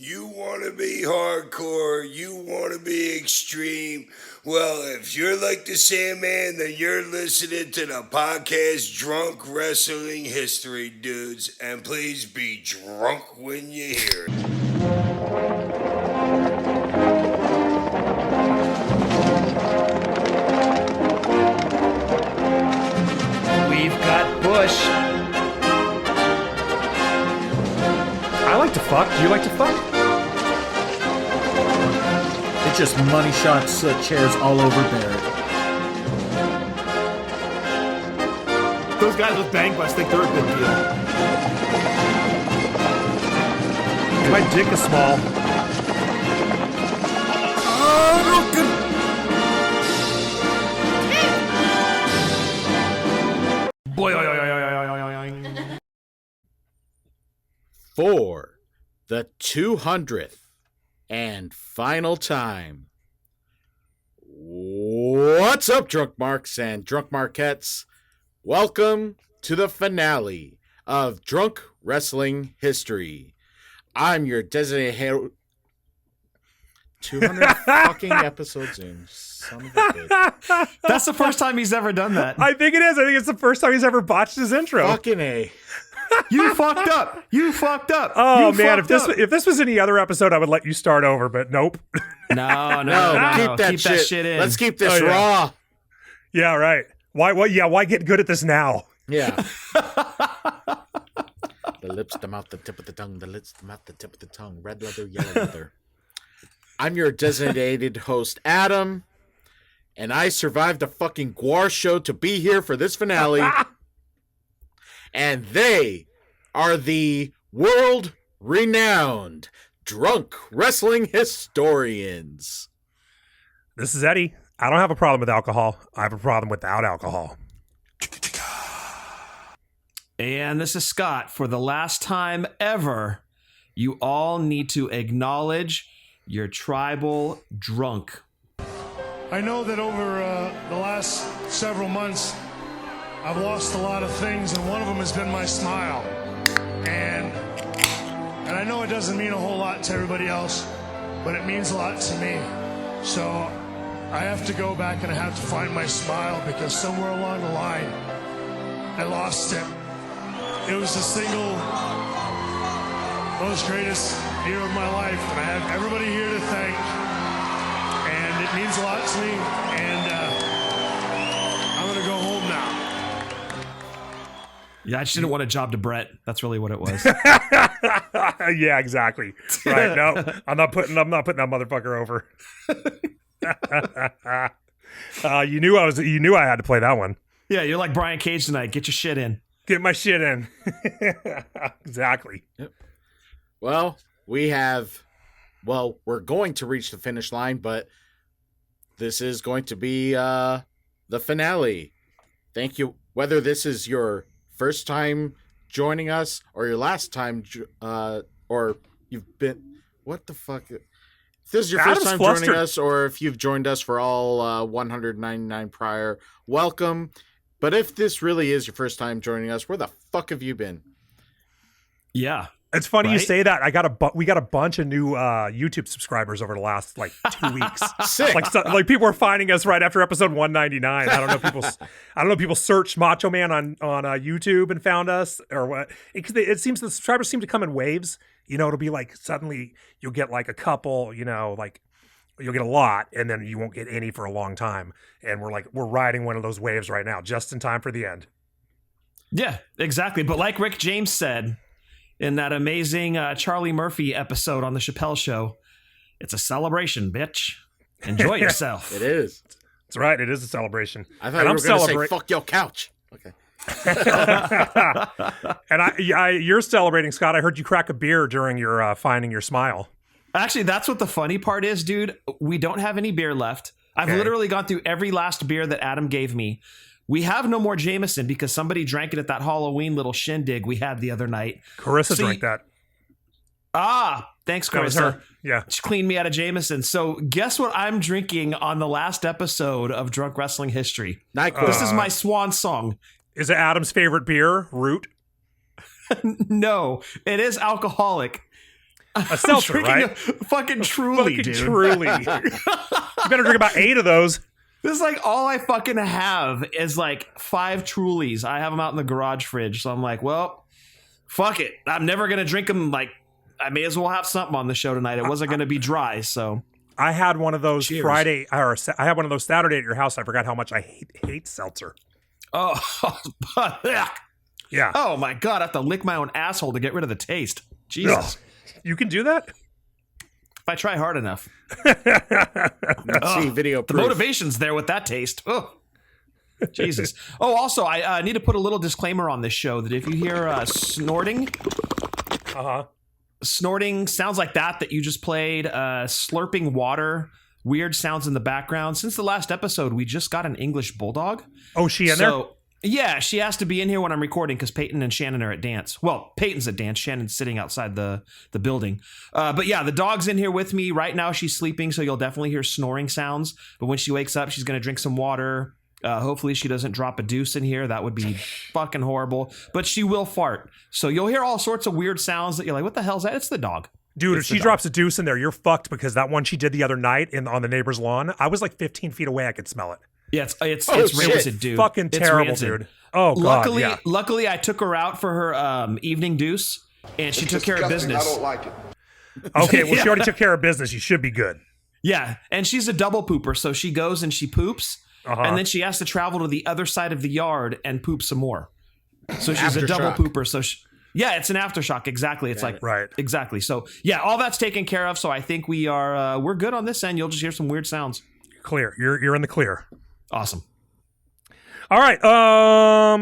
You want to be hardcore, you want to be extreme. Well, if you're like the Sandman, then you're listening to the podcast Drunk Wrestling History, dudes. And please be drunk when you hear it. We've got Bush. I like to fuck. Do you like to fuck? It's just money shots, chairs all over Barrett. Those guys with bang butts think they're a big deal. My dick is small. For the 200th and final time. What's up, Drunk Marks and Drunk Marquettes? Welcome to the finale of Drunk Wrestling History. I'm your designated hero. 200 fucking episodes in. Son of a bitch. That's the first time he's ever done that. I think it is. I think it's the first time he's ever botched his intro. Fucking A. You fucked up. You fucked up. Oh you man, fucked up. if this was any other episode, I would let you start over, but nope. No. Keep that shit in. Let's keep this raw. Yeah, right. Why? Why get good at this now? Yeah. The lips, the mouth, the tip of the tongue. The lips, the mouth, the tip of the tongue. Red leather, yellow leather. I'm your designated host, Adam, and I survived a fucking Guar show to be here for this finale. And they are the world-renowned drunk wrestling historians. This is Eddie. I don't have a problem with alcohol. I have a problem without alcohol. And this is Scott. For the last time ever, you all need to acknowledge your tribal drunk. I know that over the last several months, I've lost a lot of things, and one of them has been my smile. And I know it doesn't mean a whole lot to everybody else, but it means a lot to me. So I have to go back and I have to find my smile, because somewhere along the line, I lost it. It was the single most greatest year of my life, and I have everybody here to thank, and it means a lot to me, and I'm gonna go home now. Yeah, I just didn't want a job to Brett. That's really what it was. Yeah, exactly. Right. No, I'm not putting that motherfucker over. You knew I had to play that one. Yeah, you're like Brian Cage tonight. Get your shit in. Get my shit in. Exactly. Yep. Well, we're going to reach the finish line, but this is going to be the finale. Thank you. Whether this is your first time joining us or your last time, or you've been, what the fuck? If this is your first time joining us, or if you've joined us for all 199 prior, welcome. But if this really is your first time joining us, where the fuck have you been? Yeah. It's funny you say that. We got a bunch of new YouTube subscribers over the last 2 weeks. Sick. Like people are finding us right after episode 199. I don't know. People searched Macho Man on YouTube and found us, or what? It seems the subscribers seem to come in waves. You know, it'll be like suddenly you'll get like a couple. You know, like you'll get a lot, and then you won't get any for a long time. And we're riding one of those waves right now, just in time for the end. Yeah, exactly. But like Rick James said in that amazing Charlie Murphy episode on the Chappelle Show, it's a celebration, bitch. Enjoy yourself. It is. That's right. It is a celebration. I thought you were going to say, fuck your couch. Okay. And you're celebrating, Scott. I heard you crack a beer during your finding your smile. Actually, that's what the funny part is, dude. We don't have any beer left. I've literally gone through every last beer that Adam gave me. We have no more Jameson because somebody drank it at that Halloween little shindig we had the other night. Carissa drank that. Thanks, That was Carissa. her. Yeah. She cleaned me out of Jameson. So guess what I'm drinking on the last episode of Drunk Wrestling History? NyQuil. This is my swan song. Is it Adam's favorite beer? Root? No, it is alcoholic. A seltzer, Drinking right? a fucking Truly, Fucking dude. Truly. You better drink about 8 of those. This is like all I fucking have is like 5 Trulies. I have them out in the garage fridge. So I'm like, well, fuck it. I'm never going to drink them. Like, I may as well have something on the show tonight. It wasn't going to be dry. So I had one of those Cheers. Friday, or I had one of those Saturday at your house. I forgot how much I hate seltzer. oh, Yeah. oh my God. I have to lick my own asshole to get rid of the taste. Jesus. Ugh. You can do that? If I try hard enough. Let's see video The proof. motivation's there with that taste. Oh, Jesus. Oh, also, I need to put a little disclaimer on this show that if you hear snorting, snorting sounds like that you just played, slurping water, weird sounds in the background. Since the last episode, we just got an English bulldog. Oh, she in there? Yeah, she has to be in here when I'm recording because Peyton and Shannon are at dance. Well, Peyton's at dance. Shannon's sitting outside the building. But yeah, the dog's in here with me. Right now she's sleeping, so you'll definitely hear snoring sounds. But when she wakes up, she's going to drink some water. Hopefully she doesn't drop a deuce in here. That would be fucking horrible. But she will fart. So you'll hear all sorts of weird sounds that you're like, what the hell's that? It's the dog. Dude, It's if the she dog. drops a deuce in there, you're fucked because that one she did the other night on the neighbor's lawn, I was like 15 feet away. I could smell it. Yeah, it's shit. rancid, dude. Fucking It's terrible, rancid. dude. Oh, God, yeah. Luckily, I took her out for her evening deuce, and she took care of business. I don't like it. Okay, well, Yeah. she already took care of business. You should be good. Yeah, and she's a double pooper, so she goes and she poops, and then she has to travel to the other side of the yard and poop some more. So she's a double Aftershock. pooper. So yeah, it's an aftershock. Exactly. It's like Right. exactly. So yeah, all that's taken care of. So I think we're good on this end. You'll just hear some weird sounds. Clear. You're in the clear. Awesome. All right.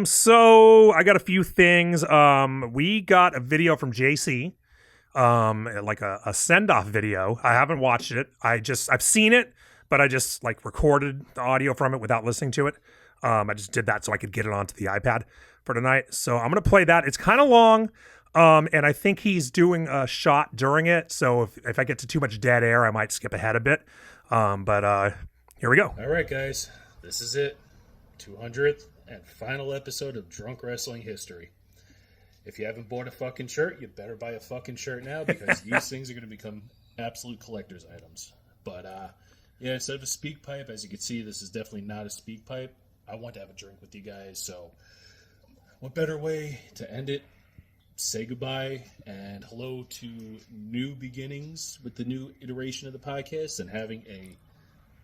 So I got a few things. We got a video from JC, like a send-off video. I haven't watched it. I've seen it, but I just like recorded the audio from it without listening to it. I just did that so I could get it onto the iPad for tonight. So I'm gonna play that. It's kind of long. And I think he's doing a shot during it. So if I get to too much dead air, I might skip ahead a bit. But here we go. All right, guys, this is it. 200th and final episode of Drunk Wrestling History. If you haven't bought a fucking shirt, you better buy a fucking shirt now because these things are going to become absolute collector's items. But yeah, instead of a speak pipe, as you can see, this is definitely not a speak pipe. I want to have a drink with you guys, so what better way to end it? Say goodbye and hello to new beginnings with the new iteration of the podcast than having a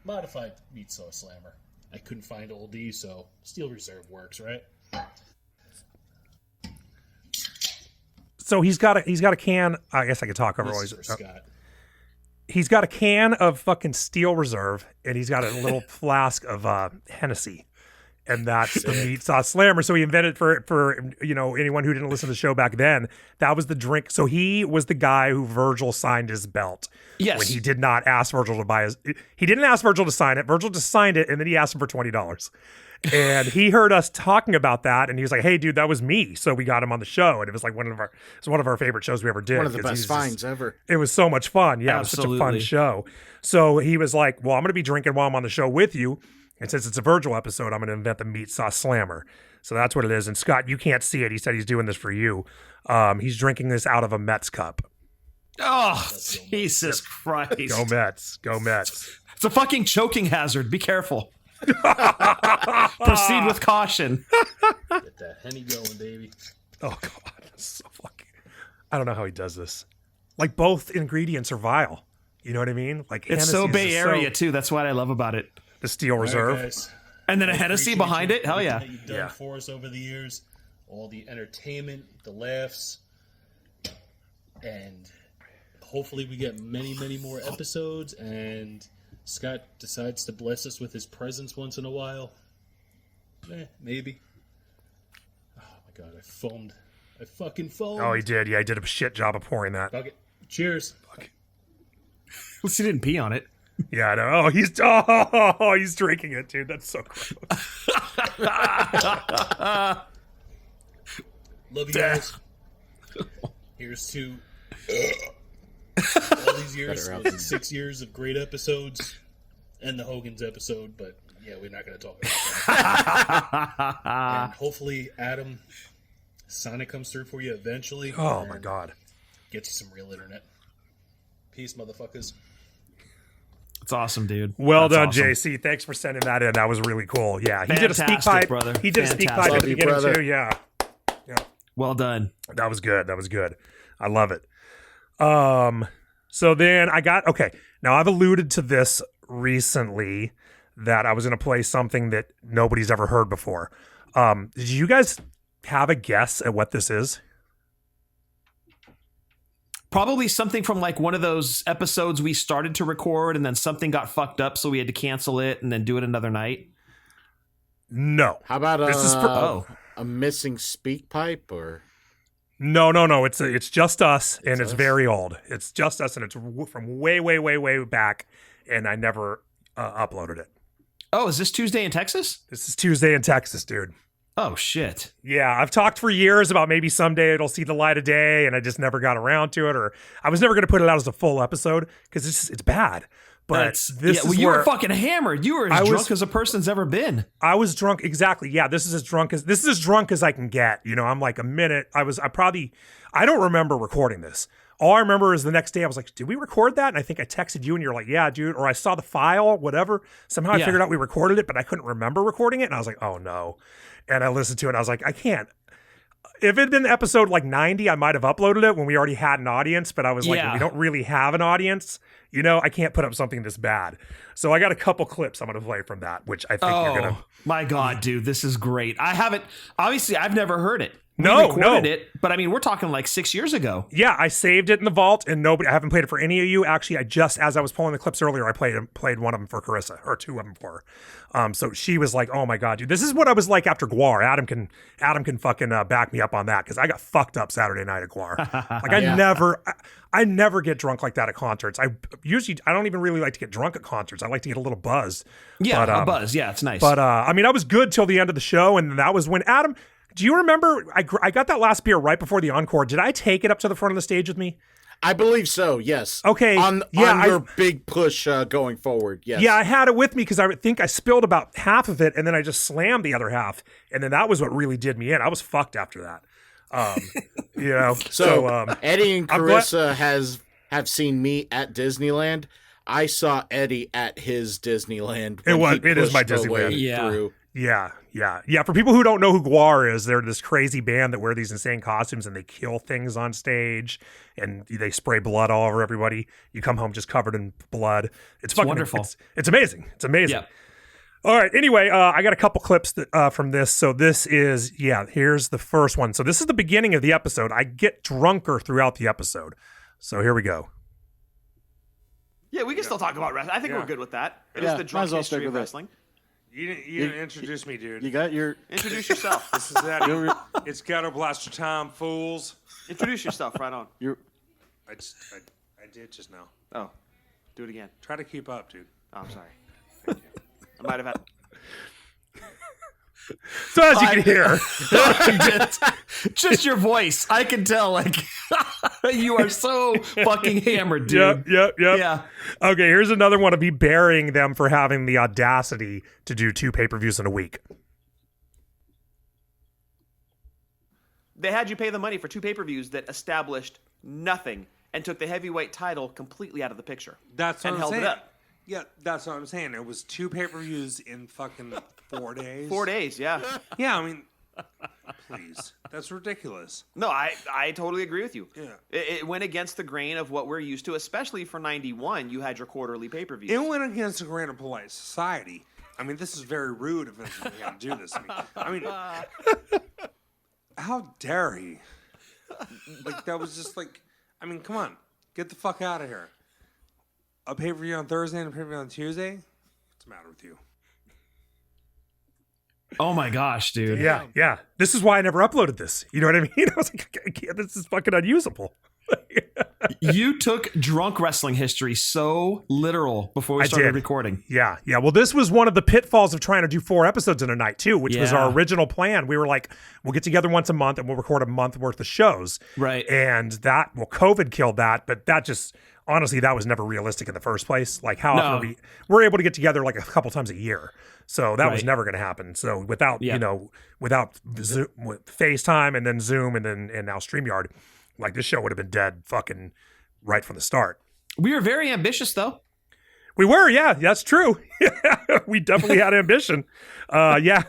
modified meat sauce slammer. I couldn't find Old D, so Steel Reserve works, right? So he's got a can. I guess I could talk over. This all is these- for Scott. He's got a can of fucking Steel Reserve, and he's got a little flask of Hennessy, and that's the meat sauce slammer. So he invented for anyone who didn't listen to the show back then. That was the drink. So he was the guy who Virgil signed his belt. Yes. When he did not ask Virgil to buy his, he didn't ask Virgil to sign it. Virgil just signed it, and then he asked him for $20. And he heard us talking about that, and he was like, "Hey, dude, that was me." So we got him on the show, and it was like one of our favorite shows we ever did. One of the 'cause best he's just- finds ever. It was so much fun. Yeah, it was such a fun Absolutely. show. So he was like, "Well, I'm going to be drinking while I'm on the show with you, and since it's a Virgil episode, I'm going to invent the meat sauce slammer." So that's what it is. And Scott, you can't see it. He said he's doing this for you. He's drinking this out of a Mets cup. Oh, Jesus Christ. Go Mets. Go Mets. It's a fucking choking hazard. Be careful. Proceed with caution. Get that Henny going, baby. Oh, God. That's so fucking... I don't know how he does this. Like, both ingredients are vile. You know what I mean? Like, It's Hennessy so is Bay just Area, too. That's what I love about it. The Steel All right, Reserve. guys. And then a Hennessy Appreciate behind you, it. Hell yeah. everything that you've done Yeah. for us over the years, all the entertainment, the laughs, and hopefully we get many, many more episodes. And Scott decides to bless us with his presence once in a while. Maybe. Oh my God, I foamed. I fucking foamed. Oh, he did. Yeah, he did a shit job of pouring that. Fuck it. Cheers. At least he didn't pee on it. Yeah, I know. Oh, he's drinking it, dude. That's so gross. Love you guys. Here's to all these years, Better was it 6 years of great episodes, and the Hogan's episode. But yeah, we're not going to talk about that. And hopefully, Adam, Sonic comes through for you eventually. Oh, my and God. Get you some real internet. Peace, motherfuckers. It's awesome, dude. Well That's done, awesome. JC. Thanks for sending that in. That was really cool. Yeah, he did a speak Fantastic, pipe, brother. He did a speak pipe Fantastic. at the Love you, beginning brother. too. Yeah, Well done. that was good. That was good. I love it. So then I got okay. Now I've alluded to this recently that I was going to play something that nobody's ever heard before. Did you guys have a guess at what this is? Probably something from like one of those episodes we started to record and then something got fucked up, so we had to cancel it and then do it another night. No. How about This is for- a missing speak pipe or? No. It's just us, and it's very old. It's just us, and it's from way back, and I never uploaded it. Oh, is this Tuesday in Texas? This is Tuesday in Texas, dude. Oh, shit. Yeah, I've talked for years about maybe someday it'll see the light of day, and I just never got around to it, or I was never going to put it out as a full episode because it's bad. But you were fucking hammered. You were as drunk as a person's ever been. I was drunk, exactly. Yeah, this is as drunk as I can get. You know, I'm like a minute. I don't remember recording this. All I remember is the next day I was like, did we record that? And I think I texted you and you're like, yeah, dude. Or I saw the file, whatever. Somehow I figured out we recorded it, but I couldn't remember recording it. And I was like, oh no. And I listened to it and I was like, I can't. If it had been episode like 90, I might have uploaded it when we already had an audience, but I was like, we don't really have an audience. You know, I can't put up something this bad. So I got a couple clips I'm going to play from that, which I think you're going to. My God, dude, this is great. I've never heard it. We No. recorded it, but I mean, we're talking like 6 years ago. Yeah, I saved it in the vault, and I haven't played it for any of you. Actually, as I was pulling the clips earlier, I played one of them for Carissa, or two of them for her. So she was like, "Oh my God, dude, this is what I was like after Guar." Adam can fucking back me up on that because I got fucked up Saturday night at Guar. Like I never get drunk like that at concerts. I don't even really like to get drunk at concerts. I like to get a little buzzed. Yeah, a buzz. Yeah, it's nice. But I mean, I was good till the end of the show, and that was when Adam. Do you remember? I got that last beer right before the encore. Did I take it up to the front of the stage with me? I believe so. Yes. Okay. On your big push going forward. Yes. Yeah, I had it with me because I think I spilled about half of it, and then I just slammed the other half, and then that was what really did me in. I was fucked after that. You know. So Eddie and Carissa have seen me at Disneyland. I saw Eddie at his Disneyland. It is my Disneyland. Through. Yeah. For people who don't know who Guar is, they're this crazy band that wear these insane costumes and they kill things on stage and they spray blood all over everybody. You come home just covered in blood. It's fucking wonderful. It's amazing. It's amazing. Yeah. All right. Anyway, I got a couple clips from this. So this is, here's the first one. So this is the beginning of the episode. I get drunker throughout the episode. So here we go. Yeah, we can still talk about wrestling. I think we're good with that. It is the drunk history of wrestling. You didn't introduce me, dude. You got your... Introduce yourself. This is that. It's Ghetto Blaster time, fools. Introduce yourself right on. I did just now. Oh, do it again. Try to keep up, dude. Oh, I'm sorry. Thank you. I might have had... So as you can hear, just your voice, I can tell. Like you are so fucking hammered, dude. Yep. Yeah. Okay, here's another one of me burying them for having the audacity to do 2 pay-per-views in a week. They had you pay the money for 2 pay-per-views that established nothing and took the heavyweight title completely out of the picture. That's what and I'm held saying. it up. Yeah, that's what I'm saying. It was 2 pay-per-views in fucking 4 days. 4 days, yeah. Yeah, I mean, please. That's ridiculous. No, I totally agree with you. Yeah. It went against the grain of what we're used to, especially for 91. You had your quarterly pay-per-views. It went against the grain of polite society. I mean, this is very rude of him to do this to me. I mean, how dare he? Like, that was just like, I mean, come on. Get the fuck out of here. A pay-per-view on Thursday and a pay-per-view on Tuesday? What's the matter with you? Oh my gosh, dude. Yeah. This is why I never uploaded this. You know what I mean? I was like, I can't, this is fucking unusable. You took drunk wrestling history so literal before we started recording. Yeah. Well, this was one of the pitfalls of trying to do 4 episodes in a night too, which was our original plan. We were like, we'll get together once a month and we'll record a month worth of shows. Right. And COVID killed that, but that just, honestly, that was never realistic in the first place. Like how often we're able to get together like a couple times a year. So that was never going to happen. So without, without Zoom, with FaceTime and then Zoom and now StreamYard, like this show would have been dead fucking right from the start. We were very ambitious, though. We were, yeah, that's true. We definitely had ambition. Yeah.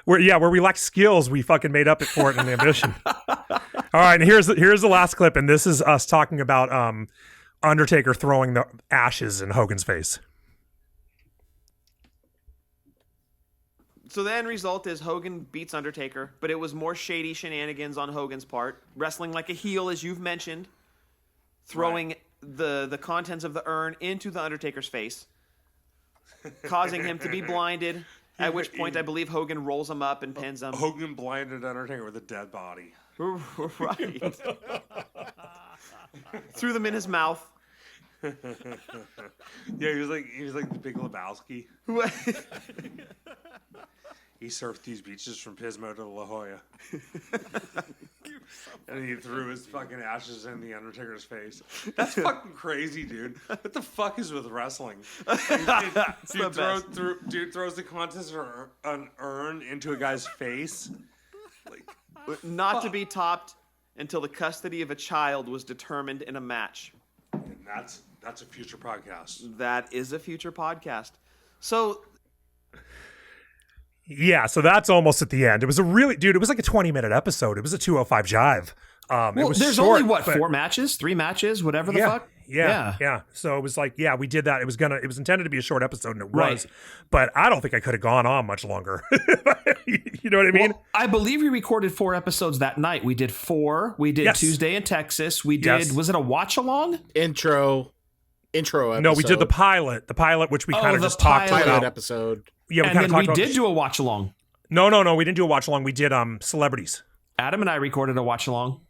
Where we lacked skills, we fucking made up for it in ambition. All right, and here's the last clip, and this is us talking about Undertaker throwing the ashes in Hogan's face. So the end result is Hogan beats Undertaker, but it was more shady shenanigans on Hogan's part, wrestling like a heel, as you've mentioned, throwing the contents of the urn into the Undertaker's face, causing him to be blinded, at which point I believe Hogan rolls him up and pins him. Hogan blinded Undertaker with a dead body. Right. Threw them in his mouth. Yeah, he was like the Big Lebowski. He surfed these beaches from Pismo to La Jolla. And he threw his fucking ashes in the Undertaker's face. That's fucking crazy, dude. What the fuck is with wrestling? Dude throws the contents of an urn into a guy's face. Like, Not to be topped until the custody of a child was determined in a match. And that's a future podcast. That is a future podcast. So Yeah, so that's almost at the end. It was it was like a 20-minute episode. It was a 205 jive. It was there's short, only, but- 4 matches, 3 matches, whatever the fuck? Yeah. So it was like, yeah, we did that. It was intended to be a short episode, and it Right. was. But I don't think I could have gone on much longer. You know what I mean? Well, I believe we recorded 4 episodes that night. We did 4. We did Yes. Tuesday in Texas. We did, Yes. was it a watch-along? Intro episode. No, we did the pilot, which we kind of the just talked pilot. about. episode. Yeah, we And kind of then talked we about. did do a watch-along. No, we didn't do a watch along. We did celebrities. Adam and I recorded a watch-along.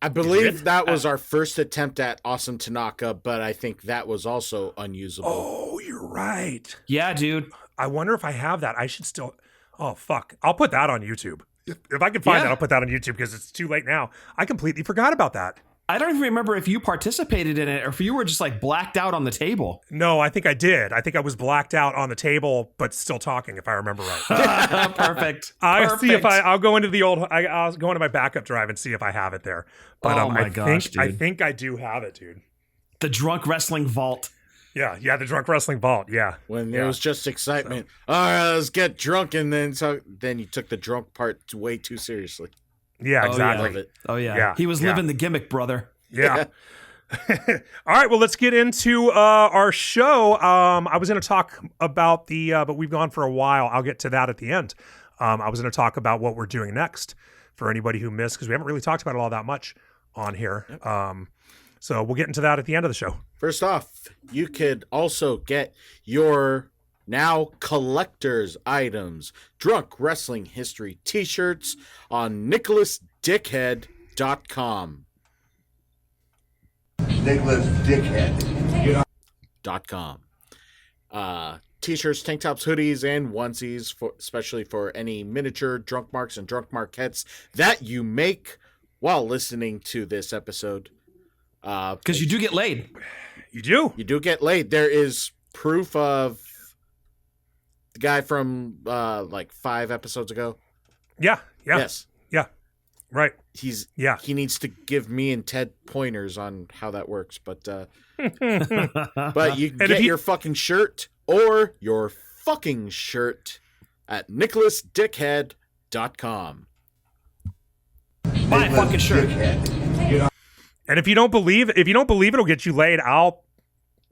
I believe that was our first attempt at Awesome Tanaka, but I think that was also unusable. Oh, you're right. Yeah, dude. I wonder if I have that. I should still. Oh fuck! I'll put that on YouTube. If I can find Yeah. that, I'll put that on YouTube because it's too late now. I completely forgot about that. I don't even remember if you participated in it or if you were just like blacked out on the table. No, I think I did. I think I was blacked out on the table, but still talking, if I remember right. Perfect. I'll see if Perfect. I'll go into I'll go into my backup drive and see if I have it there. But Oh my I gosh, think I dude. think I do have it, dude. The Drunk Wrestling Vault. Yeah, the Drunk Wrestling Vault. Yeah. When there was just excitement. All right, let's get drunk, and then you took the drunk part way too seriously. Yeah, exactly. Love it. Oh, yeah. Yeah, He was yeah. living the gimmick, brother. Yeah. All right. Well, let's get into our show. I was going to talk about but we've gone for a while. I'll get to that at the end. I was going to talk about what we're doing next for anybody who missed, because we haven't really talked about it all that much on here. So we'll get into that at the end of the show. First off, you could also get your now collector's items, Drunk Wrestling History t-shirts on NicholasDickhead.com. Nicholas Dickhead. .com. T-shirts, tank tops, hoodies, and onesies, especially for any miniature drunk marks and drunk marquettes that you make while listening to this episode. Because you do get laid. You do? You do get laid. There is proof of the guy from like 5 episodes ago. Yeah. Yes. Yeah. Right. He needs to give me and Ted pointers on how that works, but you can get your fucking shirt or your fucking shirt at NicholasDickhead.com. Buy a fucking shirt. And if you don't believe it'll get you laid, I'll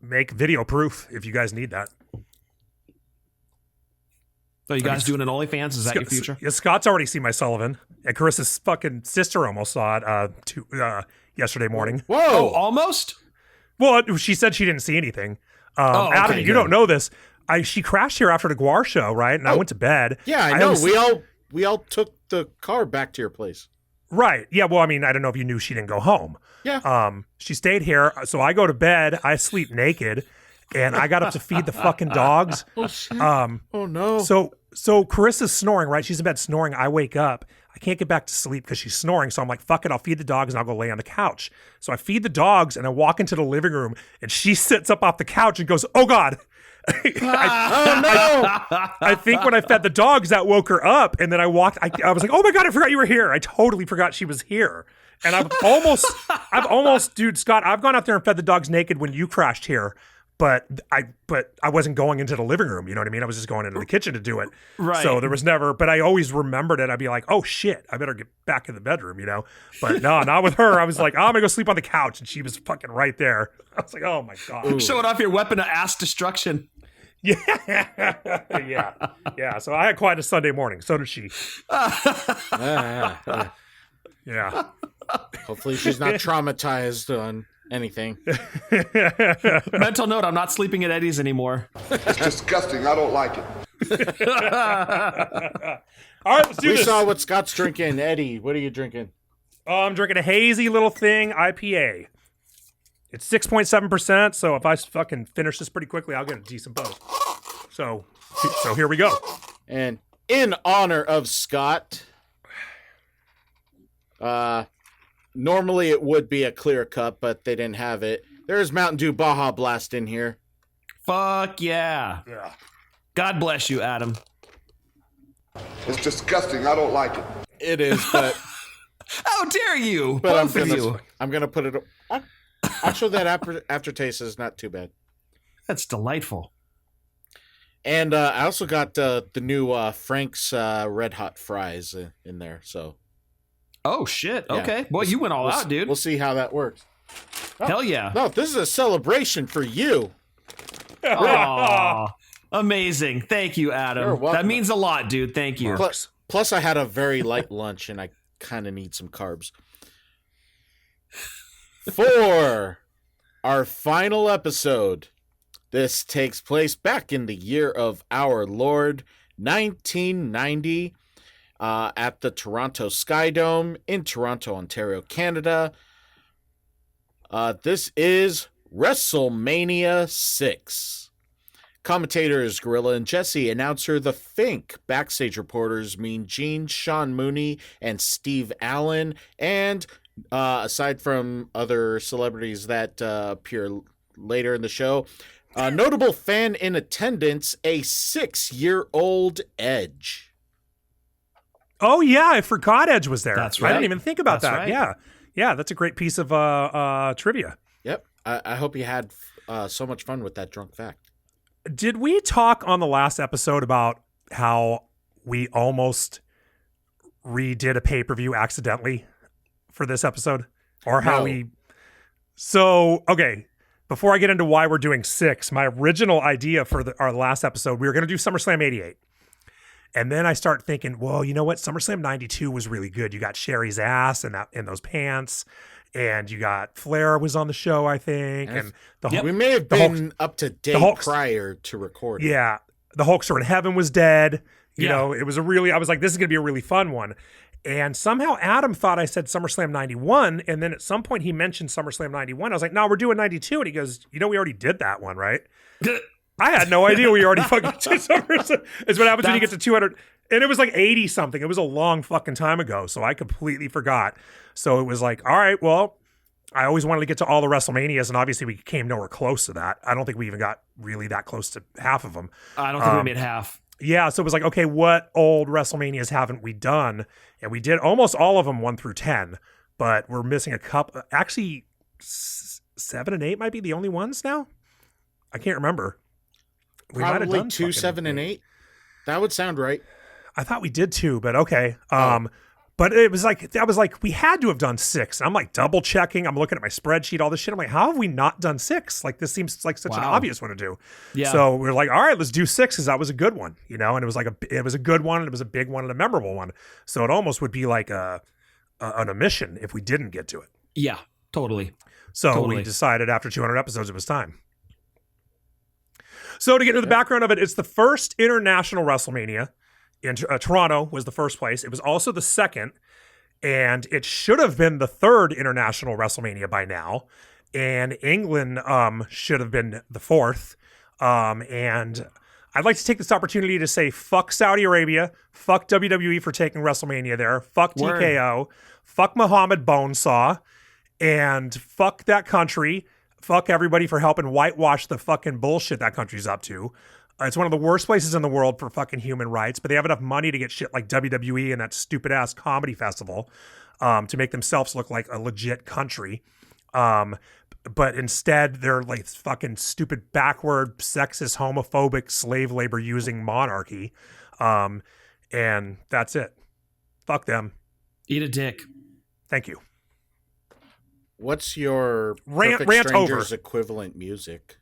make video proof if you guys need that. So you guys doing an OnlyFans? Is that your future? Yeah, Scott's already seen my Sullivan, and Carissa's fucking sister almost saw it yesterday morning. Whoa! Oh, almost? Well, she said she didn't see anything. Okay, Adam, you good. don't know this. She crashed here after the Guar show, right? And I went to bed. Yeah, I know. was- We all took the car back to your place. Right. Yeah. Well, I mean, I don't know if you knew she didn't go home. Yeah. She stayed here, so I go to bed. I sleep naked, and I got up to feed the fucking dogs. Oh shit. Oh no. So Carissa's snoring, right? She's in bed snoring. I wake up. I can't get back to sleep because she's snoring. So I'm like, fuck it. I'll feed the dogs and I'll go lay on the couch. So I feed the dogs and I walk into the living room and she sits up off the couch and goes, oh God. I think when I fed the dogs, that woke her up. And then I was like, oh my God, I forgot you were here. I totally forgot she was here. And I've almost, dude, Scott, I've gone out there and fed the dogs naked when you crashed here, but I wasn't going into the living room. You know what I mean? I was just going into the kitchen to do it. Right. So there was never, but I always remembered it. I'd be like, oh shit, I better get back in the bedroom, you know? But no, not with her. I was like, oh, I'm gonna go sleep on the couch. And she was fucking right there. I was like, oh my God. Showing off your weapon of ass destruction. Yeah. Yeah. So I had quite a Sunday morning. So did she. Yeah. Hopefully she's not traumatized on anything. Mental note, I'm not sleeping at Eddie's anymore. It's disgusting. I don't like it. All right, let's do We this. saw what Scott's drinking. Eddie, what are you drinking? Oh, I'm drinking a hazy little thing IPA. It's 6.7%, so if I fucking finish this pretty quickly, I'll get a decent buzz. So here we go. And in honor of Scott, normally it would be a clear cup, but they didn't have it. There's Mountain Dew Baja Blast in here. Fuck yeah. Yeah. God bless you, Adam. It's disgusting. I don't like it. It is, but How dare you? but Both of you. I'm gonna put it. Actually, that aftertaste is not too bad. That's delightful. And I also got the new Frank's Red Hot Fries in there. So Oh, shit. yeah. Okay. Well, you went all out, dude. We'll see how that works. Hell yeah. No, this is a celebration for you. Aw. Amazing. Thank you, You're Adam. welcome. That means a lot, dude. Thank you. Plus, I had a very light lunch, and I kind of need some carbs. For our final episode, this takes place back in the year of our Lord, 1990, at the Toronto Sky Dome in Toronto, Ontario, Canada. This is WrestleMania 6. Commentators Gorilla and Jesse, announcer The Fink, backstage reporters Mean Gene, Sean Mooney, and Steve Allen, and aside from other celebrities that appear later in the show, notable fan in attendance, a 6-year-old Edge. Oh yeah, I forgot Edge was there. That's I right. didn't even think about That's that. right. Yeah. Yeah, that's a great piece of trivia. Yep. I hope you had so much fun with that drunk fact. Did we talk on the last episode about how we almost redid a pay-per-view accidentally for this episode? Or how No. So, okay, before I get into why we're doing 6, my original idea for our last episode, we were going to do SummerSlam 88. And then I start thinking, well, you know what? SummerSlam 92 was really good. You got Sherry's ass and those pants. And you got Flair was on the show, I think. And the Yep. We may have The Hulk- been up to date Hulk- prior to recording. Yeah. The Hulkster in Heaven was dead. You Yeah. know, it was I was like, this is going to be a really fun one. And somehow Adam thought I said SummerSlam 91. And then at some point he mentioned SummerSlam 91. I was like, no, we're doing 92. And he goes, you know, we already did that one, right? I had no idea we already fucking did SummerSlam. It's what happens when you get to 200. And it was like 80 something. It was a long fucking time ago. So I completely forgot. So it was like, all right, well, I always wanted to get to all the WrestleManias. And obviously we came nowhere close to that. I don't think we even got really that close to half of them. I don't think we made half. Yeah, so it was like, okay, what old WrestleManias haven't we done? And we did almost all of them 1 through 10, but we're missing a couple. Actually, 7 and 8 might be the only ones now. I can't remember. We might have Probably done 2, fucking 7, and 8. That would sound right. I thought we did 2, but okay. But it was like, I was like, we had to have done 6. And I'm like double checking. I'm looking at my spreadsheet, all this shit. I'm like, how have we not done 6? Like, this seems like such an Wow. obvious one to do. Yeah. So we're like, all right, let's do 6 because that was a good one, you know? And it was like it was a good one. And it was a big one and a memorable one. So it almost would be like an omission if we didn't get to it. Yeah, totally. So Totally. we decided after 200 episodes, it was time. So to get into the background of it, it's the first international WrestleMania in Toronto was the first place. It was also the second, and it should have been the third international WrestleMania by now. And England should have been the fourth. And I'd like to take this opportunity to say fuck Saudi Arabia, fuck WWE for taking WrestleMania there, fuck Word. TKO, fuck Muhammad Bonesaw, and fuck that country. Fuck everybody for helping whitewash the fucking bullshit that country's up to. It's one of the worst places in the world for fucking human rights, but they have enough money to get shit like WWE and that stupid ass comedy festival. to make themselves look like a legit country. But instead, they're like fucking stupid, backward, sexist, homophobic, slave labor using monarchy. And that's it. Fuck them. Eat a dick. Thank you. What's your Rant Perfect Strangers over. equivalent music?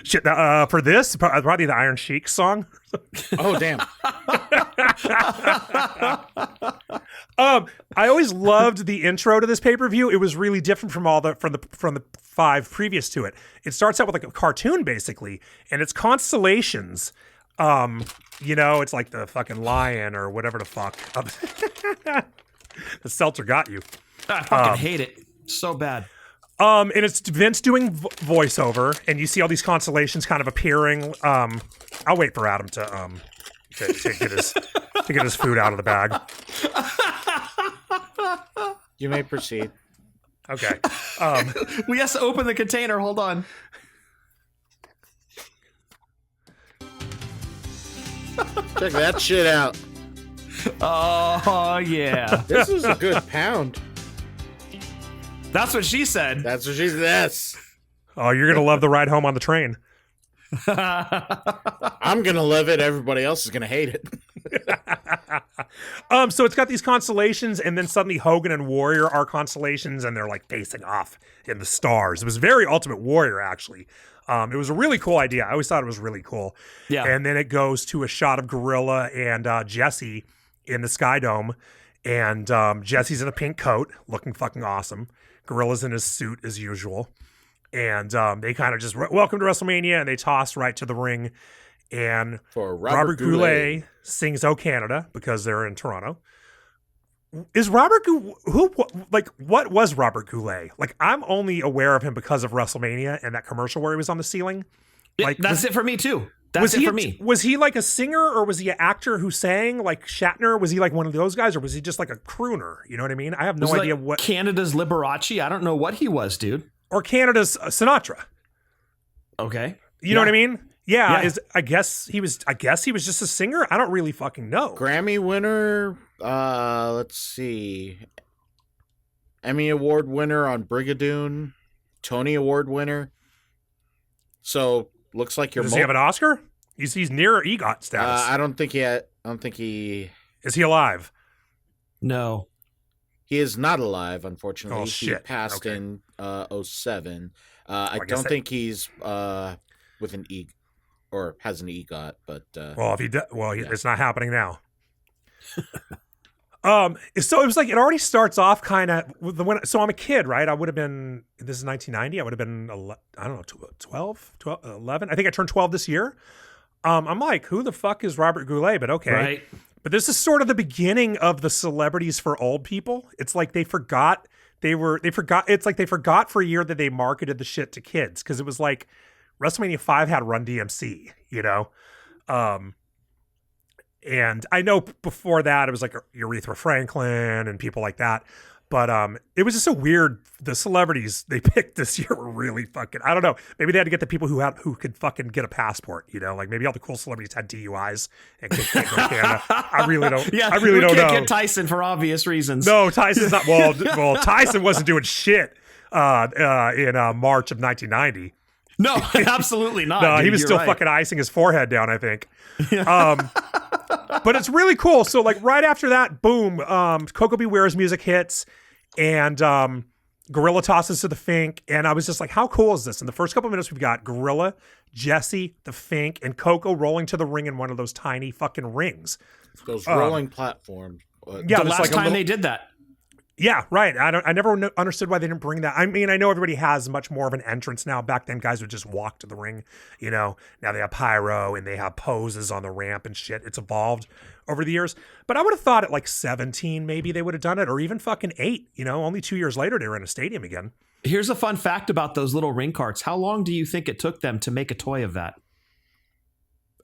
Shit. For this, probably the Iron Sheik song. Oh, damn. I always loved the intro to this pay-per-view. It was really different from from the 5 previous to it. It starts out with like a cartoon basically, and it's constellations. It's like the fucking lion or whatever the fuck. The seltzer got you. I fucking hate it so bad. And it's Vince doing voiceover, and you see all these constellations kind of appearing. I'll wait for Adam to get his food out of the bag. You may proceed. Okay. We have to open the container. Hold on. Check that shit out. Oh, yeah. This is a good pound. That's what she said. That's what she said. Yes. Oh, you're going to love the ride home on the train. I'm going to love it. Everybody else is going to hate it. So it's got these constellations, and then suddenly Hogan and Warrior are constellations, and they're like facing off in the stars. It was very Ultimate Warrior, actually. It was a really cool idea. I always thought it was really cool. Yeah. And then it goes to a shot of Gorilla and Jesse in the Sky Dome, and Jesse's in a pink coat, looking fucking awesome. Gorilla's in his suit as usual. And they kind of just welcome to WrestleMania, and they toss right to the ring. And For Robert Goulet sings "Oh Canada" because they're in Toronto. Is Robert what was Robert Goulet? Like, I'm only aware of him because of WrestleMania and that commercial where he was on the ceiling. Like, that's it for me too. That's it for me. Was he like a singer, or was he an actor who sang like Shatner? Was he like one of those guys, or was he just like a crooner? You know what I mean? I have no idea what Canada's Liberace. I don't know what he was, dude. Or Canada's Sinatra. Okay. You know what I mean? Yeah. Yeah. I guess he was just a singer. I don't really fucking know. Grammy winner. Let's see. Emmy Award winner on Brigadoon. Tony Award winner. So looks like you're. Does he have an Oscar? He's near EGOT status. I don't think he. Is he alive? No. He is not alive, unfortunately. Oh, shit. He passed Okay. in 07. I guess don't think he's with an E or has an EGOT, but Well, if he it's not happening now. So it was like, it already starts off kind of so I'm a kid, right? I would have been, this is 1990. I would have been, I don't know, 12, 11. I think I turned 12 this year. I'm like, who the fuck is Robert Goulet? But okay. Right. But this is sort of the beginning of the celebrities for old people. It's like they forgot it's like they forgot for a year that they marketed the shit to kids, because it was like WrestleMania 5 had Run DMC, you know? And I know before that it was like Aretha Franklin and people like that. But it was just so weird. The celebrities they picked this year were really fucking, I don't know. Maybe they had to get the people who could fucking get a passport, you know? Like maybe all the cool celebrities had DUIs and can't go to Canada. I really don't know. Can't get Tyson for obvious reasons. No, Tyson's not. Well, Tyson wasn't doing shit in March of 1990. No, absolutely not. No, dude, he was you're still right. fucking icing his forehead down, I think. But it's really cool. So like right after that, boom, Coco Beware's music hits, and Gorilla tosses to the Fink, and I was just like, how cool is this? In the first couple of minutes, we've got Gorilla, Jesse, the Fink, and Coco rolling to the ring in one of those tiny fucking rings. those rolling platforms. Yeah, The last time they did that. Yeah, right. I never understood why they didn't bring that. I mean, I know everybody has much more of an entrance now. Back then, guys would just walk to the ring, you know. Now they have pyro and they have poses on the ramp and shit. It's evolved over the years. But I would have thought at like 17, maybe they would have done it, or even fucking 8. You know, only 2 years later, they were in a stadium again. Here's a fun fact about those little ring carts. How long do you think it took them to make a toy of that?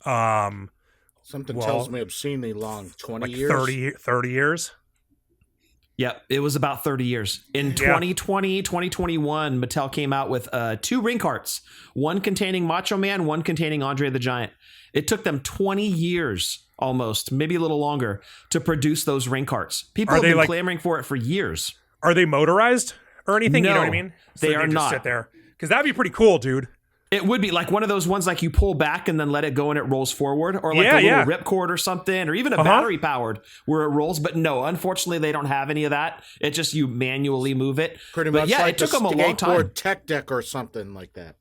Something tells me obscenely long. 20 like years? 30 years. Yep, it was about 30 years. In 2020, 2021, Mattel came out with 2 ring carts, one containing Macho Man, one containing Andre the Giant. It took them 20 years almost, maybe a little longer, to produce those ring carts. People Are have they, been like- clamoring for it for years. Are they motorized or anything? You know No, what I mean? they are just not. sit there. Because that'd be pretty cool, dude. It would be like one of those ones like you pull back and then let it go and it rolls forward, or like Yeah, a little yeah. ripcord or something, or even a battery powered where it rolls. But no, unfortunately, they don't have any of that. It just you manually move it. Pretty But much yeah, like it took the them a long time. skateboard tech deck or something like that.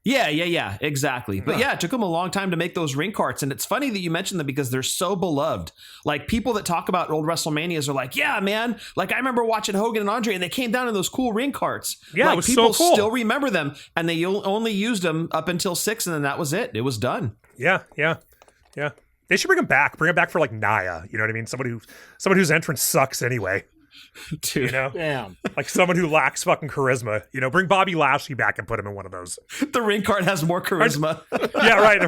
Yeah, exactly. But yeah, it took them a long time to make those ring carts. And it's funny that you mentioned them because they're so beloved. Like people that talk about old WrestleManias are like, yeah, man, like I remember watching Hogan and Andre and they came down in those cool ring carts. Yeah, like, it was people so cool. still remember them and they only used them up until 6 and then that was it. It was done. Yeah. They should bring him back. Bring him back for like Naya. You know what I mean? Somebody whose entrance sucks anyway. Dude. You know? Damn. Like someone who lacks fucking charisma. You know, bring Bobby Lashley back and put him in one of those. The ring cart has more charisma. Yeah, right.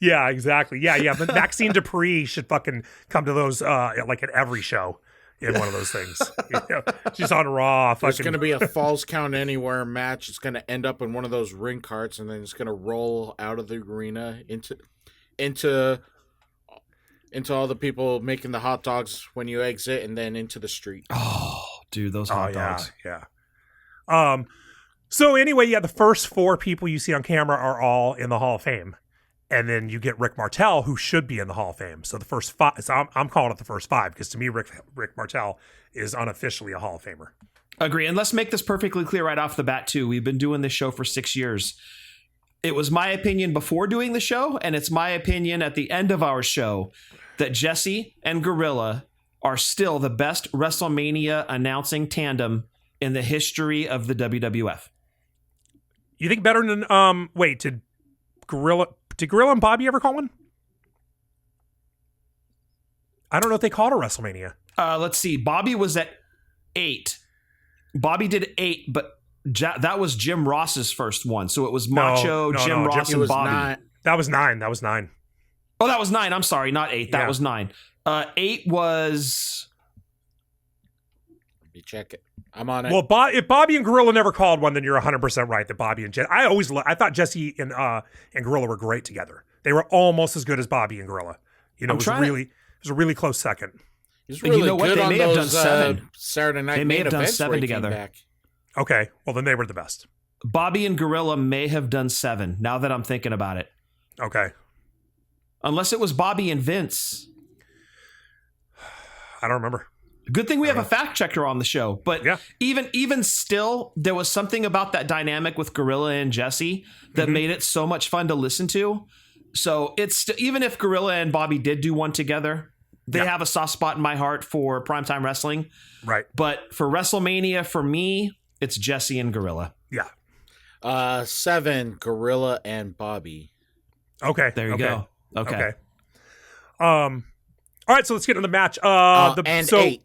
Yeah, exactly. Yeah. But Maxine Dupree should fucking come to those like at every show in one of those things. You know, she's on Raw. There's Fucking going to be a Falls Count Anywhere match. It's going to end up in one of those ring carts, and then it's going to roll out of the arena into all the people making the hot dogs when you exit, and then into the street. Oh, dude, those hot dogs. Yeah. So anyway, yeah, the first 4 people you see on camera are all in the Hall of Fame. And then you get Rick Martel, who should be in the Hall of Fame. So the first 5, so I'm calling it the first 5 because to me, Rick Martel is unofficially a Hall of Famer. Agree. And let's make this perfectly clear right off the bat, too. We've been doing this show for 6 years. It was my opinion before doing the show, and it's my opinion at the end of our show that Jesse and Gorilla are still the best WrestleMania announcing tandem in the history of the WWF. You think better than did Gorilla and Bobby ever call one? I don't know if they called a WrestleMania. Let's see. Bobby was at 8. Bobby did 8, but that was Jim Ross's first one. So it was Macho, Jim Ross, and Bobby. That was 9. Oh, that was 9. I'm sorry, not 8. That Yeah. was 9. 8 was... Let me check it. I'm on it. Well, if Bobby and Gorilla never called one, then you're 100% right that Bobby and Jesse... I thought Jesse and Gorilla were great together. They were almost as good as Bobby and Gorilla. You know, it was a really close second. He's You really know what? good They on may have those done 7. Saturday night They may main have done events 7 where he came together. back. Okay, well, then they were the best. Bobby and Gorilla may have done 7, now that I'm thinking about it. Okay. Unless it was Bobby and Vince. I don't remember. Good thing we have a fact checker on the show. But Yeah. even still, there was something about that dynamic with Gorilla and Jesse that made it so much fun to listen to. So it's even if Gorilla and Bobby did do one together, they have a soft spot in my heart for primetime wrestling. Right. But for WrestleMania, for me, it's Jesse and Gorilla. Yeah. 7, Gorilla and Bobby. Okay. There you go. Okay. All right, so let's get into the match. And 8.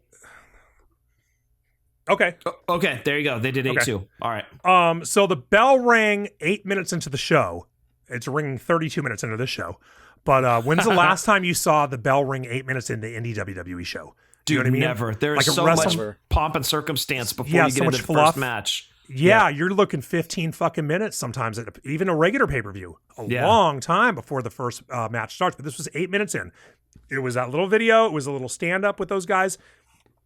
Okay. Okay, there you go. They did 8 Okay. too. All right. So the bell rang 8 minutes into the show. It's ringing 32 minutes into this show. But when's the last time you saw the bell ring 8 minutes into indie WWE show? Do Dude, you know what I mean? never. There is Like a so wrestling- much pomp and circumstance before Yeah, you so get much into the fluff. first match. Yeah, you're looking 15 fucking minutes sometimes, even a regular pay-per-view. A long time before the first match starts. But this was 8 minutes in. It was that little video. It was a little stand-up with those guys.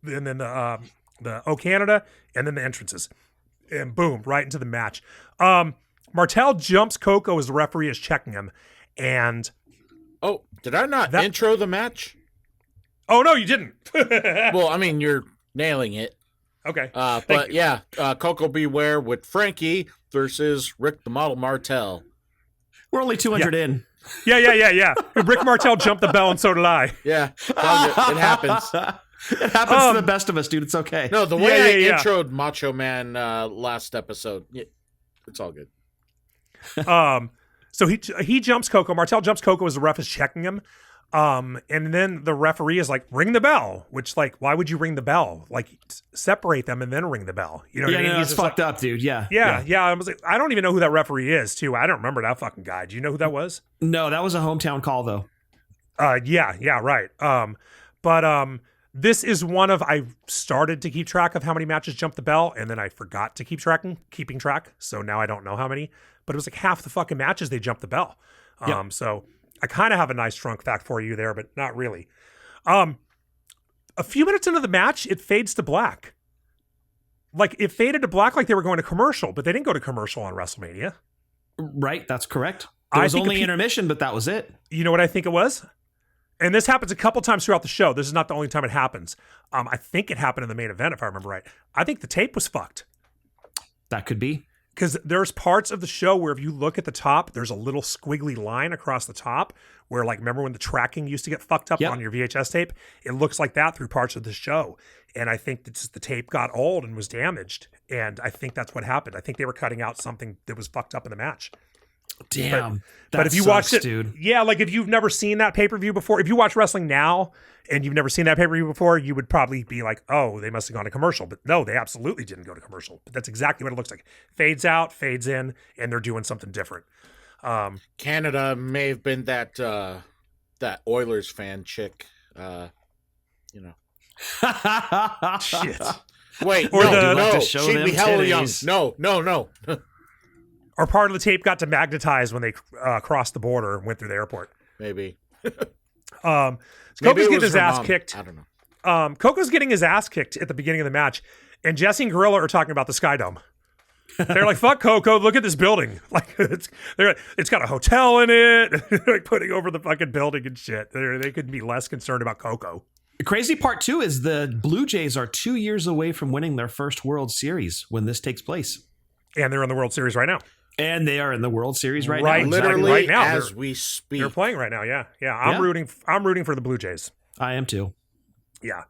And then the Oh Canada, and then the entrances. And boom, right into the match. Martel jumps Coco as the referee is checking him. And... Oh, did I not intro the match? Oh, no, you didn't. Well, I mean, you're nailing it. Okay. But yeah, Coco Beware with Frankie versus Rick the Model Martel. We're only 200 in. Yeah. Rick Martel jumped the bell, and so did I. Yeah, it happens. It happens to the best of us, dude. It's okay. No, the way I introed Macho Man last episode, it's all good. So he jumps Coco. Martel jumps Coco as the ref is checking him. And then the referee is like, ring the bell, which like, why would you ring the bell? Like separate them and then ring the bell. You know what I mean? No, He's it's just fucked up, dude. Yeah. I was like, I don't even know who that referee is too. I don't remember that fucking guy. Do you know who that was? No, that was a hometown call though. Yeah, right. But this is one of, I started to keep track of how many matches jumped the bell, and then I forgot to keeping track. So now I don't know how many, but it was like half the fucking matches they jumped the bell. Yep. So I kind of have a nice drunk fact for you there, but not really. A few minutes into the match, it fades to black. Like, it faded to black like they were going to commercial, but they didn't go to commercial on WrestleMania. Right, that's correct. There was only intermission, but that was it. You know what I think it was? And this happens a couple times throughout the show. This is not the only time it happens. I think it happened in the main event, if I remember right. I think the tape was fucked. That could be. Because there's parts of the show where if you look at the top, there's a little squiggly line across the top where, like, remember when the tracking used to get fucked up on your VHS tape? It looks like that through parts of the show. And I think that the tape got old and was damaged. And I think that's what happened. I think they were cutting out something that was fucked up in the match. Damn. But if you watched it, dude. Yeah, like if you've never seen that pay-per-view before, if you watch wrestling now and you've never seen that pay-per-view before, you would probably be like, oh, they must have gone to commercial. But no, they absolutely didn't go to commercial. But that's exactly what it looks like. Fades out, fades in, and they're doing something different. Canada may have been that that Oilers fan chick, you know. Shit. Wait, Or no, show she'd them be hella young. titties. No. Or part of the tape got demagnetized when they crossed the border and went through the airport. Maybe. Coco's Maybe it getting was his her ass mom. kicked. I don't know. Coco's getting his ass kicked at the beginning of the match, and Jesse and Gorilla are talking about the Sky Dome. They're like, "Fuck Coco! Look at this building! Like, it's got a hotel in it. They're like putting over the fucking building and shit. They couldn't be less concerned about Coco." The crazy part, too, is the Blue Jays are 2 years away from winning their first World Series when this takes place. And they're in the World Series right now. And they are in the World Series right Right, now. literally right now. as we speak. They're playing right now. Yeah. I'm rooting for the Blue Jays. I am, too. Yeah.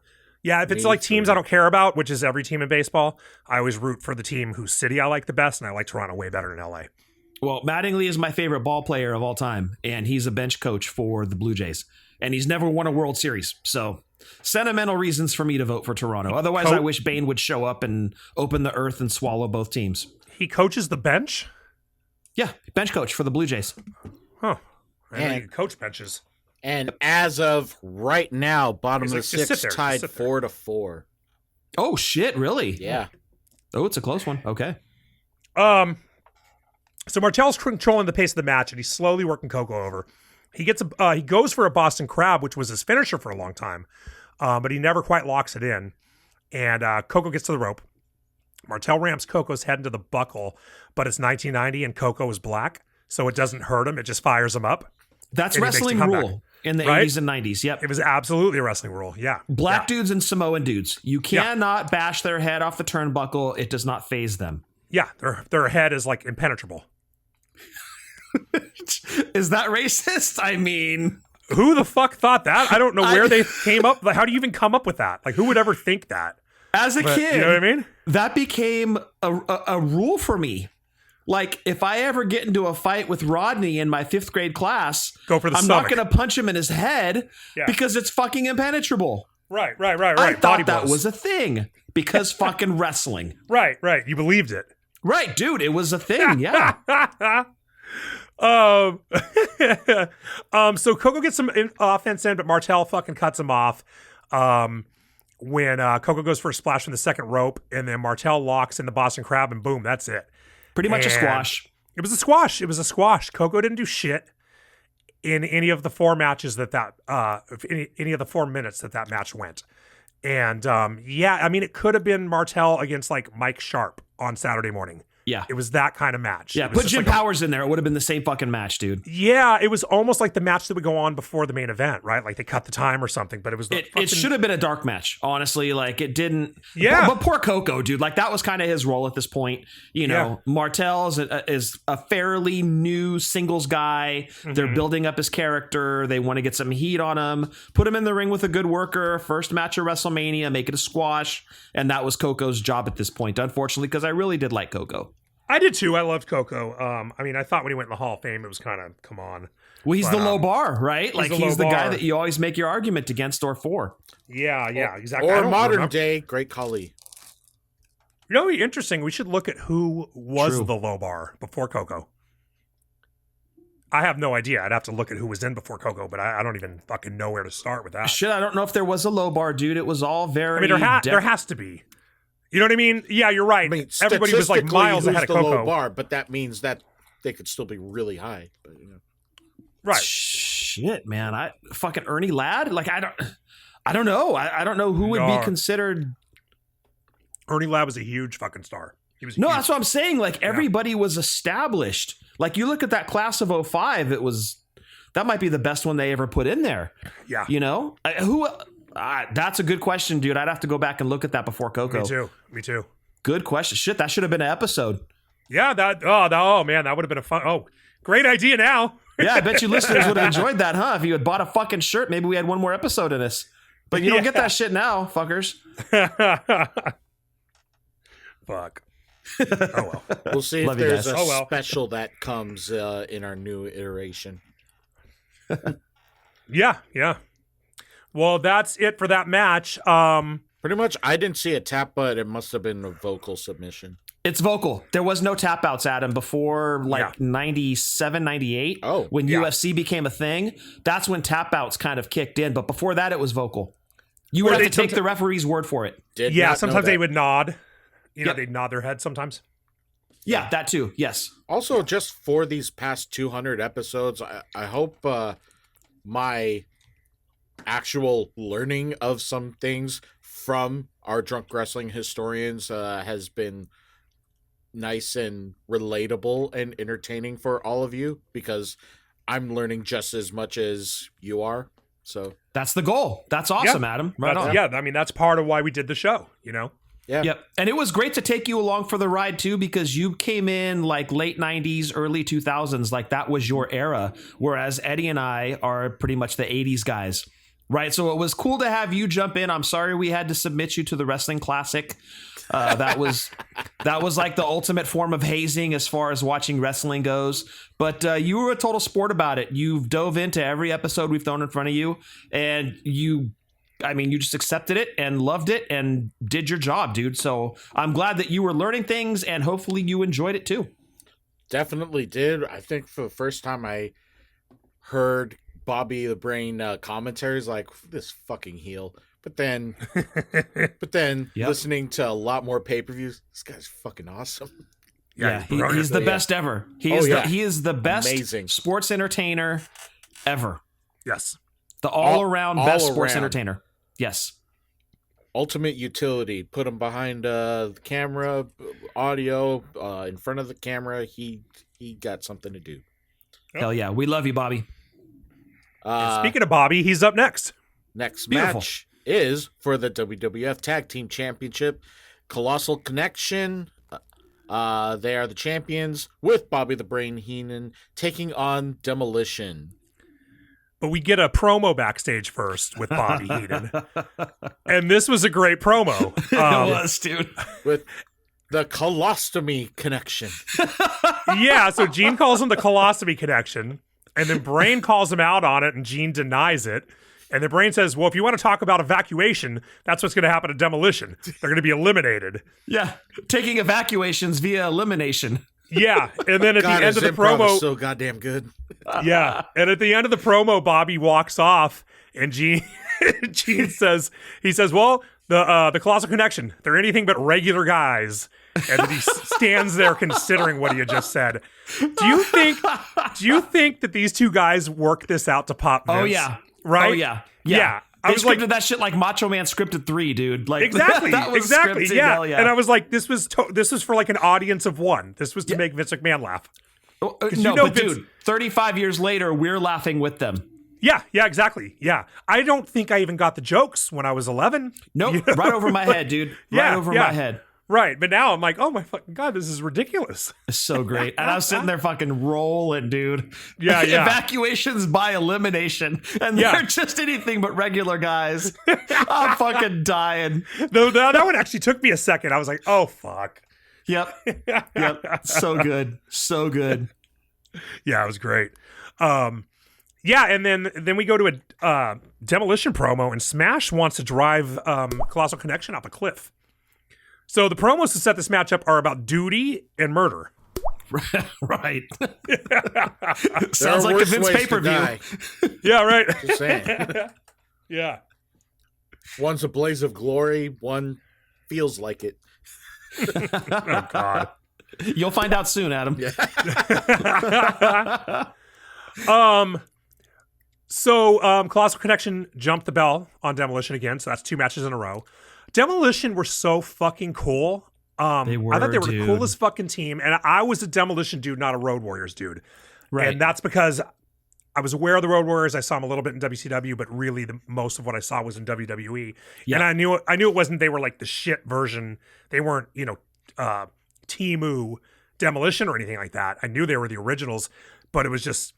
If it's Me like teams too. I don't care about, which is every team in baseball, I always root for the team whose city I like the best, and I like Toronto way better than LA. Well, Mattingly is my favorite ball player of all time, and he's a bench coach for the Blue Jays. And he's never won a World Series. So, sentimental reasons for me to vote for Toronto. Otherwise, I wish Bane would show up and open the earth and swallow both teams. He coaches the bench? Yeah, bench coach for the Blue Jays. Huh. I know And- you can coach benches. And as of right now, bottom He's of like, the just sit sixth there, just tied sit there. 4-4. Oh, shit, really? Yeah. Oh, it's a close one. Okay. So Martel's controlling the pace of the match, and he's slowly working Coco over. He goes for a Boston Crab, which was his finisher for a long time, but he never quite locks it in. And Coco gets to the rope. Martel ramps Coco's head into the buckle, but it's 1990 and Coco is black, so it doesn't hurt him. It just fires him up. That's And he makes the wrestling comeback. rule in the Right? 80s and 90s. Yep. It was absolutely a wrestling rule. Yeah. Black dudes and Samoan dudes. You cannot bash their head off the turnbuckle. It does not phase them. Yeah, their head is like impenetrable. Is that racist? I mean, Who the fuck thought that? I don't know where they came up. Like, how do you even come up with that? Like, who would ever think that? as a kid, You know what I mean? that became a rule for me. Like, if I ever get into a fight with Rodney in my 5th grade class, Go for the I'm stomach. not going to punch him in his head because it's fucking impenetrable. Right. I Body thought that blows. was a thing because fucking wrestling. Right. You believed it. Right, dude, it was a thing. Yeah. So Coco gets some offense in, but Martel fucking cuts him off. When Coco goes for a splash from the second rope, and then Martel locks in the Boston Crab, and boom, that's it. Pretty much a And squash. It was a squash. Coco didn't do shit in any of the 4 matches any of the 4 minutes that match went. And I mean, it could have been Martel against like Mike Sharp on Saturday morning. Yeah. It was that kind of match. Yeah, It was put just Jim like Powers in there. It would have been the same fucking match, dude. Yeah, it was almost like the match that would go on before the main event, right? Like they cut the time or something, but it was It should have been a dark match, honestly. Like, it didn't. Yeah. But poor Coco, dude. Like, that was kind of his role at this point. You know, Martel is a fairly new singles guy. They're building up his character. They want to get some heat on him. Put him in the ring with a good worker. First match of WrestleMania. Make it a squash. And that was Coco's job at this point, unfortunately, because I really did like Coco. I did too. I loved Coco. I mean, I thought when he went in the Hall of Fame, it was kind of, come on. Well, he's the low bar, right? Like, the he's low the guy bar. that you always make your argument against or for. Yeah, exactly. I Or don't modern remember. day, Great Khali. You know, it'd be interesting. We should look at who was True. the low bar before Coco. I have no idea. I'd have to look at who was in before Coco, but I don't even fucking know where to start with that. Shit, I don't know if there was a low bar, dude. It was all very. I mean, there has to be. You know what I mean? Yeah, you're right. I mean, Everybody was like statistically, miles ahead of who's the Coco. low bar, but that means that they could still be really high. But, you know. Right. shit, man. I fucking Ernie Ladd. Like I don't know. I don't know who would be considered. Ernie Ladd was a huge fucking star. He was no, huge. that's what I'm saying. Like everybody was established. Like you look at that class of 05, that might be the best one they ever put in there. Yeah. You know, that's a good question, dude. I'd have to go back and look at that before Coco. Me too. Good question. Shit, that should have been an episode. Yeah, oh man, that would have been a fun. Oh, great idea now. Yeah, I bet you listeners would have enjoyed that, huh? If you had bought a fucking shirt, maybe we had one more episode in us. But you don't get that shit now, fuckers. Fuck. Oh well. We'll see if Love you there's guys. a special that comes in our new iteration. Yeah. Well, that's it for that match. Pretty much, I didn't see a tap, but it must have been a vocal submission. It's vocal. There was no tap outs, Adam, before 97, 98. Oh, when UFC became a thing, that's when tap outs kind of kicked in. But before that, it was vocal. You would have to take the referee's word for it. Sometimes they would nod. You know, they'd nod their head sometimes. Yeah, that too. Yes. Also, just for these past 200 episodes, I hope my actual learning of some things from our drunk wrestling historians has been nice and relatable and entertaining for all of you, because I'm learning just as much as you are. So that's the goal. That's awesome, Adam. Right on. Yeah, I mean, that's part of why we did the show, you know? Yeah. Yep. And it was great to take you along for the ride too, because you came in like late 90s, early 2000s, like that was your era. Whereas Eddie and I are pretty much the 80s guys. Right. So it was cool to have you jump in. I'm sorry we had to submit you to the Wrestling Classic. That was like the ultimate form of hazing as far as watching wrestling goes. But you were a total sport about it. You've dove into every episode we've thrown in front of you, and you just accepted it and loved it and did your job, dude. So I'm glad that you were learning things, and hopefully you enjoyed it too. Definitely did. I think for the first time I heard Bobby the Brain commentaries, like, this fucking heel. But then listening to a lot more pay-per-views, this guy's fucking awesome. Yeah, he's the best ever. He is the best Amazing sports entertainer ever. Yes. The all-around best sports entertainer. Yes. Ultimate utility. Put him behind the camera, audio, in front of the camera. He got something to do. Hell yeah. We love you, Bobby. Speaking of Bobby, he's up next. Next match is for the WWF Tag Team Championship. Colossal Connection. They are the champions, with Bobby the Brain Heenan taking on Demolition. But we get a promo backstage first with Bobby Heenan. And this was a great promo. It was, dude. With the Colostomy Connection. Yeah, so Gene calls him the Colostomy Connection. And then Brain calls him out on it, and Gene denies it. And then Brain says, well, if you want to talk about evacuation, that's what's going to happen to Demolition. They're going to be eliminated. Yeah, taking evacuations via elimination. Yeah, and then at the end of the promo... so goddamn good. Yeah, and at the end of the promo, Bobby walks off, and Gene says, well, the Colossal Connection, they're anything but regular guys. And then he stands there considering what he had just said. Do you think that these two guys worked this out to pop Vince? Oh yeah. Right? Oh yeah. Yeah. I was scripted that shit like Macho Man scripted 3, dude. Like exactly. that was Exactly. Scripted, Yeah. yeah. And I was like, this was for like an audience of one. This was to make Vince McMahon laugh. No, but Vince, dude, 35 years later, we're laughing with them. Yeah, exactly. Yeah. I don't think I even got the jokes when I was 11. Nope. You know? Right over my head, dude. Right over my head. Right. But now I'm like, oh my fucking God, this is ridiculous. It's so great. And I was sitting there fucking rolling, dude. Yeah. Evacuations by elimination. And they're just anything but regular guys. I'm fucking dying. Though that one actually took me a second. I was like, oh fuck. Yep. So good. So good. Yeah, it was great. Yeah, and then we go to a Demolition promo, and Smash wants to drive Colossal Connection off a cliff. So the promos to set this match up are about duty and murder. Right. Sounds like a Vince pay-per-view. Yeah, right. Just saying. Yeah. One's a blaze of glory, one feels like it. Oh, God. You'll find out soon, Adam. Yeah. So Colossal Connection jumped the bell on Demolition again, so that's 2 matches in a row. Demolition were so fucking cool. They were, I thought they were dude. the coolest fucking team, and I was a Demolition dude, not a Road Warriors dude. Right. And that's because I was aware of the Road Warriors. I saw them a little bit in WCW, but really the most of what I saw was in WWE. Yeah. And I knew it wasn't, they were like the shit version. They weren't, Timu Demolition or anything like that. I knew they were the originals, but it was just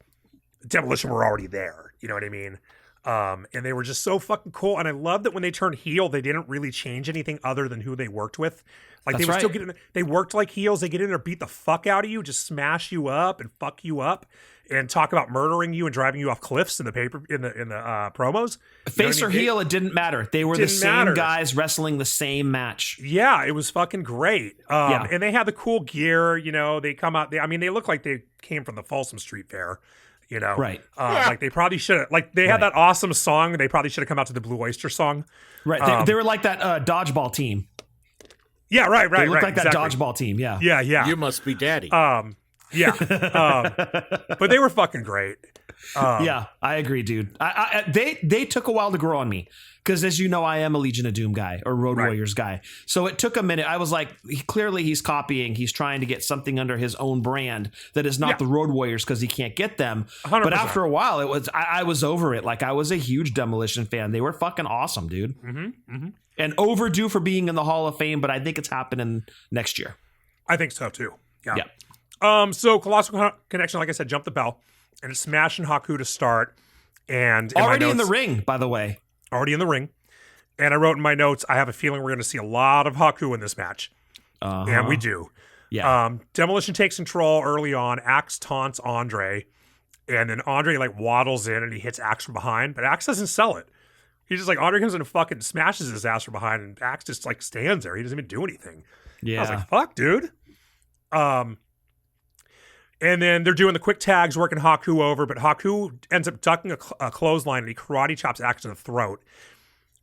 Demolition were already there. You know what I mean? And they were just so fucking cool. And I love that when they turned heel, they didn't really change anything other than who they worked with. Like That's they were right. still getting, they worked like heels. They get in there, beat the fuck out of you, just smash you up and fuck you up, and talk about murdering you and driving you off cliffs in the promos. Face or heel, it didn't matter. They were the same guys wrestling the same match. Yeah, it was fucking great. And they had the cool gear. They come out. They look like they came from the Folsom Street Fair. Right. Like they probably should have. Like they had that awesome song. They probably should have come out to the Blue Oyster song. Right. They were like that dodgeball team. Yeah. Right. They looked right. like that dodgeball team. Yeah. Yeah. You must be daddy. Yeah. But they were fucking great. Yeah, I agree, dude. They took a while to grow on me because, as you know, I am a Legion of Doom guy or Road Warriors guy. So it took a minute. I was like, clearly he's copying. He's trying to get something under his own brand that is not the Road Warriors because he can't get them. 100%. But after a while, it was I was over it. Like I was a huge Demolition fan. They were fucking awesome, dude. And overdue for being in the Hall of Fame, but I think it's happening next year. I think so too. Yeah. So Colossal Connection, like I said, jumped the bell and it's smashing Haku to start. And Already in the ring, by the way. Already in the ring. And I wrote in my notes, I have a feeling we're going to see a lot of Haku in this match. And we do. Yeah. Demolition takes control early on. Axe taunts Andre. And then Andre waddles in and he hits Axe from behind. But Axe doesn't sell it. He's just like, Andre comes in and fucking smashes his ass from behind. And Axe just stands there. He doesn't even do anything. Yeah. I was like, fuck, dude. And then they're doing the quick tags, working Haku over, but Haku ends up ducking a clothesline and he karate chops Axe in the throat.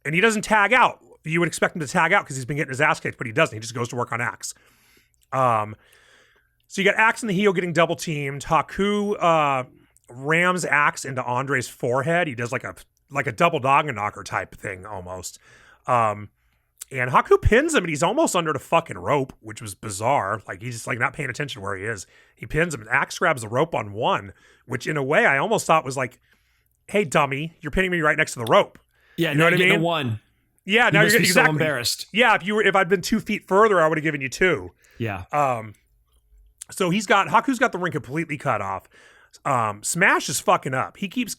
And he doesn't tag out. You would expect him to tag out because he's been getting his ass kicked, but he doesn't. He just goes to work on Axe. So you got Axe and the heel getting double teamed. Haku rams Axe into Andre's forehead. He does like a double dog and knocker type thing almost. And Haku pins him, and he's almost under the fucking rope, which was bizarre. Like, he's just, not paying attention where he is. He pins him, and Axe grabs the rope on one, which, in a way, I almost thought was like, hey, dummy, you're pinning me right next to the rope. Yeah, you know what I mean? One. Yeah, now you're getting exactly. so embarrassed. Yeah, if I'd been 2 feet further, I would have given you 2. Yeah. So Haku's got the ring completely cut off. Smash is fucking up. He keeps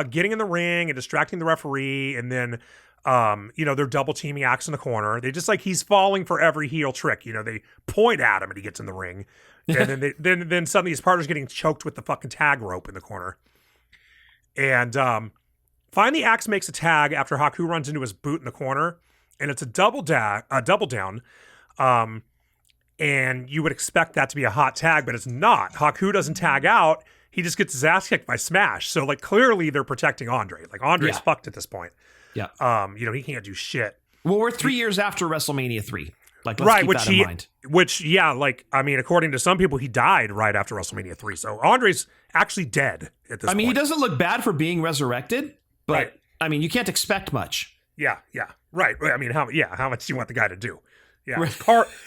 getting in the ring and distracting the referee, and then they're double teaming Axe in the corner. They just he's falling for every heel trick. They point at him and he gets in the ring, and then suddenly his partner's getting choked with the fucking tag rope in the corner. And finally, Axe makes a tag after Haku runs into his boot in the corner, and it's a double down. And you would expect that to be a hot tag, but it's not. Haku doesn't tag out. He just gets his ass kicked by Smash. So clearly they're protecting Andre. Andre's fucked at this point. Yeah. He can't do shit. Well, we're 3 years after WrestleMania 3. Let's right, keep that in mind. According to some people, he died right after WrestleMania 3. So Andre's actually dead at this point. He doesn't look bad for being resurrected, but you can't expect much. Yeah. Right. How much do you want the guy to do? Yeah.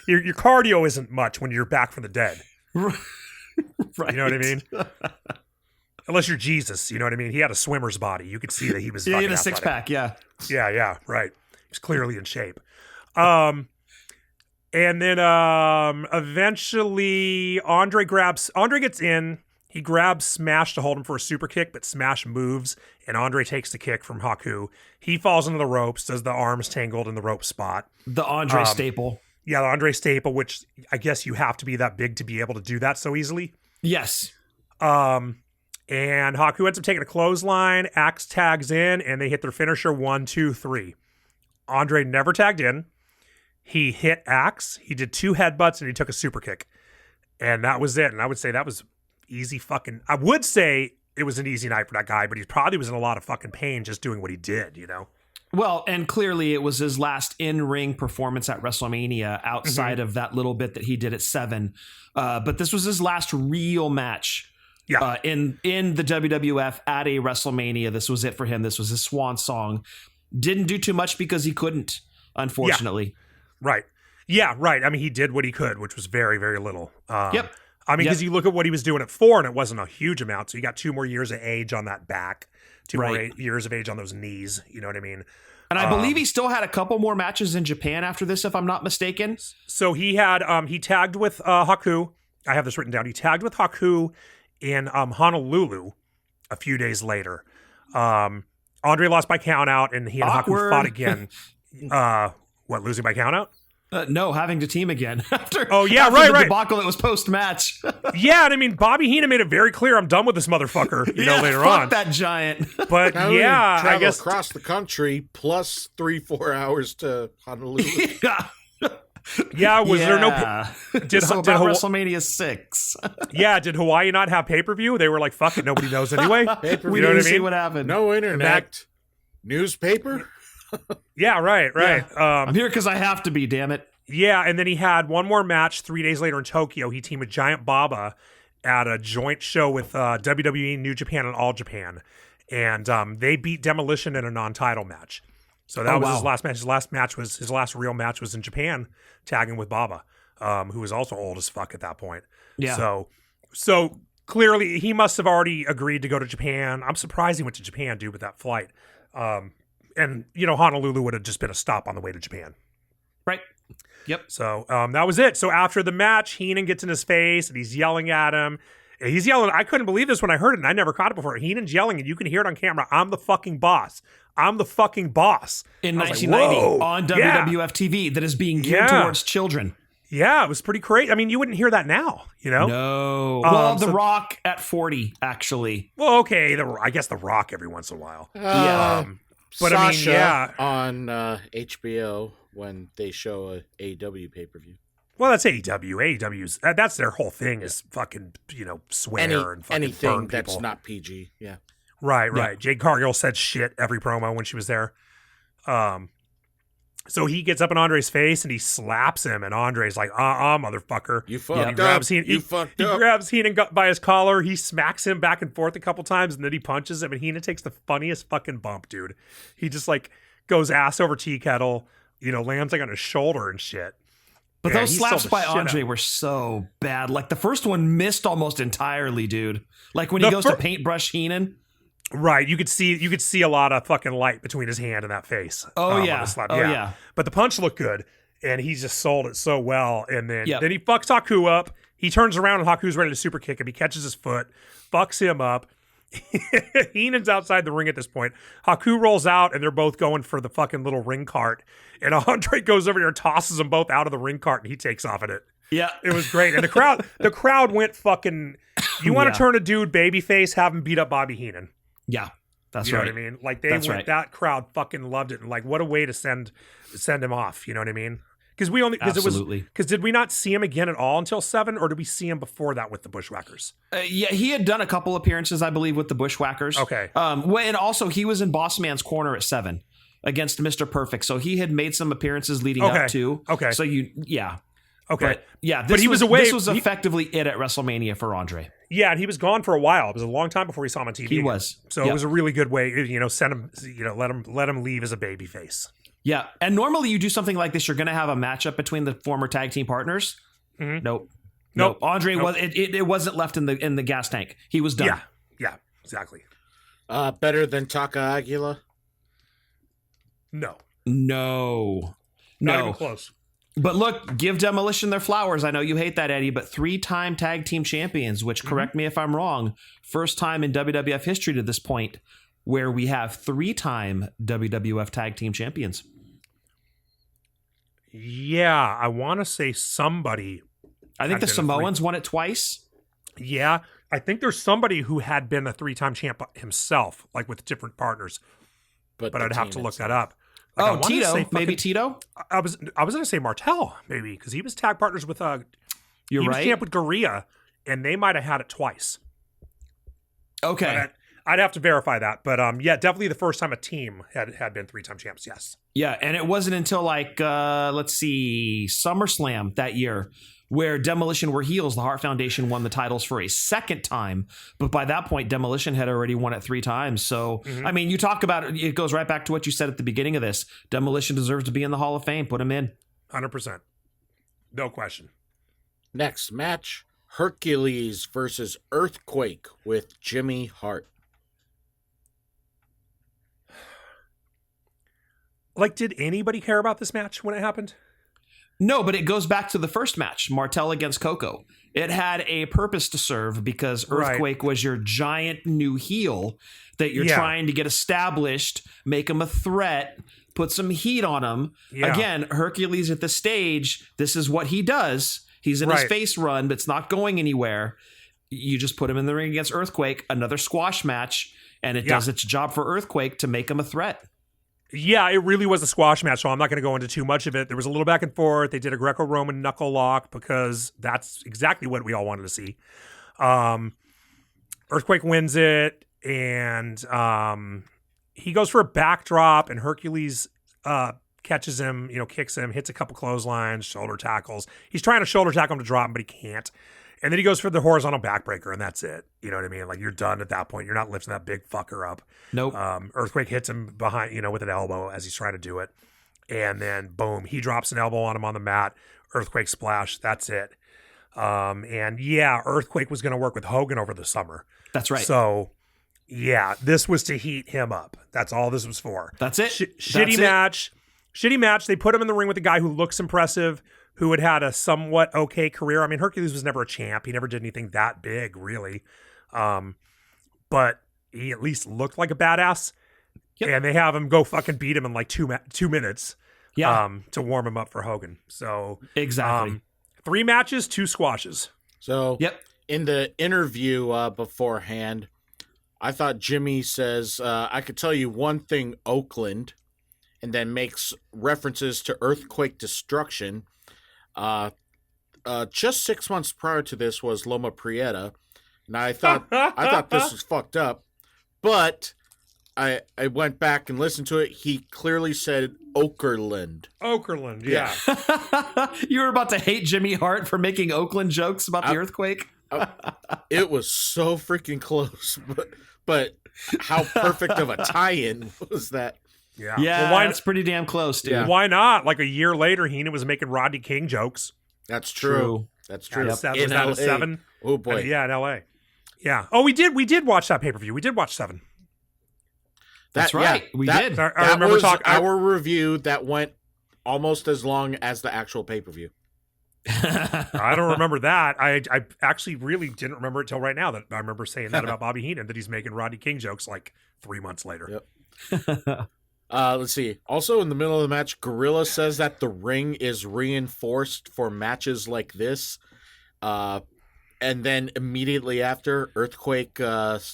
Your cardio isn't much when you're back from the dead. Right. You know what I mean? Unless you're Jesus, you know what I mean? He had a swimmer's body. You could see that he was he fucking had a athletic. 6-pack, yeah. Yeah, right. He's clearly in shape. And then eventually Andre gets in. He grabs Smash to hold him for a super kick, but Smash moves, and Andre takes the kick from Haku. He falls into the ropes, does the arms tangled in the rope spot. The Andre staple. Yeah, the Andre staple, which I guess you have to be that big to be able to do that so easily. Yes. And Haku ends up taking a clothesline. Axe tags in, and they hit their finisher 1, 2, 3. Andre never tagged in. He hit Axe. He did 2 headbutts, and he took a super kick. And that was it. And I would say that was easy fucking... I would say it was an easy night for that guy, but he probably was in a lot of fucking pain just doing what he did, Well, and clearly it was his last in-ring performance at WrestleMania outside of that little bit that he did at 7. But this was his last real match in the WWF at a WrestleMania. This was it for him. This was his swan song. Didn't do too much because he couldn't, unfortunately. Right. Yeah, right. I mean, he did what he could, which was very, very little. Yep. I mean, because you look at what he was doing at 4, and it wasn't a huge amount. So you got 2 more years of age on that back, 2 more years of age on those knees. You know what I mean? And I believe he still had a couple more matches in Japan after this, if I'm not mistaken. So he had he tagged with Haku. I have this written down. He tagged with Haku in Honolulu a few days later. Andre lost by count out, and he and Haku fought again. Losing by count out? No, having to team again after. Oh yeah, after right. The debacle that was post match. Yeah, and I mean, Bobby Heenan made it very clear, I'm done with this motherfucker. Later fuck on, that giant. But I guess across the country plus 3-4 hours to Honolulu. Was there no? Did WrestleMania 6? Yeah, did Hawaii not have pay-per-view? They were like, fuck it, nobody knows anyway. We didn't see what happened. No internet. Newspaper. Yeah, right. Yeah. I'm here because I have to be, damn it. Yeah, and then he had one more match 3 days later in Tokyo. He teamed with Giant Baba at a joint show with WWE, New Japan, and All Japan. And they beat Demolition in a non-title match. So that was his last match. His last real match was in Japan, tagging with Baba, who was also old as fuck at that point. Yeah. So clearly he must have already agreed to go to Japan. I'm surprised he went to Japan, dude, with that flight. And, Honolulu would have just been a stop on the way to Japan. Right. Yep. So that was it. So after the match, Heenan gets in his face and he's yelling at him. And he's yelling. I couldn't believe this when I heard it, and I never caught it before. Heenan's yelling, and you can hear it on camera. I'm the fucking boss. I'm the fucking boss. In 1990 on WWF TV that is being geared towards children. Yeah, it was pretty crazy. I mean, you wouldn't hear that now, No. Well, The Rock at 40, actually. Well, okay. I guess The Rock every once in a while. But Sasha, on HBO when they show a AEW pay-per-view. Well, that's AEW. AEW's that's their whole thing is fucking swear and fucking anything burn that's people. not PG. Yeah. Right. Yeah. Jade Cargill said shit every promo when she was there. So he gets up in Andre's face and he slaps him, and Andre's like, motherfucker. You fucked up. He grabs Heenan by his collar. He smacks him back and forth a couple times, and then he punches him, and Heenan takes the funniest fucking bump, dude. He just goes ass over tea kettle, lands on his shoulder and shit. But those slaps by Andre were so bad. Like the first one missed almost entirely, dude. Like when he goes to paintbrush Heenan. Right, you could see a lot of fucking light between his hand and that face. Yeah. But the punch looked good, and he just sold it so well. And then he fucks Haku up. He turns around and Haku's ready to super kick him. He catches his foot, fucks him up. Heenan's outside the ring at this point. Haku rolls out, and they're both going for the fucking little ring cart. And Andre goes over there and tosses them both out of the ring cart, and he takes off in it. Yeah, it was great. And the crowd went fucking. You want to turn a dude babyface? Have him beat up Bobby Heenan. Yeah, that's you right. know what I mean? Like that crowd fucking loved it, and like what a way to send him off. You know what I mean? Because did we not see him again at all until 7, or did we see him before that with the Bushwhackers? He had done a couple appearances, I believe, with the Bushwhackers. Okay. And also he was in Boss Man's corner at 7 against Mr. Perfect, so he had made some appearances leading up to. Okay. So Okay. This he was away. This was effectively it at WrestleMania for Andre. Yeah, and he was gone for a while. It was a long time before we saw him on TV. He was. So it was a really good way, send him, let him leave as a babyface. Yeah, and normally you do something like this, you're going to have a matchup between the former tag team partners. Mm-hmm. Nope. Andre was it wasn't left in the gas tank. He was done. Yeah, exactly. Better than Taka Aguila? No. Not even close. But look, give Demolition their flowers. I know you hate that, Eddie, but 3-time tag team champions, which, correct me if I'm wrong, first time in WWF history to this point where we have 3-time WWF tag team champions. Yeah, I want to say somebody. I think the Samoans won it twice. Yeah, I think there's somebody who had been a 3-time champ himself, like with different partners. But I'd have to look that up. Like, Tito, maybe Tito. I was going to say Martel, maybe, because he was tag partners with You're he right. was champ with Gorilla, and they might have had it twice. Okay, I'd have to verify that, but definitely the first time a team had been 3-time champs. Yes. Yeah, and it wasn't until let's see, SummerSlam that year where Demolition were heels. The Hart Foundation won the titles for a second time, but by that point, Demolition had already won it 3 times. So, I mean, you talk about it, it goes right back to what you said at the beginning of this. Demolition deserves to be in the Hall of Fame. Put him in. 100%. No question. Next match, Hercules versus Earthquake with Jimmy Hart. Like, did anybody care about this match when it happened? No, but it goes back to the first match, Martel against Coco. It had a purpose to serve because Earthquake was your giant new heel that you're trying to get established, make him a threat, put some heat on him. Yeah. Again, Hercules at the stage, this is what he does. He's in his face run, but it's not going anywhere. You just put him in the ring against Earthquake, another squash match, and it does its job for Earthquake to make him a threat. Yeah, it really was a squash match, so I'm not going to go into too much of it. There was a little back and forth. They did a Greco-Roman knuckle lock because that's exactly what we all wanted to see. Earthquake wins it, and he goes for a backdrop, and Hercules catches him, kicks him, hits a couple clotheslines, shoulder tackles. He's trying to shoulder tackle him to drop him, but he can't. And then he goes for the horizontal backbreaker, and that's it. You know what I mean? Like, you're done at that point. You're not lifting that big fucker up. Nope. Earthquake hits him behind, with an elbow as he's trying to do it. And then, boom, he drops an elbow on him on the mat. Earthquake splash. That's it. And Earthquake was going to work with Hogan over the summer. That's right. So, this was to heat him up. That's all this was for. That's it. Shitty match. Shitty match. They put him in the ring with a guy who looks impressive, who had a somewhat okay career. I mean, Hercules was never a champ. He never did anything that big, really. But he at least looked like a badass. Yep. And they have him go fucking beat him in like 2 minutes to warm him up for Hogan. So exactly. 3 matches, 2 squashes. So in the interview beforehand, I thought Jimmy says, I could tell you one thing, Oakland, and then makes references to Earthquake Destruction. Just 6 months prior to this was Loma Prieta, and I thought this was fucked up, but I went back and listened to it. He clearly said Okerlund. Okerlund, yeah. You were about to hate Jimmy Hart for making Oakland jokes about the earthquake. It was so freaking close, but how perfect of a tie-in was that? Yeah, that's pretty damn close, dude. Yeah. Why not? Like a year later, Heenan was making Rodney King jokes. That's true. That's true. Was that a 7? Oh boy, in LA. Yeah. Oh, we did watch that pay-per-view. We did watch 7. That's right. We did. I remember talking. Our review that went almost as long as the actual pay-per-view. I don't remember that. I actually really didn't remember it till right now that I remember saying that about Bobby Heenan, that he's making Rodney King jokes like 3 months later. Yep. Let's see. Also in the middle of the match, Gorilla says that the ring is reinforced for matches like this. And then immediately after, Earthquake taunts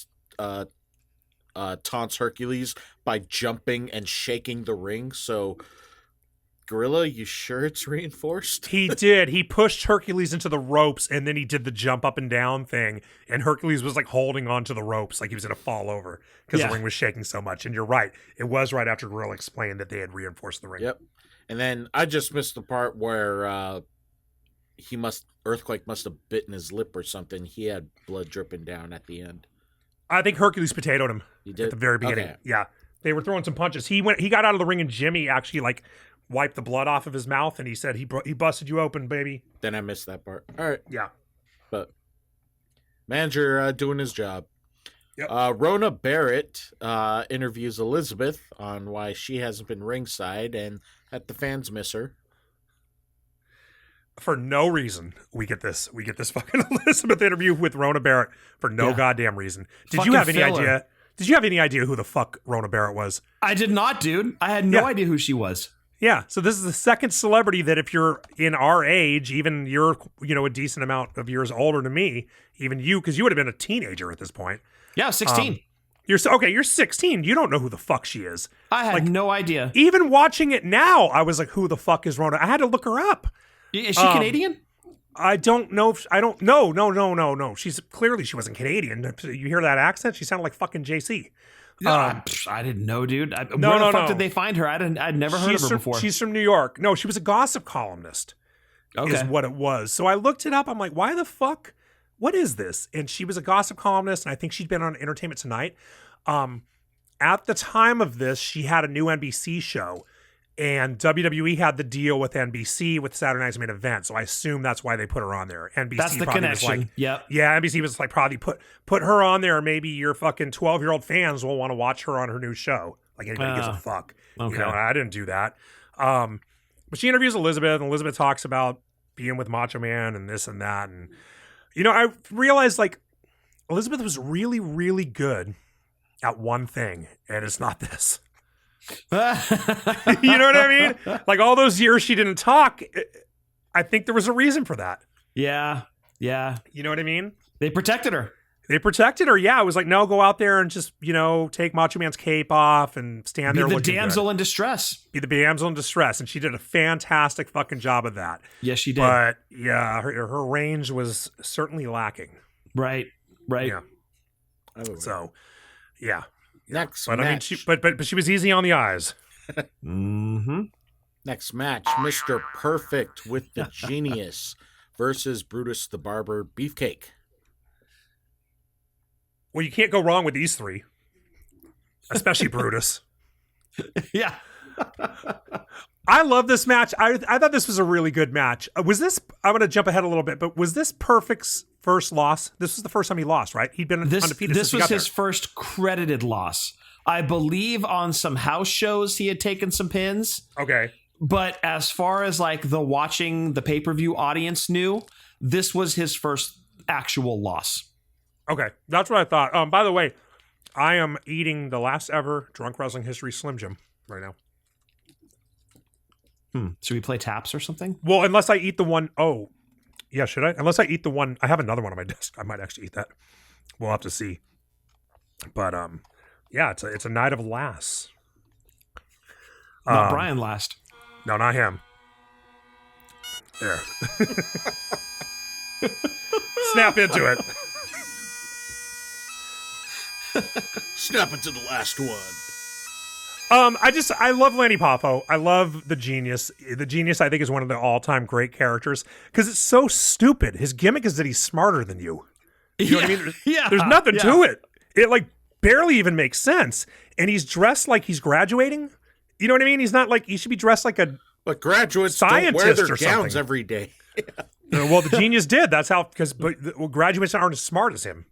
Hercules by jumping and shaking the ring. So, Gorilla, you sure it's reinforced? He did. He pushed Hercules into the ropes, and then he did the jump up and down thing. And Hercules was like holding onto the ropes like he was going to fall over because the ring was shaking so much. And you're right. It was right after Gorilla explained that they had reinforced the ring. Yep. And then I just missed the part where Earthquake must have bitten his lip or something. He had blood dripping down at the end. I think Hercules potatoed him at the very beginning. Okay. Yeah. They were throwing some punches. He got out of the ring, and Jimmy actually like wiped the blood off of his mouth, and he said he busted you open, baby. Then I missed that part. All right. Yeah. But manager doing his job. Yep. Rona Barrett interviews Elizabeth on why she hasn't been ringside and that the fans miss her. For no reason, we get this fucking Elizabeth interview with Rona Barrett for no goddamn reason. Did you have any idea? Did you have any idea who the fuck Rona Barrett was? I did not, dude. I had no idea who she was. Yeah, so this is the second celebrity that if you're in our age, even you're, a decent amount of years older than me, even you, because you would have been a teenager at this point. Yeah, 16. You're 16. You don't know who the fuck she is. I had no idea. Even watching it now, I was like, who the fuck is Rona? I had to look her up. Is she Canadian? I don't know. I don't know. No. She wasn't Canadian. You hear that accent? She sounded like fucking JC. I didn't know, dude. Where the fuck did they find her? I'd never heard of her before. She's from New York. No, she was a gossip columnist. is what it was. So I looked it up. I'm like, why the fuck? What is this? And she was a gossip columnist, and I think she'd been on Entertainment Tonight. At the time of this, she had a new NBC show, and WWE had the deal with NBC with Saturday Night's Main Event. So I assume that's why they put her on there. NBC That's the probably connection. was like, Yep. yeah, NBC was like, probably put her on there. Maybe your fucking 12-year-old fans will want to watch her on her new show. Like anybody gives a fuck. Okay. You know, I didn't do that. But she interviews Elizabeth, and Elizabeth talks about being with Macho Man and this and that. And, you know, I realized like Elizabeth was really, really good at one thing, and it's not this. You know what I mean? Like all those years she didn't talk, I think there was a reason for that. Yeah. Yeah. You know what I mean? They protected her. They protected her. Yeah. It was like, no, go out there and just, you know, take Macho Man's cape off and stand Be there the looking damsel good. in distress. Be the damsel in distress. And she did a fantastic fucking job of that. Yes, she did. But yeah, her range was certainly lacking. Right. Yeah. So, yeah. Next But match. I mean, she was easy on the eyes. Mm-hmm. Next match, Mr. Perfect with the Genius versus Brutus the Barber Beefcake. Well, you can't go wrong with these three, especially Brutus. Yeah. I love this match. I thought this was a really good match. Was this? I'm going to jump ahead a little bit, but was this Perfect's first loss? This was the first time he lost, right? He'd been undefeated. This since he was got his there. first credited loss. I believe on some house shows he had taken some pins. Okay. But as far as like the watching the pay-per-view audience knew, this was his first actual loss. Okay, that's what I thought. By the way, I am eating the last ever Drunk Wrestling History Slim Jim right now. Should we play taps or something? Well, unless I eat the one, oh, yeah, should I? Unless I eat the one, I have another one on my desk. I might actually eat that. We'll have to see. But yeah, it's a night of laughs. Not Brian last. No, not him. There. Snap into it. Snap into the last one. I love Lanny Poffo. I love the Genius. The Genius, I think, is one of the all-time great characters because it's so stupid. His gimmick is that he's smarter than you. You know what I mean? There's nothing to it. It like barely even makes sense. And he's dressed like he's graduating. You know what I mean? He's not like, he should be dressed like a But graduates don't scientist wear their or gowns something. every day. Well, the Genius did. That's how, because graduates aren't as smart as him.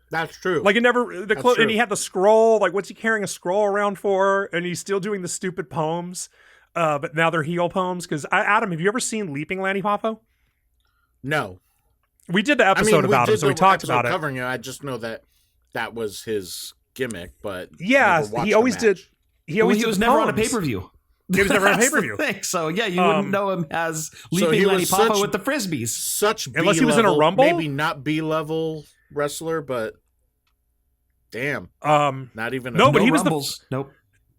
That's true. Like it never, That's and true. he had the scroll. Like, what's he carrying a scroll around for? And he's still doing the stupid poems. But now they're heel poems. Because Adam, have you ever seen Leaping Lanny Poffo? No. We did the episode about him, so we talked about it. Covering it. I just know that was his gimmick, but Yeah, never watched he the always match. did. He always He did was the never on a poems. pay-per-view. He was never on a That's the pay-per-view. thing. So yeah, you wouldn't know him as Leaping he Lanny was Poffo such- with the frisbees. Such Unless he was in a B-level, Rumble? maybe not B-level wrestler, but damn, not even. No, but no he was rumbles. Nope.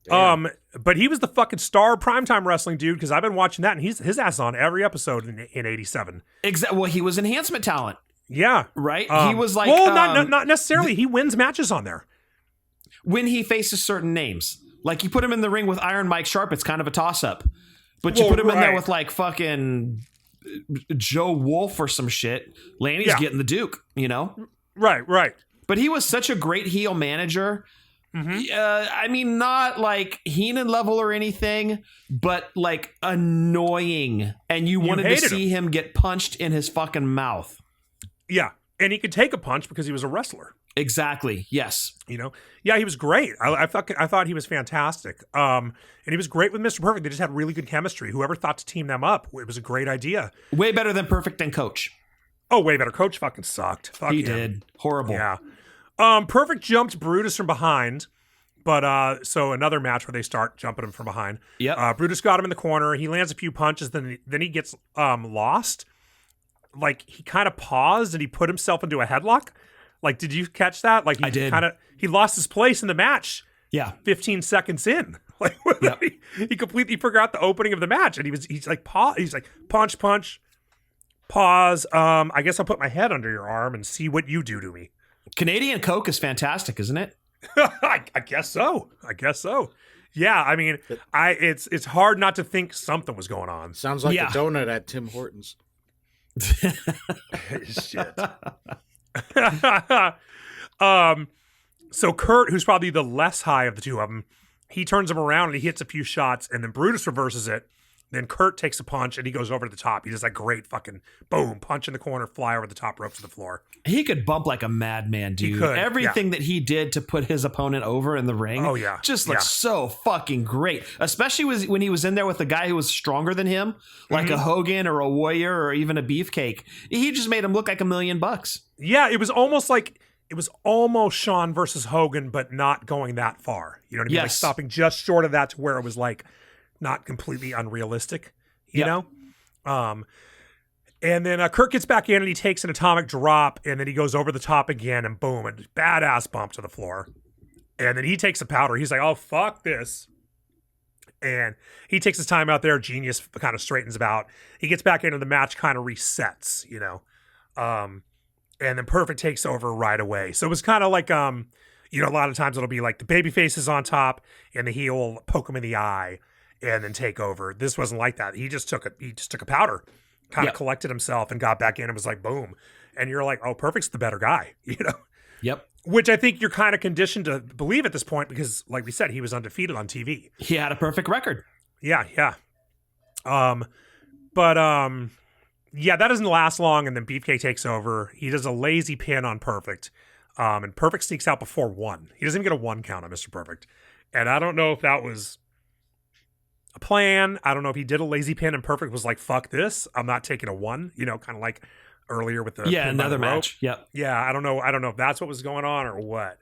Damn. but he was the fucking star primetime wrestling dude because I've been watching that and his ass is on every episode in '87. Well, he was enhancement talent, Yeah, right? He was like, well, not necessarily. He wins matches on there. when he faces certain names. Like you put him in the ring with Iron Mike Sharp, it's kind of a toss-up. But you Well, put him in there right. with like fucking Joe Wolf or some shit. Lanny's Yeah. getting the Duke, you know? Right. But he was such a great heel manager. I mean, not like Heenan level or anything, but like annoying. And you wanted to hated see him get punched in his fucking mouth. Yeah, and he could take a punch because he was a wrestler. Exactly. Yes. You know, yeah, he was great. I thought he was fantastic. And he was great with Mr. Perfect. They just had really good chemistry. Whoever thought to team them up, it was a great idea. Way better than Perfect and Coach. Oh, way better. Coach fucking sucked. Fuck He him. did. Horrible. Yeah. Perfect jumped Brutus from behind, but so another match where they start jumping him from behind. Yep. Brutus got him in the corner. He lands a few punches, then he gets lost. Like he kind of paused and he put himself into a headlock. Like, did you catch that? Like I did. He lost his place in the match. Yeah. 15 seconds in. Like he completely forgot the opening of the match, and he's like punch, pause. I guess I'll put my head under your arm and see what you do to me. Canadian Coke is fantastic, isn't it? I guess so. Yeah, I mean, it's hard not to think something was going on. Sounds like a donut at Tim Hortons. Shit. So Kurt, who's probably the less high of the two of them, he turns him around and he hits a few shots, and then Brutus reverses it. Then Kurt takes a punch and he goes over to the top. He does that great fucking boom, punch in the corner, fly over the top rope to the floor. He could bump like a madman, dude. He could, Everything that he did to put his opponent over in the ring just looks so fucking great. Especially when he was in there with a guy who was stronger than him, like a Hogan or a Warrior or even a Beefcake. He just made him look like $1 million. Yeah, it was almost Shawn versus Hogan, but not going that far. You know what I mean? Yes. Like stopping just short of that to where it was like not completely unrealistic, you know? And then Kurt gets back in and he takes an atomic drop, and then he goes over the top again, and boom, and badass bump to the floor. And then he takes a powder. He's like, oh, fuck this. And he takes his time out there. Genius kind of straightens about. He gets back into the match, kind of resets, you know? And then Perfect takes over right away. So it was kind of like, a lot of times it'll be like the babyface is on top and the heel will poke him in the eye and then take over. This wasn't like that. He just took a powder, kind of collected himself and got back in and was like, boom. And you're like, oh, Perfect's the better guy, you know? Yep. Which I think you're kind of conditioned to believe at this point because, like we said, he was undefeated on TV. He had a perfect record. Yeah. That doesn't last long, and then Beefcake takes over. He does a lazy pin on Perfect, and Perfect sneaks out before 1. He doesn't even get a 1 count on Mr. Perfect. And I don't know if that was a plan. I don't know if he did a lazy pin and Perfect was like, fuck this, I'm not taking a 1, kind of like earlier with the pin by another the rope. match. Yep. Yeah, I don't know if that's what was going on or what.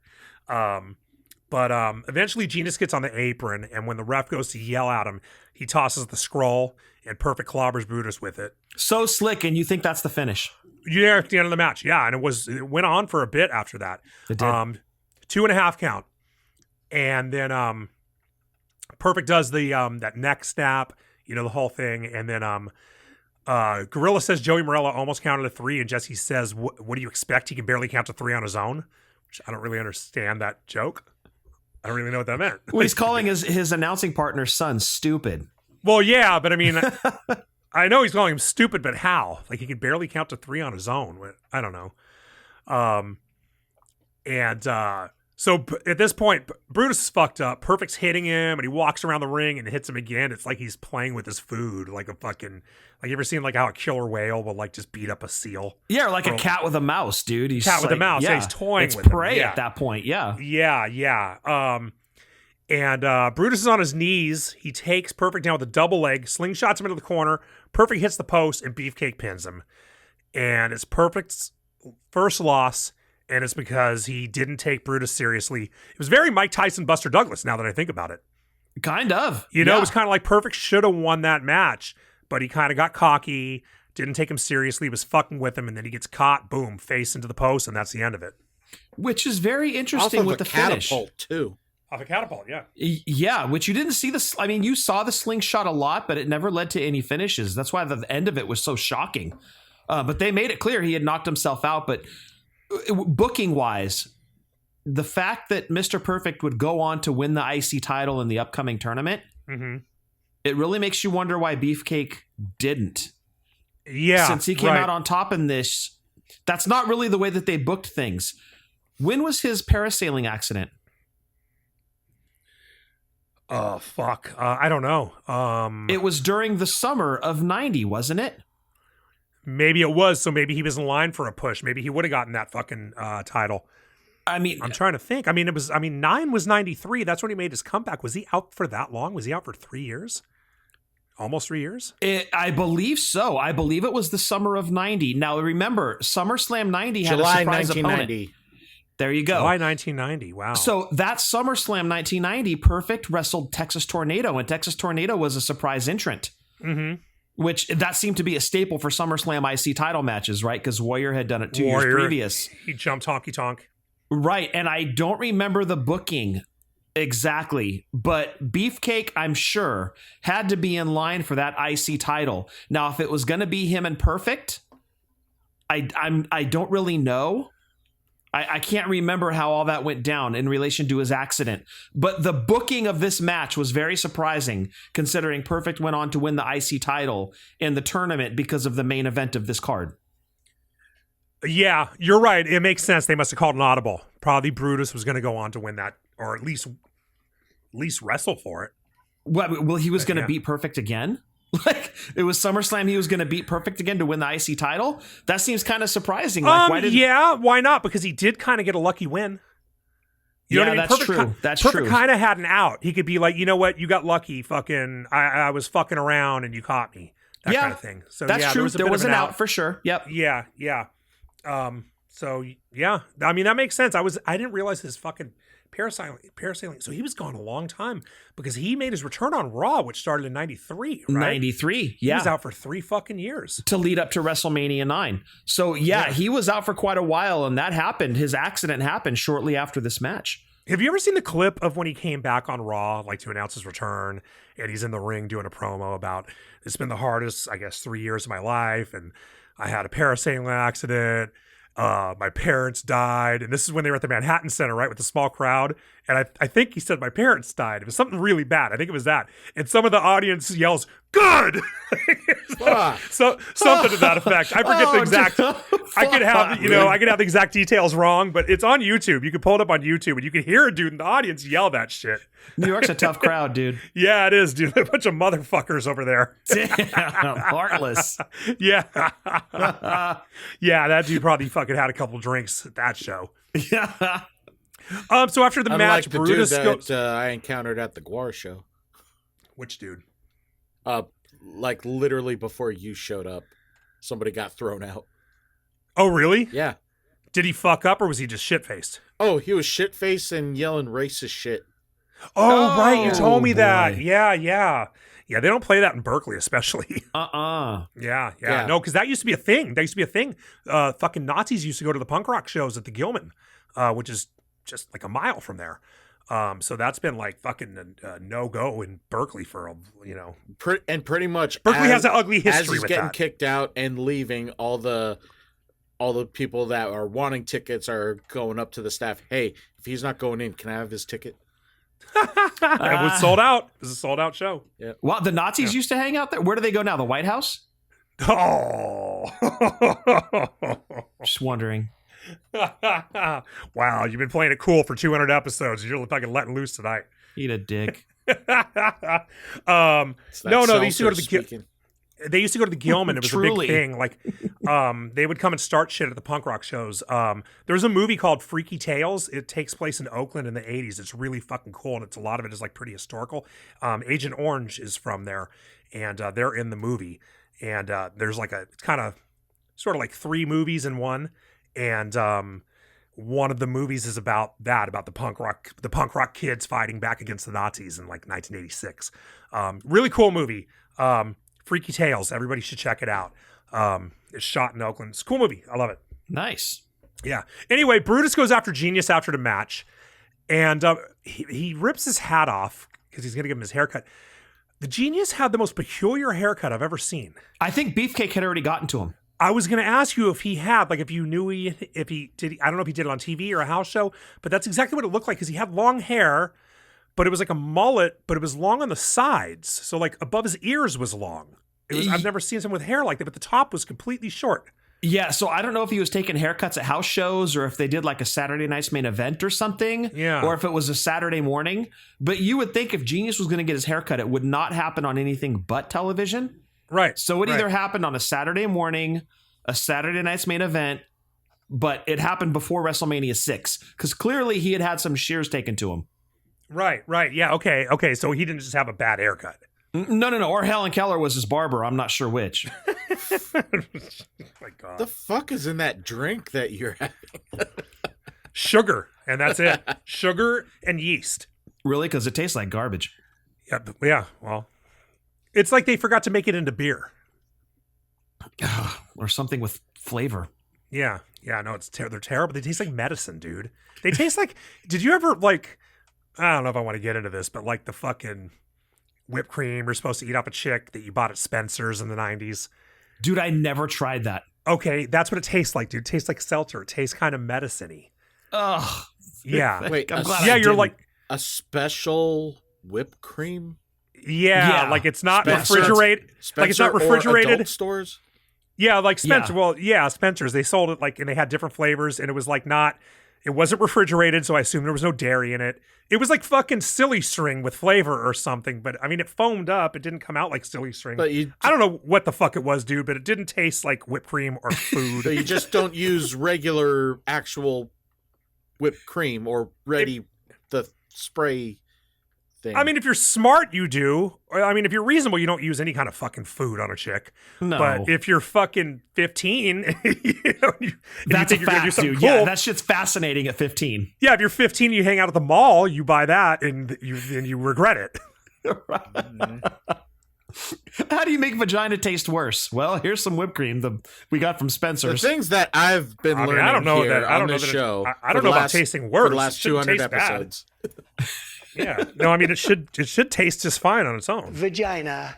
But eventually Genius gets on the apron, and when the ref goes to yell at him, he tosses the scroll, and Perfect clobbers Brutus with it. So slick, and you think that's the finish? Yeah, at the end of the match. Yeah, and it went on for a bit after that. It did. 2.5 count. And then Perfect does the that neck snap, the whole thing. And then Gorilla says Joey Morella almost counted a 3, and Jesse says, what do you expect? He can barely count to 3 on his own? Which I don't really understand that joke. I don't really know what that meant. Well, he's calling his announcing partner's son stupid. Well, yeah, but I mean, I know he's calling him stupid, but how? Like, he could barely count to 3 on his own. I don't know. So at this point, Brutus is fucked up. Perfect's hitting him, and he walks around the ring and hits him again. It's like he's playing with his food, like a fucking, like, you ever seen like how a killer whale will like just beat up a seal? Yeah, or like a cat with a mouse, dude. He's cat with a mouse. Yeah, he's toying it's with prey him. at that point. Yeah. Yeah. And Brutus is on his knees. He takes Perfect down with a double leg, slingshots him into the corner. Perfect hits the post, and Beefcake pins him. And it's Perfect's first loss, and it's because he didn't take Brutus seriously. It was very Mike Tyson, Buster Douglas, now that I think about it. Kind of. It was kind of like Perfect should have won that match, but he kind of got cocky, didn't take him seriously, was fucking with him, and then he gets caught, boom, face into the post, and that's the end of it. Which is very interesting with the finish. Catapult, too. Off a catapult, yeah. Yeah, which you didn't see this. I mean, you saw the slingshot a lot, but it never led to any finishes. That's why the end of it was so shocking. But they made it clear he had knocked himself out. But booking wise, the fact that Mr. Perfect would go on to win the IC title in the upcoming tournament, it really makes you wonder why Beefcake didn't. Yeah. Since he came out on top in this, that's not really the way that they booked things. When was his parasailing accident? Oh, fuck. I don't know. It was during the summer of 90, wasn't it? Maybe it was. So maybe he was in line for a push. Maybe he would have gotten that fucking title. I mean, I'm trying to think. I mean, 9 was 93. That's when he made his comeback. Was he out for that long? Was he out for 3 years? Almost 3 years? I believe so. I believe it was the summer of 90. Now, remember, SummerSlam 90 had July a surprise 1990. opponent. There you go. July 1990. Wow. So that SummerSlam 1990, Perfect wrestled Texas Tornado, and Texas Tornado was a surprise entrant. Which that seemed to be a staple for SummerSlam IC title matches, right? Because Warrior had done it 2 years previous. He jumped honky tonk. Right. And I don't remember the booking exactly, but Beefcake, I'm sure, had to be in line for that IC title. Now, if it was going to be him and Perfect, I don't really know. I can't remember how all that went down in relation to his accident, but the booking of this match was very surprising considering Perfect went on to win the IC title in the tournament because of the main event of this card. Yeah, you're right. It makes sense. They must have called an audible. Probably Brutus was going to go on to win that, or at least wrestle for it. Well, he was going to beat Perfect again? Like, it was SummerSlam, he was going to beat Perfect again to win the IC title? That seems kind of surprising. Like, why not? Because he did kind of get a lucky win. You know what I mean? That's true. That's Perfect true. kind of had an out. He could be like, you know what? You got lucky. Fucking, I was fucking around and you caught me. That kind of thing. So that's true. There was an out for sure. Yep. Yeah. So yeah, I mean, that makes sense. I didn't realize his fucking parasailing. So he was gone a long time because he made his return on Raw, which started in 93, right? 93. Yeah. He was out for 3 fucking years to lead up to WrestleMania 9. So yeah, he was out for quite a while, and that happened. His accident happened shortly after this match. Have you ever seen the clip of when he came back on Raw, like to announce his return, and he's in the ring doing a promo about, it's been the hardest, I guess, 3 years of my life, and I had a parasailing accident. My parents died, and this is when they were at the Manhattan Center, right, with the small crowd. And I think he said my parents died. It was something really bad. I think it was that. And some of the audience yells, "Good!" So something to that effect. I forget the exact. I could have the exact details wrong, but it's on YouTube. You can pull it up on YouTube, and you can hear a dude in the audience yell that shit. New York's a tough crowd, dude. Yeah, it is, dude. A bunch of motherfuckers over there. Damn, heartless. Yeah. Yeah, that dude probably fucking had a couple drinks at that show. Yeah. So after the match, the Brutus dude that I encountered at the Guar show. Which dude? Like literally before you showed up, somebody got thrown out. Oh, really? Yeah. Did he fuck up or was he just shit-faced? Oh, he was shit-faced and yelling racist shit. Oh, right. You told me boy. that. Yeah, they don't play that in Berkeley, especially. Yeah. No, because that used to be a thing. Fucking Nazis used to go to the punk rock shows at the Gilman, which is just like a mile from there. So that's been like fucking no-go in Berkeley for, Pretty much Berkeley has an ugly history as he's with getting that. kicked out and leaving, all the people that are wanting tickets are going up to the staff. Hey, if he's not going in, can I have his ticket? It was sold out. It was a sold-out show. Yeah. Well, the Nazis used to hang out there. Where do they go now? The White House? Oh. Just wondering. Wow, you've been playing it cool for 200 episodes. You're fucking letting loose tonight. Eat a dick. No, they used to go to the They used to go to the Gilman. It was Truly. a big thing. Like, they would come and start shit at the punk rock shows. There's a movie called Freaky Tales. It takes place in Oakland in the 80s. It's really fucking cool, and a lot of it is like pretty historical. Agent Orange is from there, and they're in the movie. And there's like it's kind of sort of like 3 movies in one. And one of the movies is about the punk rock kids fighting back against the Nazis in like 1986. Really cool movie. Freaky Tales. Everybody should check it out. It's shot in Oakland. It's a cool movie. I love it. Nice. Yeah. Anyway, Brutus goes after Genius after the match, and he rips his hat off because he's going to give him his haircut. The Genius had the most peculiar haircut I've ever seen. I think Beefcake had already gotten to him. I was going to ask you if he had, like, if you knew if he did. I don't know if he did it on TV or a house show, but that's exactly what it looked like because he had long hair, but it was like a mullet, but it was long on the sides. So like above his ears was long. I've never seen someone with hair like that, but the top was completely short. Yeah, so I don't know if he was taking haircuts at house shows or if they did like a Saturday Night's Main Event or something. Yeah. Or if it was a Saturday morning. But you would think if Genius was going to get his haircut, it would not happen on anything but television. Right. So it either happened on a Saturday morning, a Saturday Night's Main Event, but it happened before WrestleMania 6 because clearly he had some shears taken to him. Right. Yeah. Okay. So he didn't just have a bad haircut. No. Or Helen Keller was his barber. I'm not sure which. My God. The fuck is in that drink that you're having? Sugar, and that's it. Sugar and yeast. Really? Because it tastes like garbage. Yeah. Well, it's like they forgot to make it into beer. Or something with flavor. Yeah. No, they're terrible. They taste like medicine, dude. They taste like. Did you ever like? I don't know if I want to get into this, but like the fucking whipped cream you're supposed to eat off a chick that you bought at Spencer's in the 90s. Dude, I never tried that. Okay, that's what it tastes like, dude. It tastes like seltzer. It tastes kind of medicine-y. Ugh. Yeah. Wait, I'm glad I yeah, you're didn't. like, a special whipped cream? yeah, Yeah. like it's not Spencer- refrigerated. Like it's not Spencer or refrigerated. adult stores? Yeah, like Spencer. Yeah. Well, yeah, Spencer's. They sold it like, and they had different flavors, and it was like not. It wasn't refrigerated, so I assume there was no dairy in it. It was like fucking silly string with flavor or something. But I mean, it foamed up. It didn't come out like silly string. But you, I don't know what the fuck it was, dude. But it didn't taste like whipped cream or food. so you just don't use regular actual whipped cream or the spray thing. I mean, if you're smart, you do. I mean, if you're reasonable, you don't use any kind of fucking food on a chick. No. But if you're fucking 15, That's a you're gonna do fact, something dude. cool, Yeah, that shit's fascinating at 15. yeah, if you're 15, you hang out at the mall, you buy that, and you regret it. How do you make vagina taste worse? Well, here's some whipped cream we got from the Spencer's. things that I've been I mean, learning I don't know here that. I don't on know this that. show. I don't know about tasting worse. For the last It shouldn't 200 taste bad. episodes. Yeah, no, I mean it should taste just fine on its own. Vagina.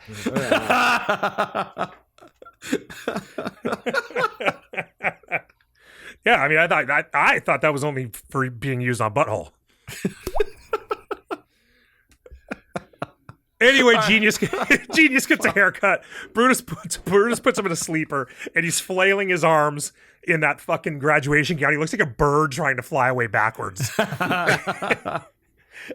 Yeah, I mean, I thought that was only for being used on butthole. Anyway, Genius gets a haircut. Brutus puts him in a sleeper, and he's flailing his arms in that fucking graduation gown. He looks like a bird trying to fly away backwards.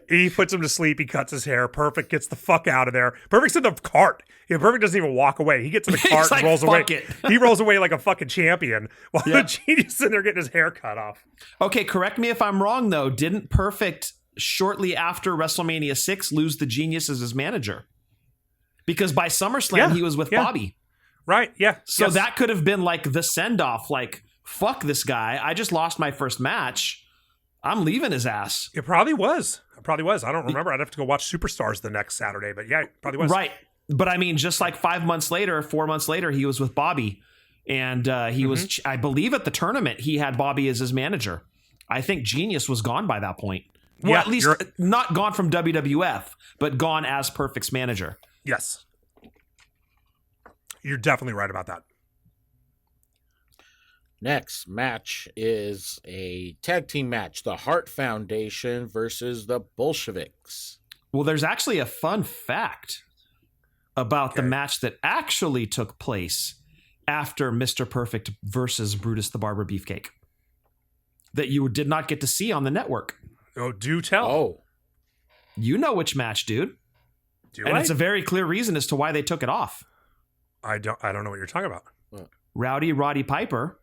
He puts him to sleep. He cuts his hair. Perfect gets the fuck out of there. Perfect's in the cart. Yeah, Perfect doesn't even walk away. He gets in the cart like, and rolls away. "Fuck it." He rolls away like a fucking champion while Yeah. the Genius is in there getting his hair cut off. Okay, correct me if I'm wrong, though. Didn't Perfect, shortly after WrestleMania 6, lose the Genius as his manager? Because by SummerSlam, Yeah, he was with yeah. Bobby. Right? Yeah. So yes. that could have been like the send-off, like, fuck this guy. I just lost my first match. I'm leaving his ass. It probably was. I don't remember. I'd have to go watch Superstars the next Saturday, but yeah, it probably was. Right. But I mean, just like 4 months later, he was with Bobby. And he was, I believe at the tournament, he had Bobby as his manager. I think Genius was gone by that point. Well, Yeah, at least not gone from WWF, but gone as Perfect's manager. Yes. You're definitely right about that. Next match is a tag team match. The Hart Foundation versus the Bolsheviks. Well, there's actually a fun fact about the match that actually took place after Mr. Perfect versus Brutus the Barber Beefcake that you did not get to see on the network. Oh, do tell. Oh, You know which match, dude. And it's a very clear reason as to why they took it off. I don't know what you're talking about. Rowdy Roddy Piper.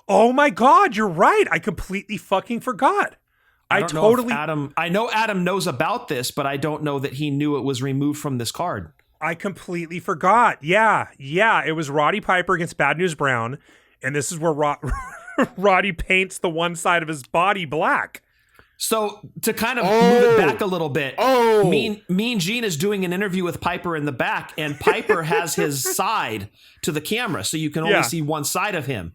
Oh my God, you're right. I completely fucking forgot. I don't know if totally. I know Adam knows about this, but I don't know that he knew it was removed from this card. I completely forgot. Yeah. It was Roddy Piper against Bad News Brown, and this is where Roddy paints the one side of his body black. So to kind of move it back a little bit, Oh. Mean Gene is doing an interview with Piper in the back, and Piper has his side to the camera, so you can only see one side of him.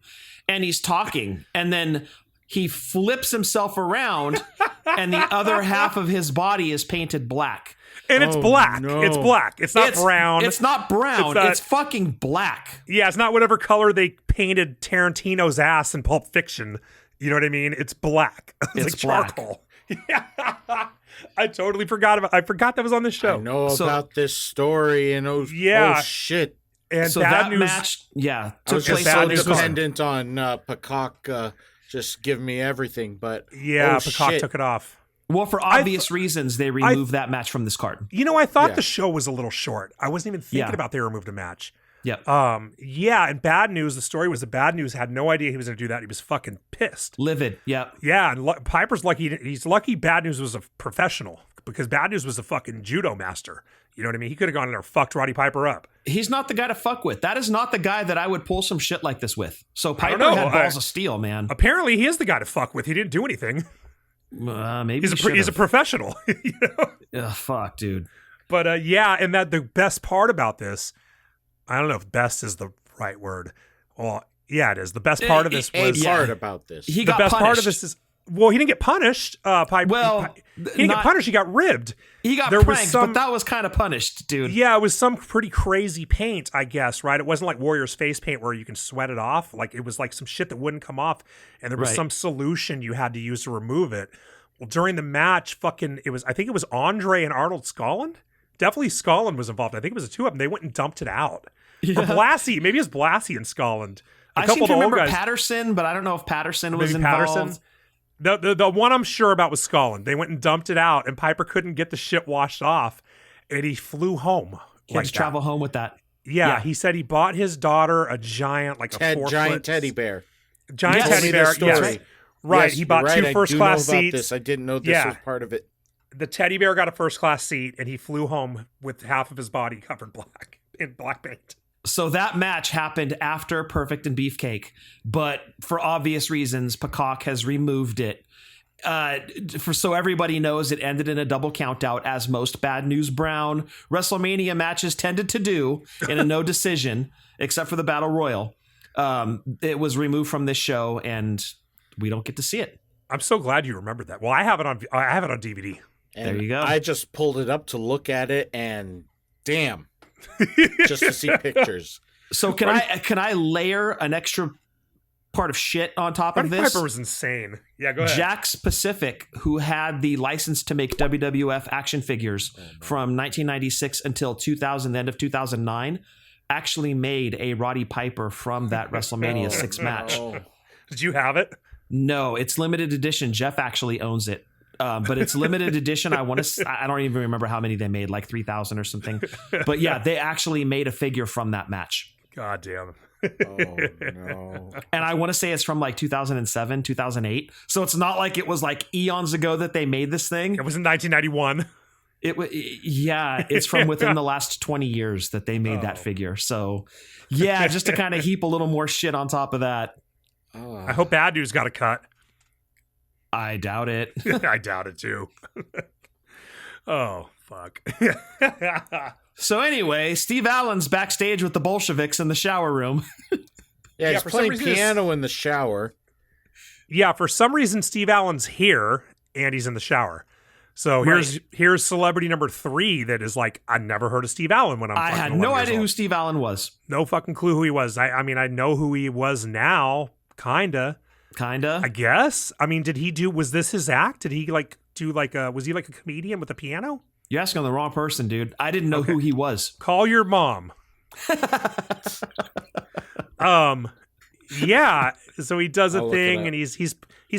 And he's talking, and then he flips himself around, and the other half of his body is painted black. And it's black. no. It's black. It's not brown. It's not brown. It's It's fucking black. Yeah, it's not whatever color they painted Tarantino's ass in Pulp Fiction. You know what I mean? It's black. It's like black. charcoal. Yeah. I totally forgot I forgot that was on the show. I know about this story and oh shit. And So Bad that News, match, I took was place just so on this card. dependent on Peacock just giving me everything, but Peacock shit. took it off. Well, for obvious reasons, they removed that match from this card. You know, I thought Yeah. the show was a little short. I wasn't even thinking Yeah. about they removed a match. Yep. And Bad News, the story was that Bad News had no idea he was going to do that. He was fucking pissed. Livid. Yep. Yeah, and Piper's lucky. He's lucky Bad News was a professional because Bad News was a fucking judo master. You know what I mean? He could have gone in there and fucked Roddy Piper up. He's not the guy to fuck with. That is not the guy that I would pull some shit like this with. So Piper know. had balls of steel, man. Apparently, he is the guy to fuck with. He didn't do anything. Maybe He's a professional. You know? Ugh, fuck, dude. But and that the best part about this, I don't know if best is the right word. Well, yeah, it is. The best part of this was part about this. He the got best punished. part of this is Well, he didn't get punished. Well, he didn't get punished. He got ribbed. He got There was pranked, some- but that was kind of punished, dude. Yeah, it was some pretty crazy paint, I guess, right? It wasn't like Warrior's face paint where you can sweat it off. Like, it was like some shit that wouldn't come off, and there was Right. some solution you had to use to remove it. Well, during the match, I think it was Andre and Arnold Skolin. Definitely Skolin was involved. I think it was the two of them. They went and dumped it out. Yeah. Or Blassie. Maybe it was Blassie and Skolin. I seem to remember Patterson, but I don't know if Patterson was involved. The one I'm sure about was Skolin. They went and dumped it out, and Piper couldn't get the shit washed off, and he flew home. He had to travel home with that. Yeah, he said he bought his daughter a giant, like a 4-foot giant teddy bear. Giant Yes. teddy bear. Story. Yes. Right. Yes, He bought you're right. 2 first-class seats. This. I didn't know this was part of it. The teddy bear got a first-class seat, and he flew home with half of his body covered in black paint. So that match happened after Perfect and Beefcake, but for obvious reasons, Peacock has removed it. So everybody knows, it ended in a double count out, as most Bad News Brown WrestleMania matches tended to do, in a no decision, except for the Battle Royal. It was removed from this show, and we don't get to see it. I'm so glad you remembered that. Well, I have it on DVD. And there you go. I just pulled it up to look at it, and damn, just to see pictures. So can I layer an extra part of shit on top of this? Piper was insane. Yeah, go ahead. Jax Pacific, who had the license to make WWF action figures from 1996 until 2000, the end of 2009, actually made a Roddy Piper from that WrestleMania 6 match. Did you have it? No, it's limited edition. Jeff actually owns it. But it's limited edition. I don't even remember how many they made, like 3,000 or something. But yeah, they actually made a figure from that match. God damn. Oh, no. And I want to say it's from like 2007, 2008. So it's not like it was like eons ago that they made this thing. It was in 1991. It's from within the last 20 years that they made that figure. So yeah, just to kind of heap a little more shit on top of that. I hope Bad News got a cut. I doubt it. I doubt it too. Oh, fuck. So anyway, Steve Allen's backstage with the Bolsheviks in the shower room. Yeah, he's for some playing reason piano in the shower. Yeah, for some reason Steve Allen's here and he's in the shower. So here's celebrity number 3 that is like, I never heard of Steve Allen when I had no idea who Steve Allen was. No fucking clue who he was. I mean, I know who he was now, kinda. I guess. I mean, was this his act? Did he was he like a comedian with a piano? You're asking the wrong person, dude. I didn't know who he was. Call your mom. Yeah. So he does a thing, and he's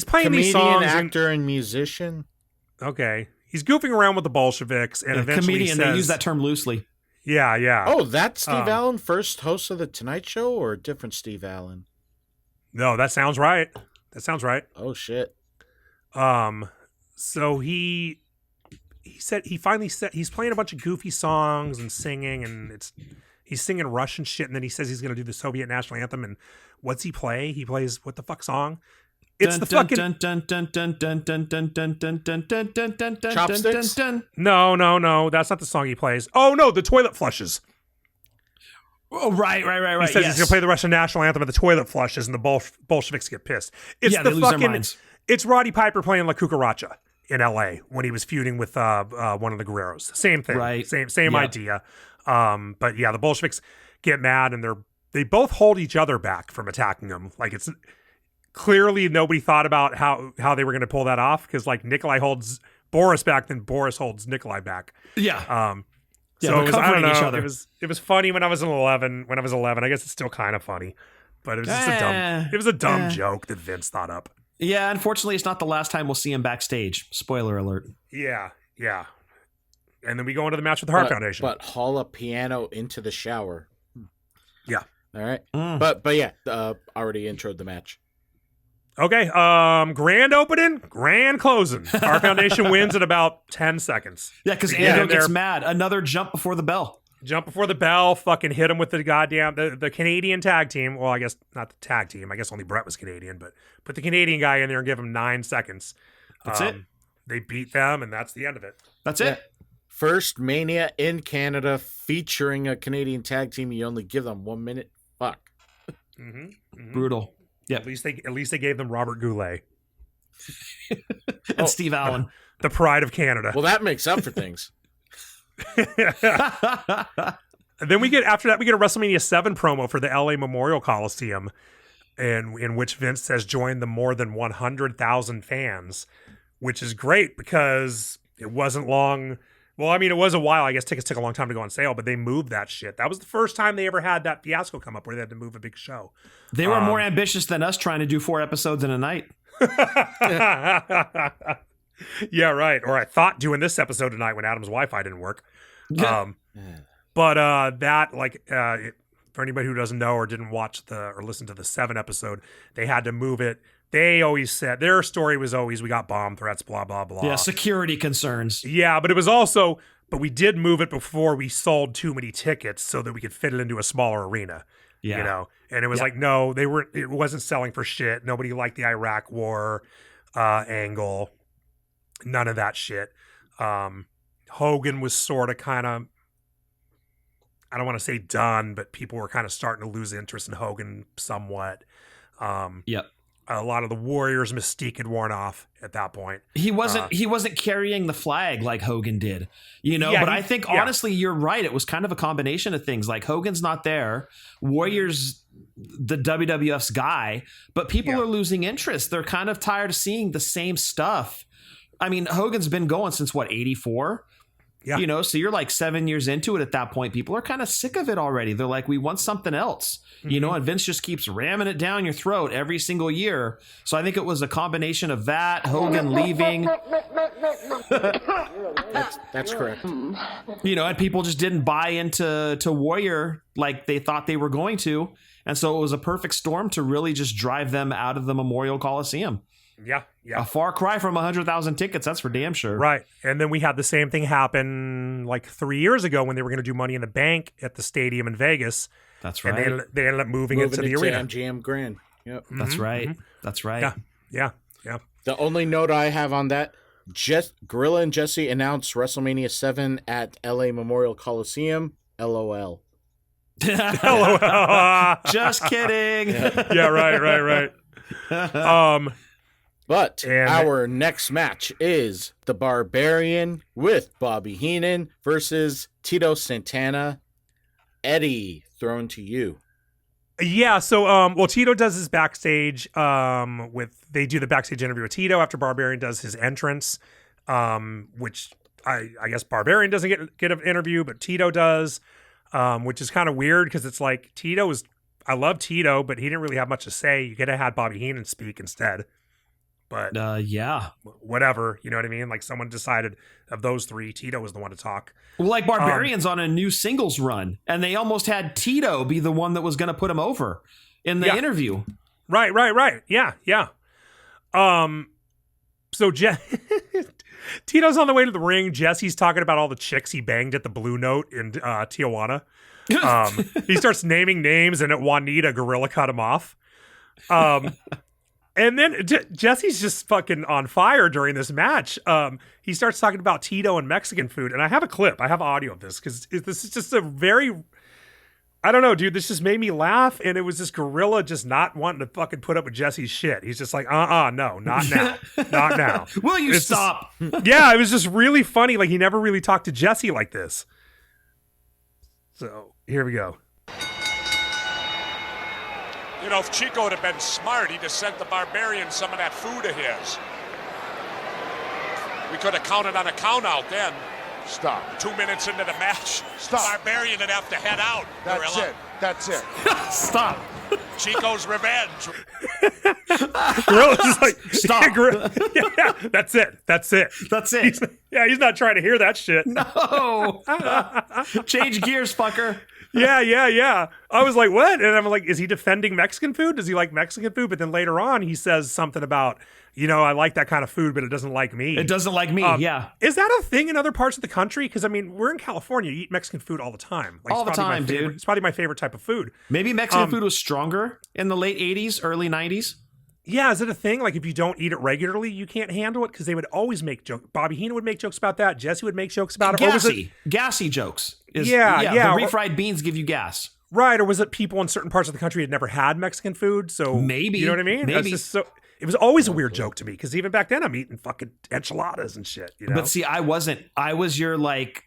playing Comedian, these songs. actor, and musician. Okay. He's goofing around with the Bolsheviks, and eventually comedian. Says, they use that term loosely. Yeah, yeah. Oh, that's Steve Allen, first host of the Tonight Show, or a different Steve Allen? No, that sounds right. Oh shit. So he finally said he's playing a bunch of goofy songs and singing, and he's singing Russian shit, and then he says he's going to do the Soviet national anthem. And what's he play? He plays what the fuck song? It's the fucking Chopsticks? No, that's not the song he plays. Oh no, the toilet flushes. Oh, right. He says he's going to play the Russian national anthem, and the toilet flushes, and the Bolsheviks get pissed. It's they lose their minds. It's Roddy Piper playing La Cucaracha in L.A. when he was feuding with one of the Guerreros. Same thing, right? Same idea. But yeah, the Bolsheviks get mad, and they both hold each other back from attacking them. Like, it's clearly nobody thought about how they were going to pull that off, because like Nikolai holds Boris back, then Boris holds Nikolai back. Yeah. So it was, I don't know. It was funny when I was 11. When I was 11, I guess it's still kind of funny, but it was just a dumb joke that Vince thought up. Yeah, unfortunately, it's not the last time we'll see him backstage. Spoiler alert. Yeah. And then we go into the match with the Hart Foundation. But haul a piano into the shower. Yeah. All right. But yeah, already introed the match. Okay. Grand opening, grand closing. Hart Foundation wins in about 10 seconds. Yeah, because Andrew gets mad. Another jump before the bell. Fucking hit him with the goddamn the Canadian tag team. Well, I guess not the tag team. I guess only Brett was Canadian, but put the Canadian guy in there and give him 9 seconds. That's it. They beat them, and that's the end of it. That's it. First Mania in Canada featuring a Canadian tag team. You only give them 1 minute. Fuck. Mm-hmm. Brutal. Yeah. At least they gave them Robert Goulet. And Steve Allen. The pride of Canada. Well, that makes up for things. And then after that, we get a WrestleMania 7 promo for the LA Memorial Coliseum, in which Vince has joined the more than 100,000 fans, which is great because it wasn't long. Well, I mean, it was a while. I guess tickets took a long time to go on sale, but they moved that shit. That was the first time they ever had that fiasco come up where they had to move a big show. They were more ambitious than us trying to do 4 episodes in a night. Yeah, right. Or I thought doing this episode tonight when Adam's Wi-Fi didn't work. But that, like, for anybody who doesn't know or didn't watch or listen to the 7 episode, they had to move it. They always said their story was always, we got bomb threats, blah, blah, blah. Yeah, security concerns. Yeah, but it was also, but we did move it before we sold too many tickets so that we could fit it into a smaller arena. Yeah. You know, and it was like, no, it wasn't selling for shit. Nobody liked the Iraq war angle. None of that shit. Hogan was sort of kind of, I don't want to say done, but people were kind of starting to lose interest in Hogan somewhat. Yep. A lot of the Warriors' mystique had worn off at that point. He wasn't carrying the flag like Hogan did, you know. Yeah, but I think honestly, you're right. It was kind of a combination of things. Like Hogan's not there, Warriors, the WWF's guy, but people are losing interest. They're kind of tired of seeing the same stuff. I mean, Hogan's been going since what, 84? Yeah. You know, so you're like 7 years into it at that point. People are kind of sick of it already. They're like, we want something else, you know, and Vince just keeps ramming it down your throat every single year. So I think it was a combination of that, Hogan leaving. That's correct. You know, and people just didn't buy into Warrior like they thought they were going to. And so it was a perfect storm to really just drive them out of the Memorial Coliseum. Yeah. A far cry from 100,000 tickets, that's for damn sure. Right. And then we had the same thing happen like 3 years ago when they were going to do Money in the Bank at the stadium in Vegas. That's right. And they ended up moving it to the arena. MGM Grand. Yep. That's right. That's right. Yeah. The only note I have on that, Gorilla and Jesse announced WrestleMania 7 at LA Memorial Coliseum. LOL. LOL. Just kidding. Yeah, right. But our next match is the Barbarian with Bobby Heenan versus Tito Santana. Eddie, thrown to you. Yeah, so Tito does his backstage they do the backstage interview with Tito after Barbarian does his entrance, which I guess Barbarian doesn't get an interview, but Tito does, which is kind of weird because it's like I love Tito, but he didn't really have much to say. You could have had Bobby Heenan speak instead. But whatever, you know what I mean? Like someone decided of those three, Tito was the one to talk. Well, like Barbarian's on a new singles run, and they almost had Tito be the one that was going to put him over in the interview. Right. Yeah. So Tito's on the way to the ring. Jesse's talking about all the chicks he banged at the Blue Note in Tijuana. He starts naming names, and at Juanita, Gorilla cut him off. And then Jesse's just fucking on fire during this match. He starts talking about Tito and Mexican food. And I have a clip. I have audio of this because this is just a very, I don't know, dude. This just made me laugh. And it was this Gorilla just not wanting to fucking put up with Jesse's shit. He's just like, no, not now. Not now. Will you stop? Yeah, it was just really funny. Like he never really talked to Jesse like this. So here we go. You know, if Chico would have been smart, he'd have sent the Barbarian some of that food of his. We could have counted on a count out then. Stop. 2 minutes into the match, Stop. Barbarian would have to head out. That's it. Stop. Chico's revenge. Gorilla's just like, stop. Yeah, that's it. He's not trying to hear that shit. No. Change gears, fucker. Yeah. I was like, what? And I'm like, is he defending Mexican food? Does he like Mexican food? But then later on, he says something about, I like that kind of food, but it doesn't like me. It doesn't like me, yeah. Is that a thing in other parts of the country? Because, I mean, we're in California. You eat Mexican food all the time. All the time, dude. It's probably my favorite type of food. Maybe Mexican food was stronger in the late 80s, early 90s. Yeah, is it a thing? Like, if you don't eat it regularly, you can't handle it? Because they would always make jokes. Bobby Heenan would make jokes about that. Jesse would make jokes about it. Gassy jokes. The refried beans give you gas. Right, or was it people in certain parts of the country had never had Mexican food? So maybe. You know what I mean? Maybe. It was always a weird joke to me because even back then I'm eating fucking enchiladas and shit. You know? But see, I wasn't. I was your like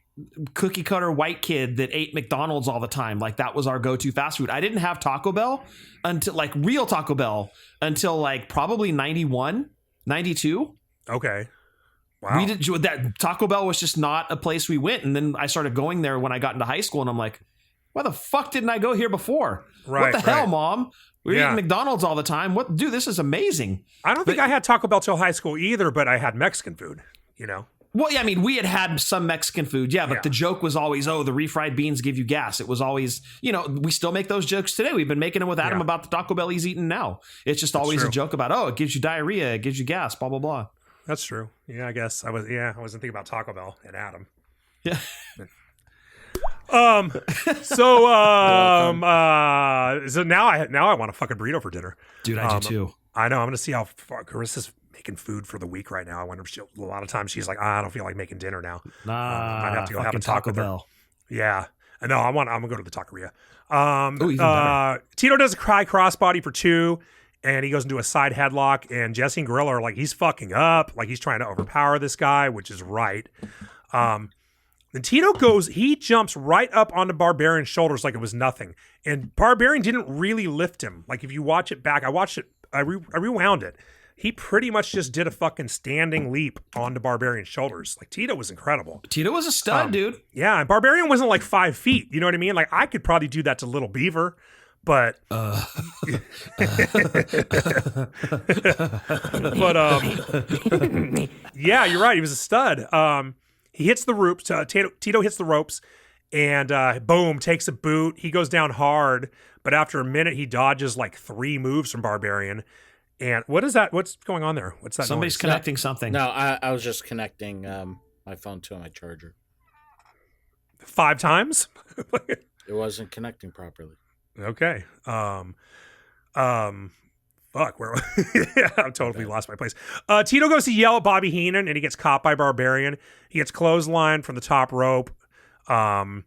cookie cutter white kid that ate McDonald's all the time. Like that was our go-to fast food. I didn't have Taco Bell until like real Taco Bell until like probably 91, 92. Okay. Wow. We did that. Taco Bell was just not a place we went. And then I started going there when I got into high school and I'm like, why the fuck didn't I go here before? Right, what the hell, Mom? We're Yeah. eating McDonald's all the time. What, dude, this is amazing. I don't think I had Taco Bell till high school either, but I had Mexican food, you know? Well, yeah, I mean, we had some Mexican food, yeah, but Yeah. the joke was always, oh, the refried beans give you gas. It was always, you know, we still make those jokes today. We've been making them with Adam Yeah. about the Taco Bell he's eating now. It's just always true. a joke about, oh, it gives you diarrhea, it gives you gas, blah, blah, blah. That's true. Yeah, I guess I wasn't thinking about Taco Bell and Adam. Yeah. So now I want a fucking burrito for dinner. Dude, I do too. I know. I'm gonna see how far Carissa's making food for the week right now. I wonder if a lot of times she's like, I don't feel like making dinner now. Nah, might have to go have a fucking Taco Bell. Yeah. I know. I'm gonna go to the taqueria. Ooh, even better. Tito does a high crossbody for 2, and he goes into a side headlock, and Jesse and Gorilla are like, he's fucking up, like he's trying to overpower this guy, which is right. Then Tito he jumps right up onto Barbarian's shoulders like it was nothing, and Barbarian didn't really lift him. Like if you watch it back, I watched it, I rewound it. He pretty much just did a fucking standing leap onto Barbarian's shoulders. Like Tito was incredible. Tito was a stud, dude. Yeah, and Barbarian wasn't like 5 feet. You know what I mean? Like I could probably do that to Little Beaver, but yeah, you're right. He was a stud. He hits the ropes. Tito hits the ropes, and boom, takes a boot. He goes down hard, but after a minute, he dodges like 3 moves from Barbarian. And what is that? What's going on there? What's that? Somebody's noise? connecting something. No, I was just connecting my phone to my charger. 5 times? It wasn't connecting properly. Okay. Fuck, where I've totally lost my place. Tito goes to yell at Bobby Heenan and he gets caught by Barbarian. He gets clotheslined from the top rope. Or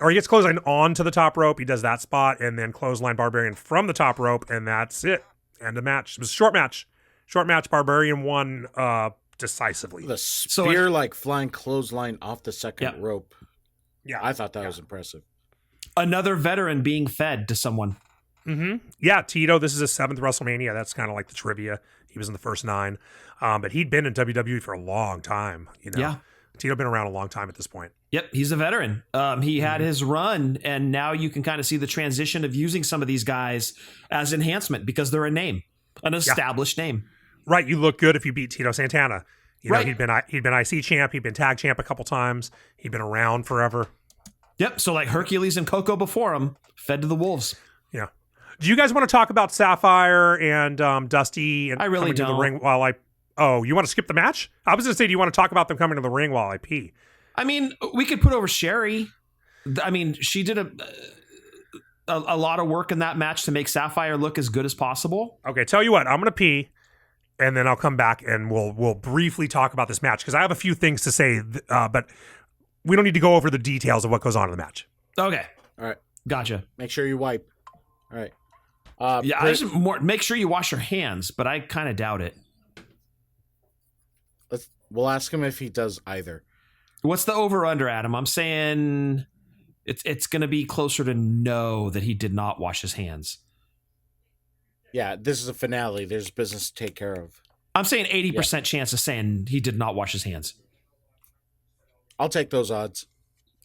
he gets clotheslined onto the top rope. He does that spot and then clothesline Barbarian from the top rope, and that's it. End of match. It was a short match. Short match. Barbarian won decisively. The spear like flying clothesline off the second rope. Yeah. I thought that was impressive. Another veteran being fed to someone. Mm-hmm. Yeah, Tito, this is his 7th WrestleMania. That's kind of like the trivia. He was in the first 9. But he'd been in WWE for a long time. You know? Yeah. Tito been around a long time at this point. Yep, he's a veteran. He had his run, and now you can kind of see the transition of using some of these guys as enhancement because they're a name, an established name. Right, you look good if you beat Tito Santana. You know, Right. he'd been IC champ, he'd been tag champ a couple times, he'd been around forever. Yep, so like Hercules and Coco before him, fed to the wolves. Yeah. Do you guys want to talk about Sapphire and Dusty and I really coming to the don't. ring while I? Oh, you want to skip the match? I was going to say, do you want to talk about them coming to the ring while I pee? I mean, we could put over Sherry. I mean, she did a lot of work in that match to make Sapphire look as good as possible. Okay, tell you what, I'm going to pee, and then I'll come back and we'll briefly talk about this match because I have a few things to say, but we don't need to go over the details of what goes on in the match. Okay. All right. Gotcha. Make sure you wipe. All right. Yeah, I just make sure you wash your hands, but I kind of doubt it. We'll ask him if he does either. What's the over-under, Adam? I'm saying it's going to be closer to no that he did not wash his hands. Yeah, this is a finale. There's business to take care of. I'm saying 80% chance of saying he did not wash his hands. I'll take those odds.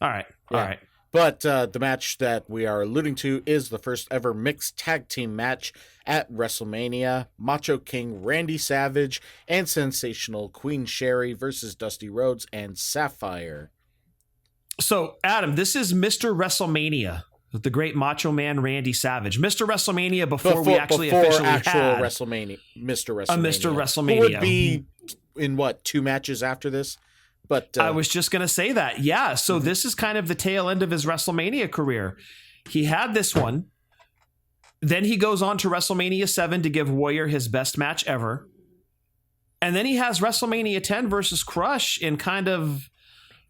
All right. Yeah. All right. But the match that we are alluding to is the first ever mixed tag team match at WrestleMania. Macho King Randy Savage and sensational Queen Sherry versus Dusty Rhodes and Sapphire. So, Adam, this is Mr. WrestleMania with the great Macho Man Randy Savage. Mr. WrestleMania before we actually officially actual had WrestleMania, Mr. WrestleMania. a Mr. WrestleMania. Who would be in what, 2 matches after this? But I was just going to say that. Yeah. So this is kind of the tail end of his WrestleMania career. He had this one. Then he goes on to WrestleMania 7 to give Warrior his best match ever. And then he has WrestleMania 10 versus Crush in kind of,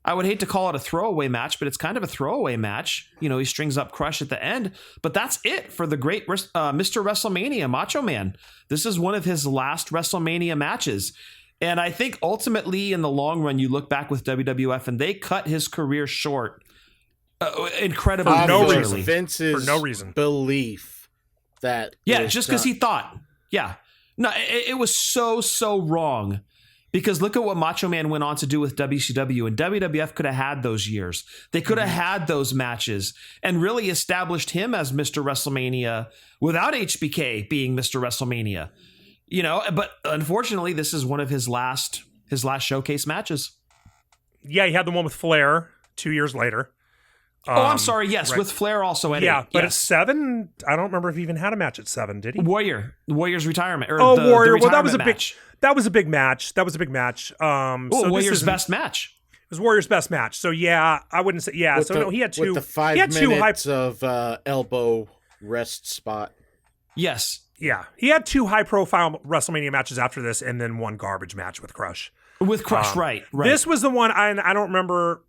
I would hate to call it a throwaway match, but it's kind of a throwaway match. You know, he strings up Crush at the end, but that's it for the great Mr. WrestleMania, Macho Man. This is one of his last WrestleMania matches. And I think ultimately in the long run, you look back with WWF and they cut his career short incredibly. For no clearly. reason. Vince's For no reason. belief that Just because he thought. Yeah. No, it was so wrong. Because look at what Macho Man went on to do with WCW, and WWF could have had those years. They could have had those matches and really established him as Mr. WrestleMania without HBK being Mr. WrestleMania. You know, but unfortunately, this is one of his last showcase matches. Yeah, he had the one with Flair 2 years later. I'm sorry. Yes, right. with Flair also at 8. Yeah, but yes. at 7, I don't remember if he even had a match at 7, did he? Warrior's retirement. Or Warrior. The Well, that was a match. big match. So Warrior's best match. It was Warrior's best match. So yeah, I wouldn't say he had two. with the 5 minutes of elbow rest spot. Yes. Yeah, he had 2 high-profile WrestleMania matches after this, and then 1 garbage match with Crush. With Crush, right. This was the one. I don't remember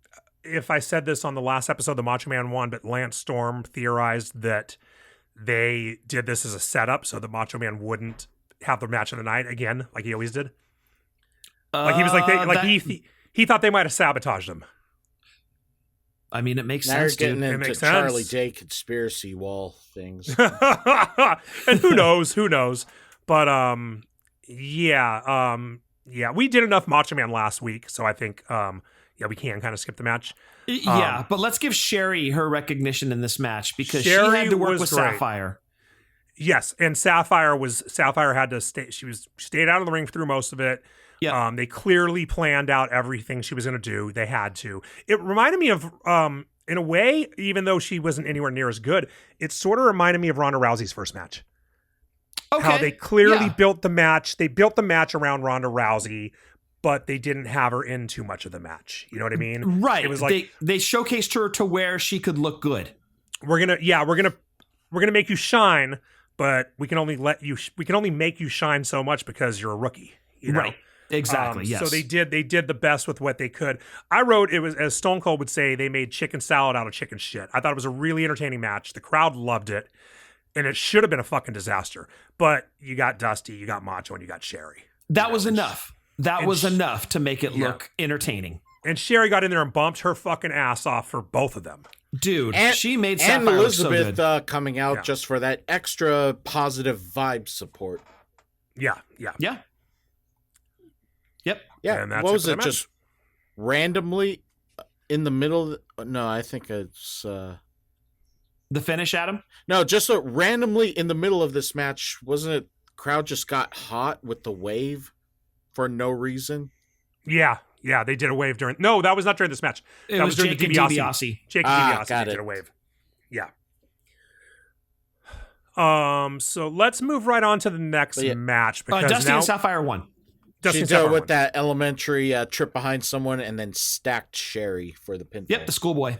if I said this on the last episode, the Macho Man one, but Lance Storm theorized that they did this as a setup so that Macho Man wouldn't have the match of the night again, like he always did. Like he was he thought they might have sabotaged him. I mean, it makes Now sense, you're dude. getting into makes Charlie sense. J conspiracy wall things. And who knows? But we did enough Macho Man last week, so I think we can kind of skip the match. But let's give Sherry her recognition in this match because Sherry she had to work was with great. Sapphire. Yes, and Sapphire had to stay. She stayed out of the ring through most of it. Yeah. They clearly planned out everything she was going to do. They had to. It reminded me of, in a way, even though she wasn't anywhere near as good, it sort of reminded me of Ronda Rousey's first match. Okay. How they clearly built the match. They built the match around Ronda Rousey, but they didn't have her in too much of the match. You know what I mean? Right. It was like they showcased her to where she could look good. we're gonna make you shine, but we can only make you shine so much because you're a rookie. You know? Right. Exactly. Yes. So they did the best with what they could. I wrote it was, as Stone Cold would say, they made chicken salad out of chicken shit. I thought it was a really entertaining match. The crowd loved it, and it should have been a fucking disaster. But you got Dusty, you got Macho, and you got Sherry. That was enough. That was And enough to make it look entertaining. And Sherry got in there and bumped her fucking ass off for both of them. Dude, she made and Sapphire look so Elizabeth good. coming out just for that extra positive vibe support. Yeah. Yep. Yeah, And that's what it was for it? the match. Just randomly in the middle of no, I think it's The finish, Adam? no, just randomly in the middle of this match, wasn't it? Crowd just got hot with the wave for no reason. Yeah, they did a wave during. No, that was not during this match. It That was during Jake the and DiBiase. DiBiase. Jake Ah, and got DiBiase it. did a wave. Yeah. So let's move right on to the next match because Dusty now and Sapphire won. Dusty She and did Sapphire with won. that elementary trip behind someone and then stacked Sherry for the pinfall. Yep, the schoolboy.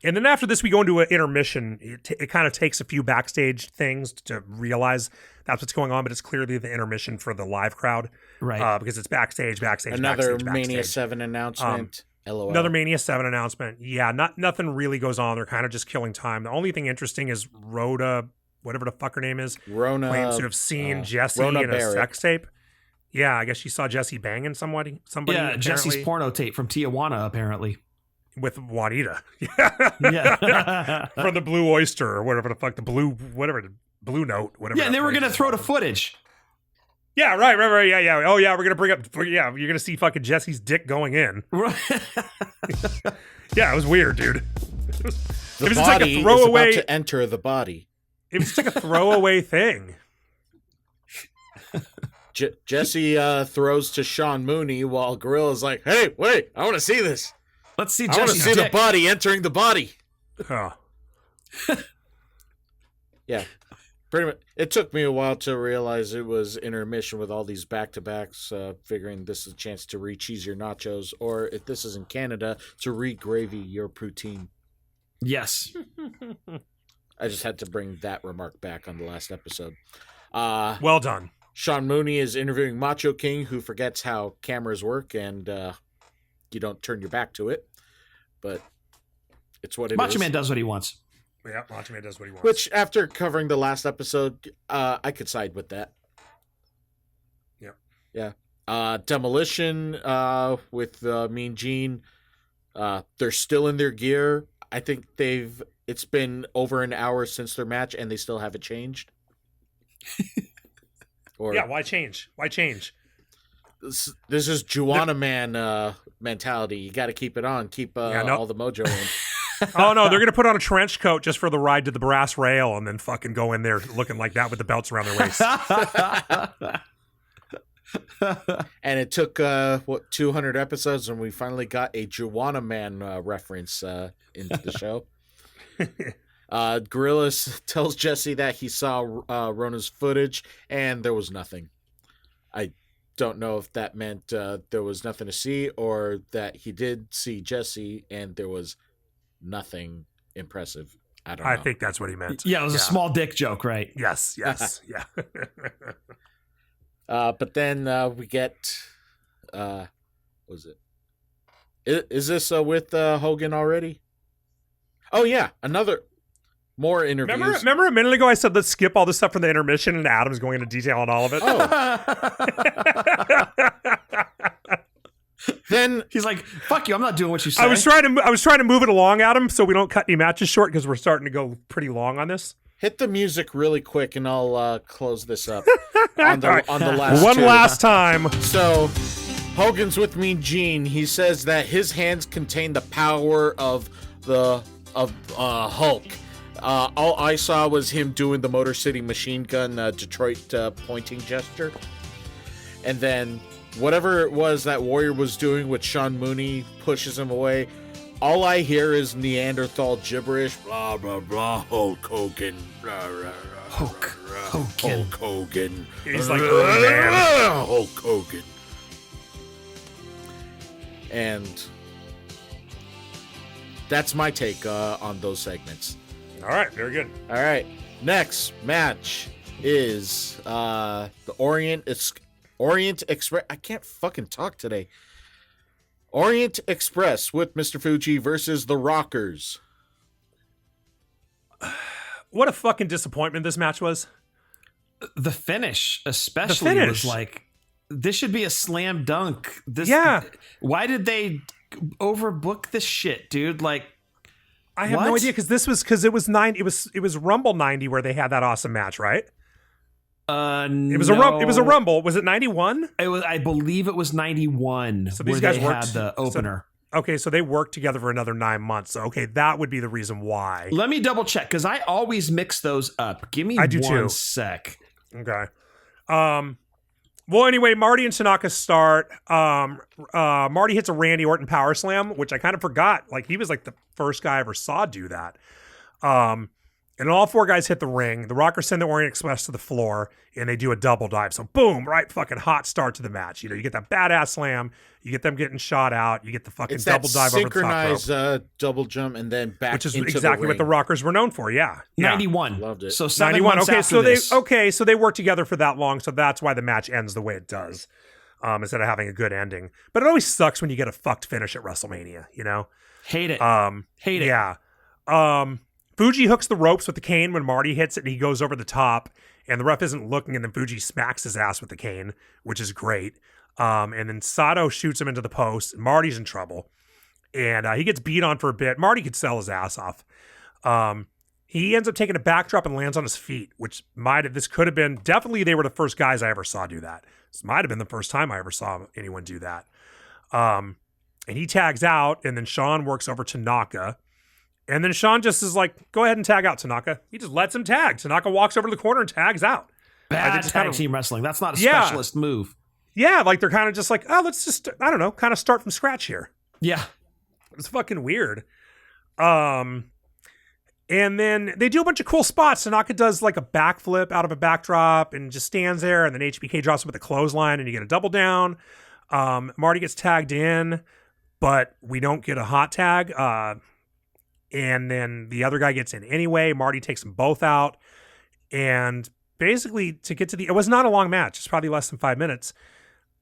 And then after this, we go into an intermission. It kind of takes a few backstage things to realize that's what's going on, but it's clearly the intermission for the live crowd, Right. because it's backstage. Another backstage. Mania 7 announcement. LOL. Another Mania 7 announcement. Yeah, nothing really goes on. They're kind of just killing time. The only thing interesting is Rhoda, whatever the fuck her name is, Rona claims to have seen Jesse Rona in a Barrett. sex tape. Yeah, I guess she saw Jesse banging somebody. Yeah, Jesse's apparently, porno tape from Tijuana, apparently. with Juanita. Yeah. From the Blue Oyster or whatever the fuck, the Blue Note, whatever. Yeah, and they were going to throw to footage. Yeah, right. Yeah. Oh, yeah, we're going to bring up, you're going to see fucking Jesse's dick going in. Right. Yeah, it was weird, dude. The it was just like body a throwaway. is about to enter the body. It was just like a throwaway thing. Jesse throws to Sean Mooney while Gorilla's like, "Hey, wait! I want to see this. Let's see I want to Jesse's see dick. the body entering the body." Oh. Yeah, pretty much. It took me a while to realize it was intermission with all these back-to-backs, figuring this is a chance to re-cheese your nachos, or if this is in Canada, to re-gravy your poutine. Yes. I just had to bring that remark back on the last episode. Well done. Sean Mooney is interviewing Macho King, who forgets how cameras work, and you don't turn your back to it. But it's what it is. Macho Man does what he wants. Yeah, Macho Man does what he wants. Which, after covering the last episode, I could side with that. Yeah. Demolition with Mean Gene. They're still in their gear. I think it's been over an hour since their match, and they still haven't changed. Yeah, why change? Why change? This is Juana Man mentality. You got to keep it on. Keep all the mojo in. Oh, no, they're going to put on a trench coat just for the ride to the brass rail and then fucking go in there looking like that with the belts around their waist. And it took, 200 episodes, and we finally got a Juana Man reference into the show. Gorilla tells Jesse that he saw Rona's footage, and there was nothing. I don't know if that meant there was nothing to see, or that he did see Jesse, and there was nothing impressive. I don't know. I think that's what he meant. Yeah, it was a small dick joke, right? Yes, yeah. But then we get, what was it? Is this with Hogan already? Oh yeah, more interviews. Remember a minute ago I said let's skip all this stuff from the intermission, and Adam's going into detail on all of it. Then he's like, "Fuck you! I'm not doing what you say." I was trying to move it along, Adam, so we don't cut any matches short because we're starting to go pretty long on this. Hit the music really quick, and I'll close this up on the last one two. last time. So Hogan's with Mean Gene. He says that his hands contain the power of Hulk. All I saw was him doing the Motor City Machine Gun Detroit pointing gesture, and then whatever it was that Warrior was doing with Sean Mooney pushes him away. All I hear is Neanderthal gibberish. Blah, blah, blah. Hulk Hogan. Blah, blah, blah, Hulk Hogan. He's like, oh, man. Hulk Hogan. And that's my take on those segments. All right, very good. All right. Next match is the Orient Express. I can't fucking talk today. Orient Express with Mr. Fuji versus the Rockers. What a fucking disappointment this match was. The finish, especially, was like, this should be a slam dunk. Why did they overbook this shit, dude? Like, I have no idea because it was Rumble 90 where they had that awesome match, right? It was a Rumble. Was it 91? It was. I believe it was 91. So these guys had the opener. So they worked together for another 9 months. So that would be the reason why. Let me double check because I always mix those up. Give me one sec. Okay. Well, anyway, Marty and Tanaka start. Marty hits a Randy Orton power slam, which I kind of forgot. Like, he was like the first guy I ever saw do that. And all four guys hit the ring. The Rockers send the Orient Express to the floor, and they do a double dive. So, boom, right fucking hot start to the match. You know, you get that badass slam. You get them getting shot out. You get the fucking double dive over the top rope. Synchronized double jump and then back which is into exactly the what the Rockers were known for, yeah. 91. Loved it. So 7 91. months Okay, after this. So they worked together for that long, so that's why the match ends the way it does, instead of having a good ending. But it always sucks when you get a fucked finish at WrestleMania, you know? Hate it. Hate it. Yeah. Fuji hooks the ropes with the cane when Marty hits it and he goes over the top, and the ref isn't looking, and then Fuji smacks his ass with the cane, which is great. And then Sato shoots him into the post, and Marty's in trouble. And he gets beat on for a bit. Marty could sell his ass off. He ends up taking a backdrop and lands on his feet, which this could have been, definitely they were the first guys I ever saw do that. This might have been the first time I ever saw anyone do that. And he tags out, and then Sean works over Tanaka. And then Sean just is like, go ahead and tag out, Tanaka. He just lets him tag. Tanaka walks over to the corner and tags out. Bad tag team wrestling. That's not a specialist move. Yeah, like they're kind of just like, oh, let's just, I don't know, kind of start from scratch here. Yeah. It's fucking weird. And then they do a bunch of cool spots. Tanaka does like a backflip out of a backdrop and just stands there. And then HBK drops him with a clothesline and you get a double down. Marty gets tagged in, but we don't get a hot tag. And then the other guy gets in anyway. Marty takes them both out. And basically to get to it was not a long match. It's probably less than 5 minutes.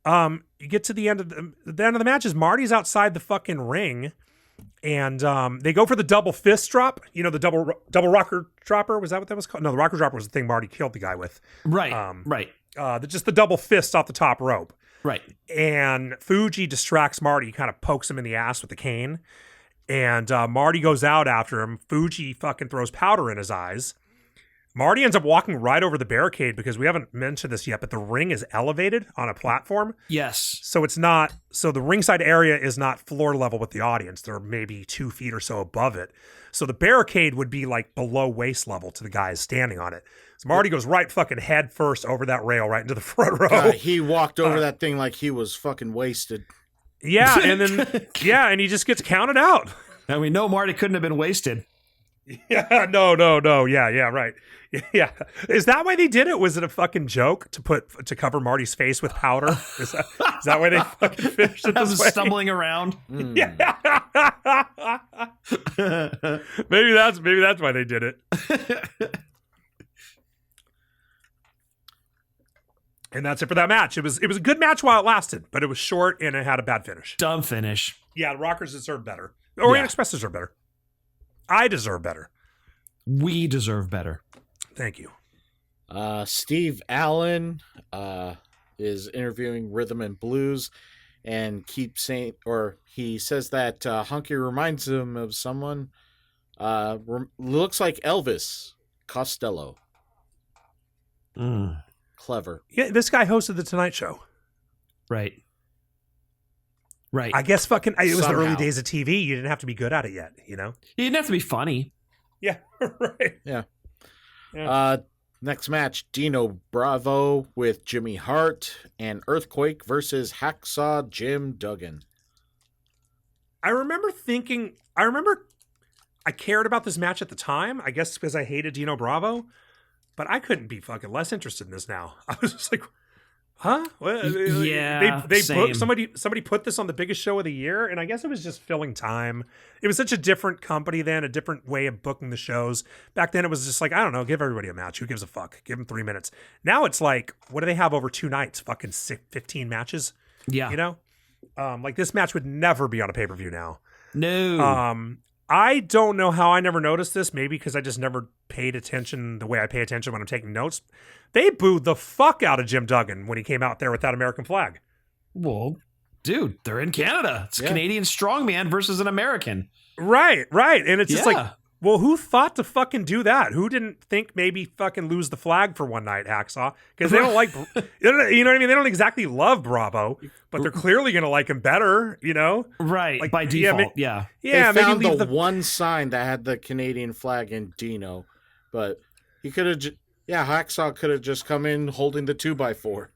You get to the end of the match is Marty's outside the fucking ring, and they go for the double fist drop. You know, the double rocker dropper. Was that what that was called? No, the rocker dropper was the thing Marty killed the guy with. Right. Right. Just the double fist off the top rope. Right. And Fuji distracts Marty, kind of pokes him in the ass with the cane. And Marty goes out after him. Fuji fucking throws powder in his eyes. Marty ends up walking right over the barricade because we haven't mentioned this yet, but the ring is elevated on a platform. Yes. So the ringside area is not floor level with the audience. They're maybe 2 feet or so above it. So the barricade would be like below waist level to the guys standing on it. So Marty goes right fucking head first over that rail right into the front row. He walked over that thing like he was fucking wasted. Yeah, and then and he just gets counted out. And we know Marty couldn't have been wasted. Yeah, no. Yeah, right. Yeah. Is that why they did it? Was it a fucking joke to cover Marty's face with powder? Is that why they fucking finished it this way? Stumbling around. Yeah. maybe that's why they did it. And that's it for that match. It was a good match while it lasted, but it was short and it had a bad finish. Dumb finish. Yeah, the Rockers deserve better. Orient Express deserve better. I deserve better. We deserve better. Thank you. Steve Allen is interviewing Rhythm and Blues and keeps saying, or he says that Hunky reminds him of someone. Looks like Elvis Costello. Clever. Yeah, this guy hosted The Tonight Show. Right. Right. I guess it was Somehow. the early days of TV. You didn't have to be good at it yet, you know? You didn't have to be funny. Yeah, right. Yeah. Yeah. Next match, Dino Bravo with Jimmy Hart and Earthquake versus Hacksaw Jim Duggan. I remember I cared about this match at the time, I guess because I hated Dino Bravo, but I couldn't be fucking less interested in this now. I was just like, huh? What? Yeah, they same. booked somebody put this on the biggest show of the year, and I guess it was just filling time. It was such a different company then, a different way of booking the shows. Back then, it was just like, I don't know, give everybody a match. Who gives a fuck? Give them 3 minutes. Now it's like, what do they have over 2 nights? Fucking 15 matches. Yeah, you know, like this match would never be on a pay-per-view now. No. I don't know how I never noticed this. Maybe because I just never paid attention the way I pay attention when I'm taking notes. They booed the fuck out of Jim Duggan when he came out there with that American flag. Well, dude, they're in Canada. It's a Canadian strongman versus an American. Right. And it's just like, well, who thought to fucking do that? Who didn't think maybe fucking lose the flag for one night, Hacksaw? Because they don't like, you know what I mean? They don't exactly love Bravo, but they're clearly going to like him better, you know? Right, like, by default, Yeah, They maybe found leave the one sign that had the Canadian flag in Dino, but he could have, Hacksaw could have just come in holding the 2x4.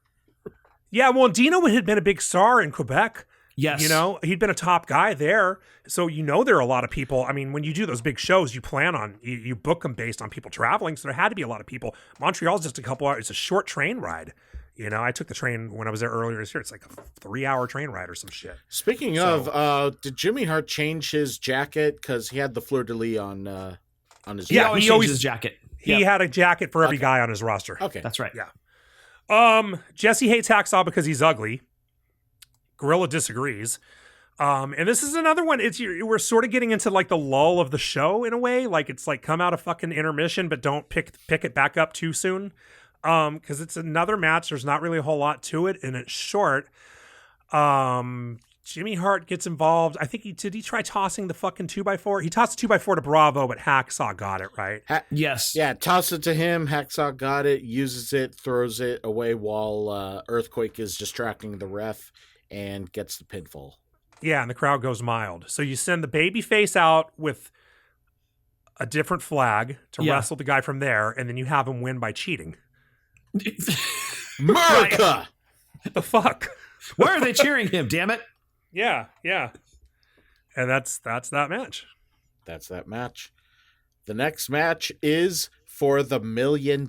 Yeah, well, Dino had been a big star in Quebec. Yes. You know, he'd been a top guy there. So, you know, there are a lot of people. I mean, when you do those big shows, you plan on, you book them based on people traveling. So there had to be a lot of people. Montreal's just a couple hours. It's a short train ride. You know, I took the train when I was there earlier this year. It's like a 3-hour train ride or some shit. Speaking of, did Jimmy Hart change his jacket? Because he had the fleur-de-lis on his he always changes his jacket. He had a jacket for every guy on his roster. Okay. That's right. Yeah. Jesse hates Hacksaw because he's ugly. Gorilla disagrees. And this is another one. We're sort of getting into like the lull of the show in a way. Like it's like come out of fucking intermission, but don't pick it back up too soon. Because it's another match. There's not really a whole lot to it, and it's short. Jimmy Hart gets involved. I think he try tossing the fucking 2x4. He tossed the 2x4 to Bravo, but Hacksaw got it, right? Yes. Yeah, toss it to him. Hacksaw got it, uses it, throws it away while Earthquake is distracting the ref and gets the pinfall. Yeah, and the crowd goes mild. So you send the baby face out with a different flag to wrestle the guy from there, and then you have him win by cheating. America! The fuck? Why are they cheering him, damn it? Yeah. And that's that match. That's that match. The next match is for the $1 million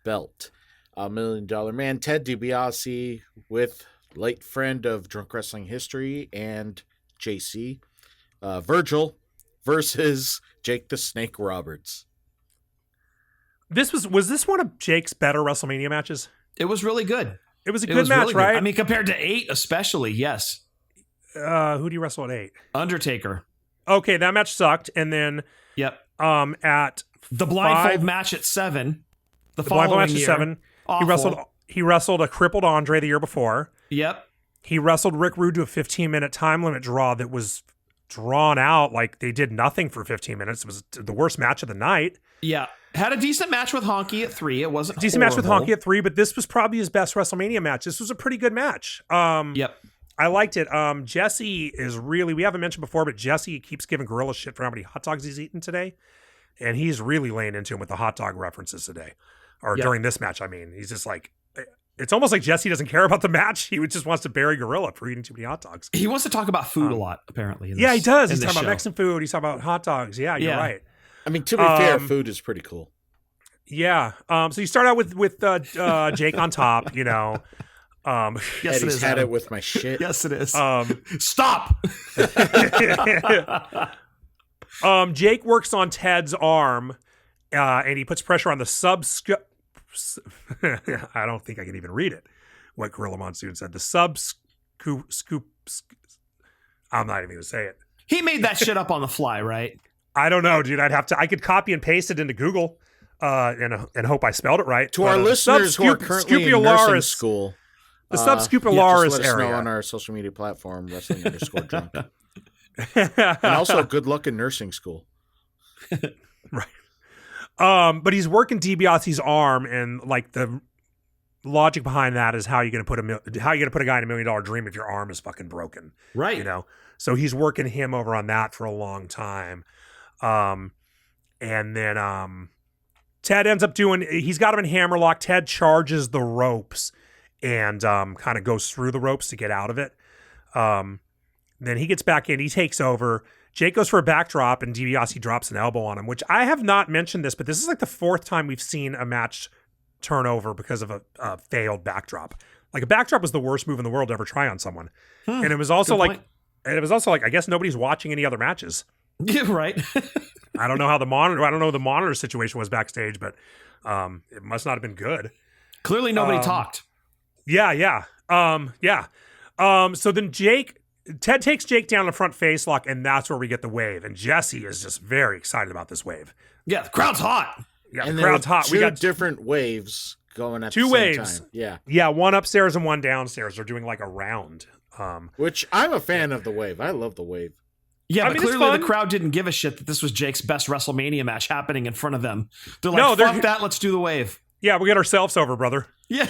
belt. $1 Million Man, Ted DiBiase with late friend of Drunk Wrestling History and JC, Virgil versus Jake the Snake Roberts. Was this one of Jake's better WrestleMania matches? It was really good. It was a good match, right? I mean, compared to 8 especially, yes. Who do you wrestle at 8? Undertaker. Okay, that match sucked. And then at the blindfold match at 7, the blindfold match year, at 7, he wrestled a crippled Andre the year before. Yep. He wrestled Rick Rude to a 15-minute time limit draw that was drawn out like they did nothing for 15 minutes. It was the worst match of the night. Yeah. Had a decent match with Honky at 3. It wasn't decent match with Honky at 3, but this was probably his best WrestleMania match. This was a pretty good match. Yep. I liked it. Jesse is really, we haven't mentioned before, but Jesse keeps giving Gorilla shit for how many hot dogs he's eaten today. And he's really laying into him with the hot dog references today. Or during this match, I mean. He's just like, it's almost like Jesse doesn't care about the match. He just wants to bury Gorilla for eating too many hot dogs. He wants to talk about food a lot, apparently. He does. He's talking about Mexican food. He's talking about hot dogs. Yeah, you're right. I mean, to be fair, food is pretty cool. Yeah. So you start out with Jake on top, you know. Yes, Eddie's had it with my shit. Yes, it is. Stop. Jake works on Ted's arm, and he puts pressure on the I don't think I can even read it. What Gorilla Monsoon said. The scoop. I'm not even going to say it. He made that shit up on the fly, right? I don't know, dude. I could copy and paste it into Google, and hope I spelled it right. To our listeners who are currently in nursing school, the subscupularis let us area know on our social media platform, wrestling_drunk. And also, good luck in nursing school. Right. But he's working DiBiase's arm, and like the logic behind that is how you going to put a guy in $1 million dream if your arm is fucking broken, right? You know, so he's working him over on that for a long time, and then Ted ends up he's got him in hammerlock. Ted charges the ropes and kind of goes through the ropes to get out of it. Then he gets back in. He takes over. Jake goes for a backdrop, and DiBiase drops an elbow on him, which I have not mentioned this, but this is like the 4th time we've seen a match turn over because of a failed backdrop. Like a backdrop was the worst move in the world to ever try on someone. And it was also like, I guess nobody's watching any other matches. Yeah, right. I don't know how I don't know what the monitor situation was backstage, but it must not have been good. Clearly nobody talked. Yeah. So then Ted takes Jake down the front face lock, and that's where we get the wave. And Jesse is just very excited about this wave. Yeah, the crowd's hot. Yeah, and the crowd's hot. We got different waves going at two the same waves. time. Yeah. Yeah, one upstairs and one downstairs. They're doing like a round. Which I'm a fan of the wave. I love the wave. Yeah, but clearly the crowd didn't give a shit that this was Jake's best WrestleMania match happening in front of them. They're like, fuck that, let's do the wave. Yeah, we get ourselves over, brother. Yeah,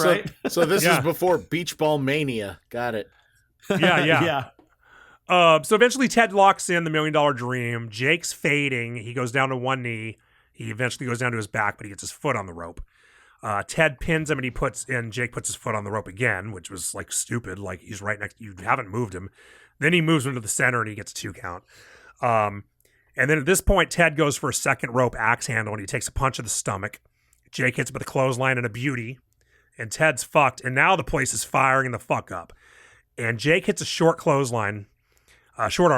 right. So this is before Beach Ball Mania. Got it. Yeah. So eventually Ted locks in the $1 million dream. Jake's fading. He goes down to one knee. He eventually goes down to his back, but he gets his foot on the rope. Ted pins him, and Jake puts his foot on the rope again, which was like stupid. Like he's right next. You haven't moved him. Then he moves him to the center, and he gets a 2 count. And then at this point, Ted goes for a second rope axe handle, and he takes a punch to the stomach. Jake hits him with a clothesline and a beauty, and Ted's fucked. And now the place is firing the fuck up. And Jake hits a short arm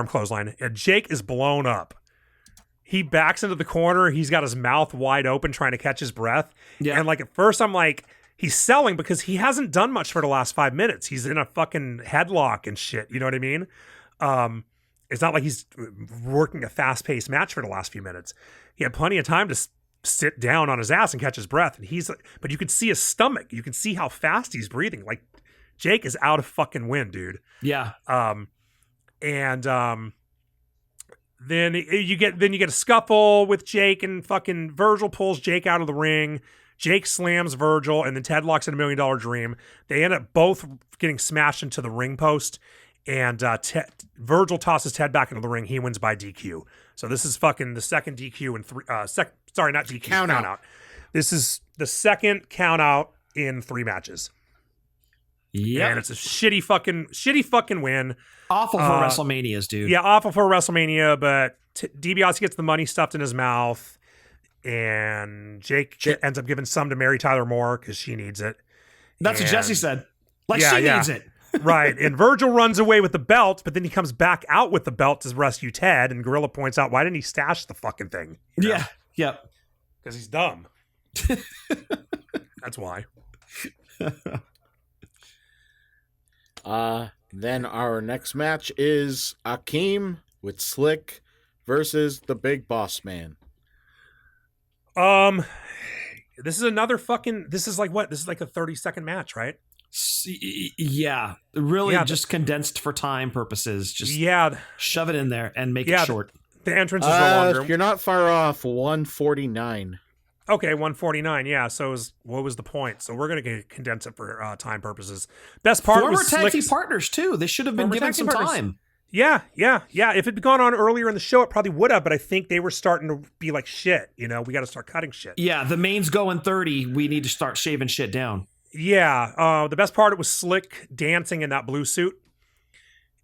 clothesline, and Jake is blown up. He backs into the corner. He's got his mouth wide open trying to catch his breath. Yeah. And like at first I'm like, he's selling because he hasn't done much for the last 5 minutes. He's in a fucking headlock and shit. You know what I mean? It's not like he's working a fast-paced match for the last few minutes. He had plenty of time to sit down on his ass and catch his breath. And but you could see his stomach. You can see how fast he's breathing. Like Jake is out of fucking wind, dude. Yeah. Then you get a scuffle with Jake, and fucking Virgil pulls Jake out of the ring. Jake slams Virgil, and then Ted locks in $1 million dream. They end up both getting smashed into the ring post, and Virgil tosses Ted back into the ring. He wins by DQ. So this is fucking the second DQ in three. Sorry, not DQ. Count out. This is the second count out in 3 matches. Yeah, and it's a shitty fucking win. Awful for WrestleManias, dude. Yeah, awful for WrestleMania, but DiBiase gets the money stuffed in his mouth, and Jake ends up giving some to Mary Tyler Moore because she needs it. That's what Jesse said. She needs it. Right, and Virgil runs away with the belt, but then he comes back out with the belt to rescue Ted, and Gorilla points out, why didn't he stash the fucking thing? Yeah, yep. Because he's dumb. That's why. Then our next match is Akeem with Slick versus the Big Boss Man. This is another fucking. This is like what? This is like a 30-second match, right? Yeah, really, just condensed for time purposes. Just shove it in there and make it short. The entrance is no longer. You're not far off. 149. Okay, 149. Yeah. So what was the point? So we're gonna condense it for time purposes. Best part former was tag team partners too. They should have been given some time. Yeah. If it'd gone on earlier in the show, it probably would have. But I think they were starting to be like shit. You know, we got to start cutting shit. Yeah, the main's going 30. We need to start shaving shit down. Yeah. The best part, it was Slick dancing in that blue suit.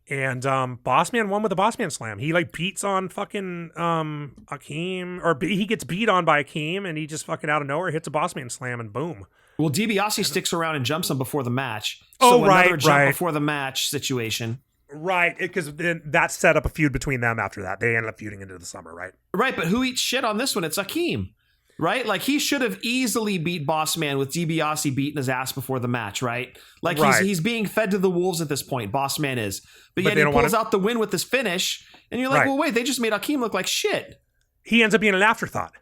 And Bossman won with a Bossman slam. He like beats on fucking Akeem, or he gets beat on by Akeem, and he just fucking out of nowhere hits a Bossman slam, and boom. Well, DiBiase sticks around and jumps him before the match. So another jump before the match situation. Right, because then that set up a feud between them after that. They ended up feuding into the summer, right? Right, but who eats shit on this one? It's Akeem. Right? Like, he should have easily beat Bossman with DiBiase beating his ass before the match, right? Like, he's being fed to the wolves at this point, Bossman is. But yet he pulls out the win with this finish, and you're like, well, wait, they just made Akeem look like shit. He ends up being an afterthought.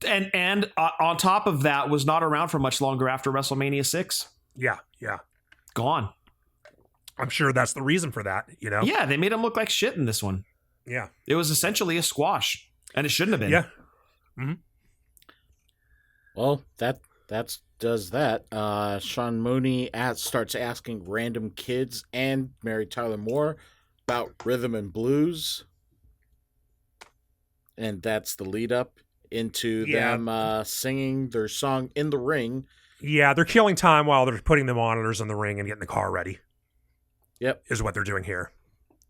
And on top of that, was not around for much longer after WrestleMania 6. Yeah. Gone. I'm sure that's the reason for that, you know? Yeah, they made him look like shit in this one. Yeah. It was essentially a squash, and it shouldn't have been. Yeah. Mm-hmm. Well, that does that. Sean Mooney starts asking random kids and Mary Tyler Moore about rhythm and blues. And that's the lead up into them singing their song in the ring. Yeah, they're killing time while they're putting the monitors in the ring and getting the car ready. Yep. Is what they're doing here.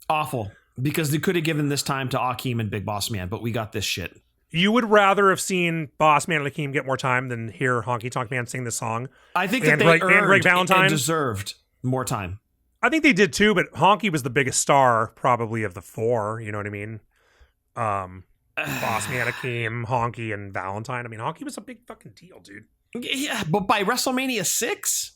Awful. Because they could have given this time to Akeem and Big Boss Man, but we got this shit. You would rather have seen Boss Man and Akeem get more time than hear Honky Tonk Man sing this song. I think that they earned and deserved more time. I think they did too, but Honky was the biggest star probably of the four. You know what I mean? Boss Man, Akeem, Honky, and Valentine. I mean, Honky was a big fucking deal, dude. Yeah, but by WrestleMania 6?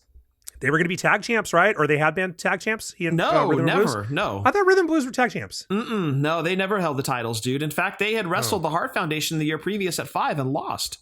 They were going to be tag champs, right? Or they had been tag champs? No, never. No. I thought Rhythm Blues were tag champs. No, they never held the titles, dude. In fact, they had wrestled the Hart Foundation the year previous at 5 and lost.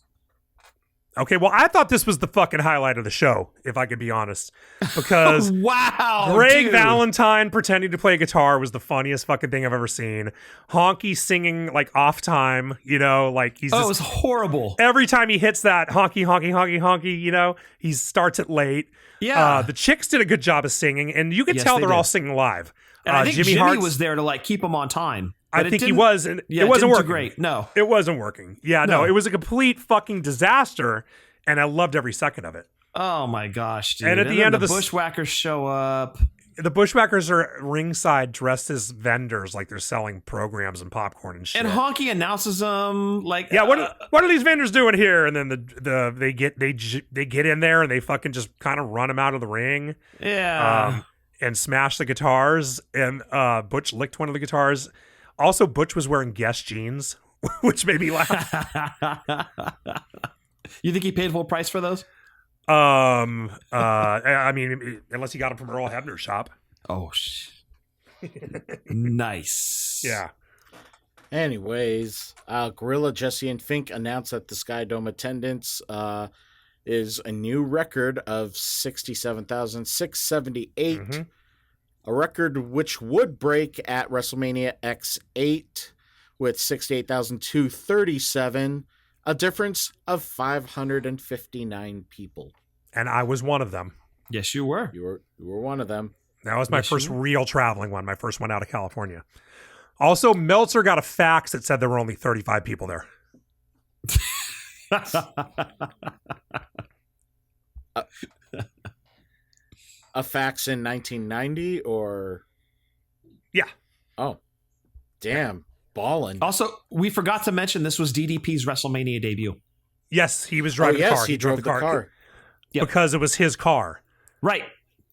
Okay, well, I thought this was the fucking highlight of the show, if I could be honest. Because wow, Greg Valentine pretending to play guitar was the funniest fucking thing I've ever seen. Honky singing like off time, you know, like he's it was horrible. Every time he hits that honky, honky, honky, honky, you know, he starts it late. Yeah. The chicks did a good job of singing, and you could tell they're all singing live. And I think Jimmy was there to like keep them on time. I think he was, and it wasn't working. Great. No, it wasn't working. Yeah, no, it was a complete fucking disaster, and I loved every second of it. Oh my gosh, dude! And at the end of the Bushwhackers show up. The Bushwhackers are ringside dressed as vendors, like they're selling programs and popcorn and shit. And Honky announces them like, what are these vendors doing here? And then they get in there and they fucking just kind of run them out of the ring. Yeah. And smash the guitars. And Butch licked one of the guitars. Also, Butch was wearing Guess jeans, which made me laugh. You think he paid full price for those? I mean, unless he got them from Earl Hebner's shop. Oh, nice. Yeah. Anyways, Gorilla, Jesse, and Fink announced that the Sky Dome attendance is a new record of 67,678, a record which would break at WrestleMania X8 with 68,237, a difference of 559 people. And I was one of them. Yes, you were. You were one of them. That was my first real traveling one, my first one out of California. Also, Meltzer got a fax that said there were only 35 people there. A fax in 1990 or? Yeah. Oh, damn. Ballin'. Also, we forgot to mention this was DDP's WrestleMania debut. Yes, he was driving the car. He drove the car. Yep. Because it was his car. Right.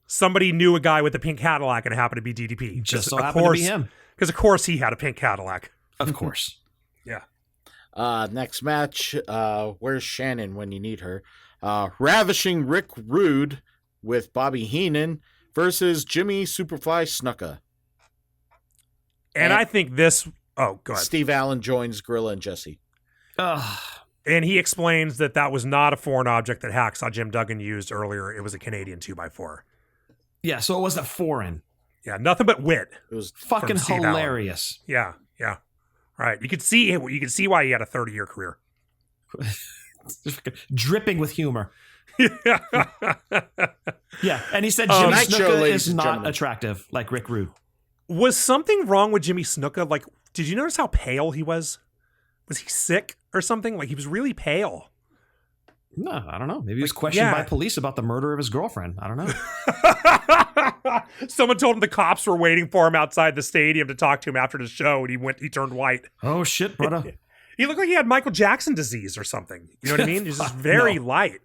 Somebody knew a guy with a pink Cadillac and it happened to be DDP. Just so happened to be him. Because, of course, he had a pink Cadillac. Of course. Yeah. Next match, where's Shannon when you need her? Ravishing Rick Rude with Bobby Heenan versus Jimmy Superfly Snuka. And I think this... Oh, go ahead. Steve Allen joins Gorilla and Jesse. And he explains that was not a foreign object that Hacksaw Jim Duggan used earlier. It was a Canadian 2x4. Yeah, so it wasn't foreign. Yeah, nothing but wit. It was fucking hilarious. Yeah. Right. You could see why he had a 30-year career. Dripping with humor. Yeah. Yeah, and he said Jimmy Snuka is not gentlemen. attractive like Rick Rude. Was something wrong with Jimmy Snuka? Like, did you notice how pale he was? Was he sick or something? Like, he was really pale. No, I don't know. Maybe he was questioned by police about the murder of his girlfriend. I don't know. Someone told him the cops were waiting for him outside the stadium to talk to him after the show, and he turned white. Oh, shit, brother. He looked like he had Michael Jackson disease or something. You know what I mean? He's just very light.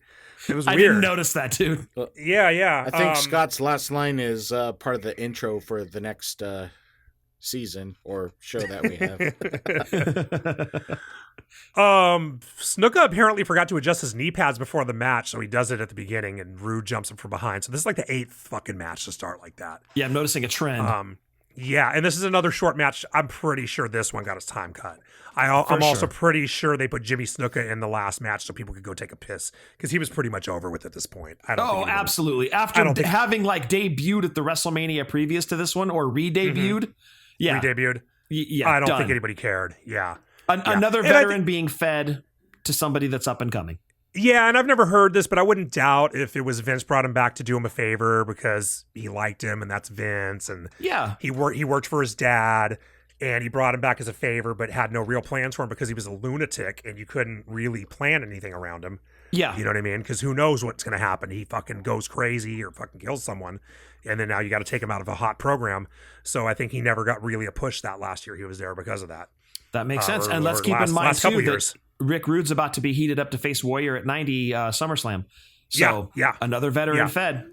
It was weird. I didn't notice that, dude. Yeah. I think Scott's last line is part of the intro for the next season or show that we have. Snuka apparently forgot to adjust his knee pads before the match, so he does it at the beginning, and Rude jumps him from behind. So this is like the 8th fucking match to start like that. Yeah, I'm noticing a trend. Yeah, and this is another short match. I'm pretty sure this one got its time cut. I'm also pretty sure they put Jimmy Snuka in the last match so people could go take a piss, because he was pretty much over with at this point. Absolutely. After having like debuted at the WrestleMania previous to this one, or re-debuted. Mm-hmm. Yeah. Re-debuted? Yeah, I don't think anybody cared. Yeah. Another veteran being fed to somebody that's up and coming. Yeah, and I've never heard this, but I wouldn't doubt if it was Vince brought him back to do him a favor because he liked him, and that's Vince. And yeah, he worked for his dad, and he brought him back as a favor, but had no real plans for him because he was a lunatic, and you couldn't really plan anything around him. Yeah. You know what I mean? Because who knows what's going to happen? He fucking goes crazy or fucking kills someone, and then now you got to take him out of a hot program. So I think he never got really a push that last year he was there because of that. That makes sense. And let's keep in mind, too, that Rick Rude's about to be heated up to face Warrior at 90 SummerSlam. So, another veteran fed.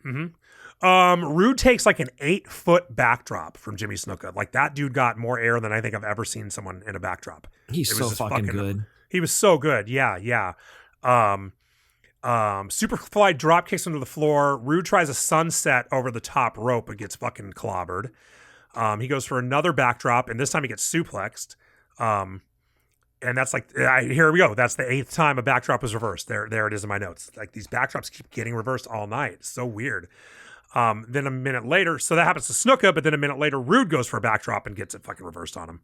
Mm-hmm. Rude takes like an 8-foot backdrop from Jimmy Snuka. Like, that dude got more air than I think I've ever seen someone in a backdrop. He's so fucking good. He was so good. Yeah. Superfly drop kicks him to the floor. Rude tries a sunset over the top rope and gets fucking clobbered. He goes for another backdrop, and this time he gets suplexed. And that's like, here we go. That's the 8th time a backdrop was reversed. There it is in my notes. Like, these backdrops keep getting reversed all night. It's so weird. Then a minute later, so that happens to Snuka, but then a minute later, Rude goes for a backdrop and gets it fucking reversed on him.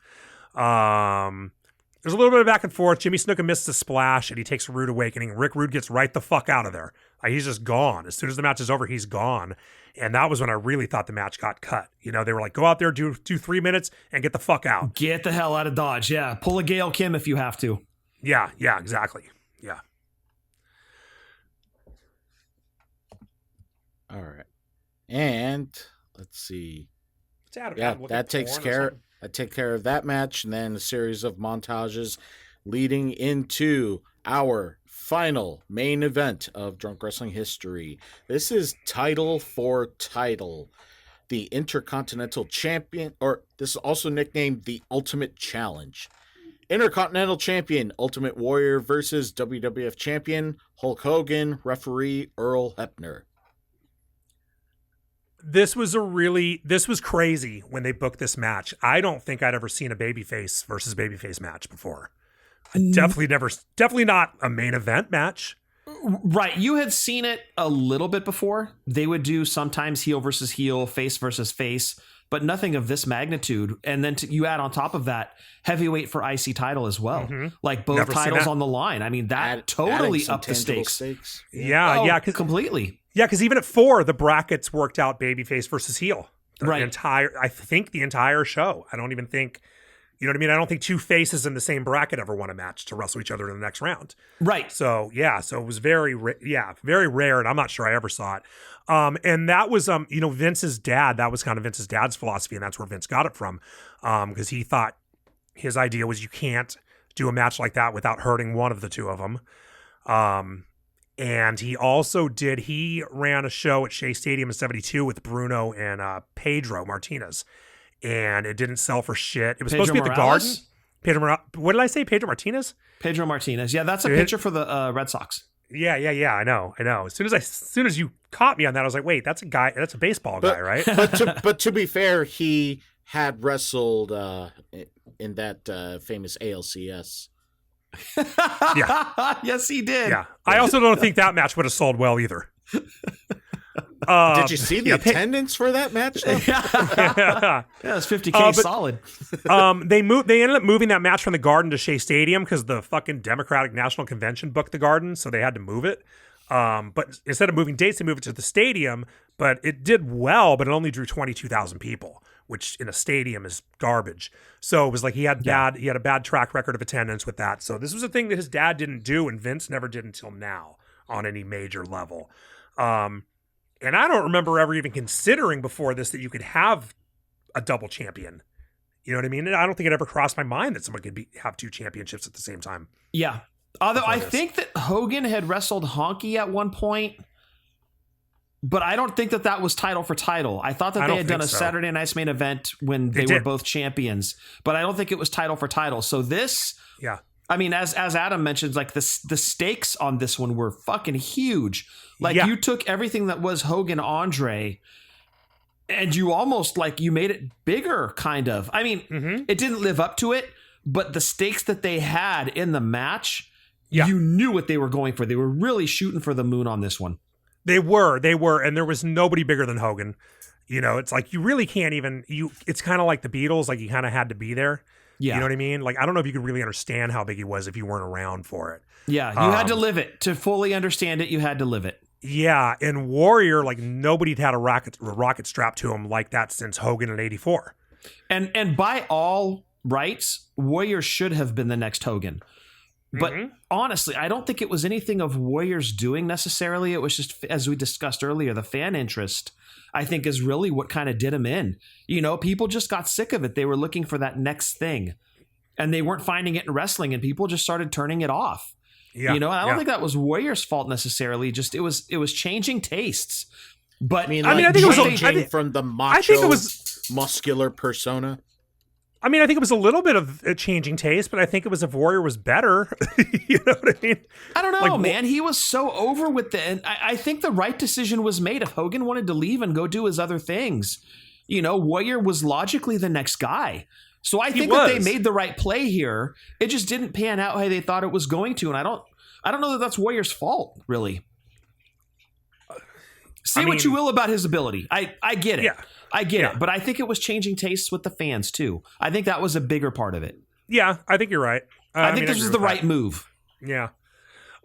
There's a little bit of back and forth. Jimmy Snuka misses a splash, and he takes a Rude awakening. Rick Rude gets right the fuck out of there. Like, he's just gone. As soon as the match is over, he's gone. And that was when I really thought the match got cut. You know, they were like, go out there, do 3 minutes, and get the fuck out. Get the hell out of Dodge. Yeah. Pull a Gail Kim if you have to. Yeah, exactly. Yeah. All right. And let's see. That takes care of that match, and then a series of montages leading into our final main event of Drunk Wrestling history. This is title for title. The Intercontinental Champion, or this is also nicknamed the Ultimate Challenge. Intercontinental Champion Ultimate Warrior versus WWF Champion Hulk Hogan, referee Earl Hebner. This was crazy when they booked this match. I don't think I'd ever seen a babyface versus babyface match before. Definitely not a main event match. Right. You had seen it a little bit before. They would do sometimes heel versus heel, face versus face, but nothing of this magnitude. And then you add on top of that heavyweight for IC title as well. Mm-hmm. Like both Never titles on the line. I mean, that totally upped the stakes. Yeah, completely. Yeah, because even at 4, the brackets worked out babyface versus heel. I think the entire show. I don't even think, you know what I mean? I don't think 2 faces in the same bracket ever won a match to wrestle each other in the next round. Right. So, so it was very rare, and I'm not sure I ever saw it. And that was, Vince's dad, that was kind of Vince's dad's philosophy, and that's where Vince got it from, because he thought his idea was you can't do a match like that without hurting one of the two of them. And he ran a show at Shea Stadium in 72 with Bruno and Pedro Martinez. And it didn't sell for shit. It was supposed to be at the Garden. What did I say? Pedro Martinez? Pedro Martinez. Yeah, that's a pitcher for the Red Sox. Yeah. I know. As soon as you caught me on that, I was like, wait, that's a baseball guy, right? But to be fair, he had wrestled in that famous ALCS. Yeah. Yes, he did. Yeah. I also don't think that match would have sold well either. Did you see the attendance for that match? Though? Yeah, it's $50K solid. They ended up moving that match from the Garden to Shea Stadium because the fucking Democratic National Convention booked the Garden, so they had to move it. But instead of moving dates, they moved it to the stadium. But it did well, but it only drew 22,000 people, which in a stadium is garbage. So it was like he had a bad track record of attendance with that. So this was a thing that his dad didn't do, and Vince never did until now on any major level. And I don't remember ever even considering before this that you could have a double champion. You know what I mean? I don't think it ever crossed my mind that someone could have two championships at the same time. Yeah. Although I think that Hogan had wrestled Honky at one point, but I don't think that was title for title. I thought that they had done a Saturday Night's Main Event when they were both champions, but I don't think it was title for title. So this, I mean, as Adam mentioned, like the stakes on this one were fucking huge. Like you took everything that was Hogan Andre and you almost you made it bigger, kind of. I mean, it didn't live up to it, but the stakes that they had in the match, you knew what they were going for. They were really shooting for the moon on this one. They were, and there was nobody bigger than Hogan. You know, it's like you really can't even. It's kind of like the Beatles, like you kind of had to be there. Yeah. You know what I mean? Like, I don't know if you could really understand how big he was if you weren't around for it. Yeah, you had to live it. To fully understand it, you had to live it. Yeah, and Warrior, like nobody'd had a rocket strapped to him like that since Hogan in '84. And by all rights, Warrior should have been the next Hogan. But honestly, I don't think it was anything of Warrior's doing necessarily. It was just, as we discussed earlier, the fan interest, I think, is really what kind of did him in. You know, people just got sick of it. They were looking for that next thing. And they weren't finding it in wrestling, and people just started turning it off. Yeah, you know, I don't think that was Warrior's fault necessarily. Just it was changing tastes. But I think it was changing from the macho, muscular persona. I mean, I think it was a little bit of a changing taste, but I think it was if Warrior was better. You know what I mean? I don't know, man. He was so over with and I think the right decision was made. If Hogan wanted to leave and go do his other things, you know, Warrior was logically the next guy. So I think that they made the right play here. It just didn't pan out how they thought it was going to, and I don't know that that's Warrior's fault, really. Say what you will about his ability. I get it. Yeah. I get it. But I think it was changing tastes with the fans, too. I think that was a bigger part of it. Yeah, I think you're right. I think this was the right move. Yeah.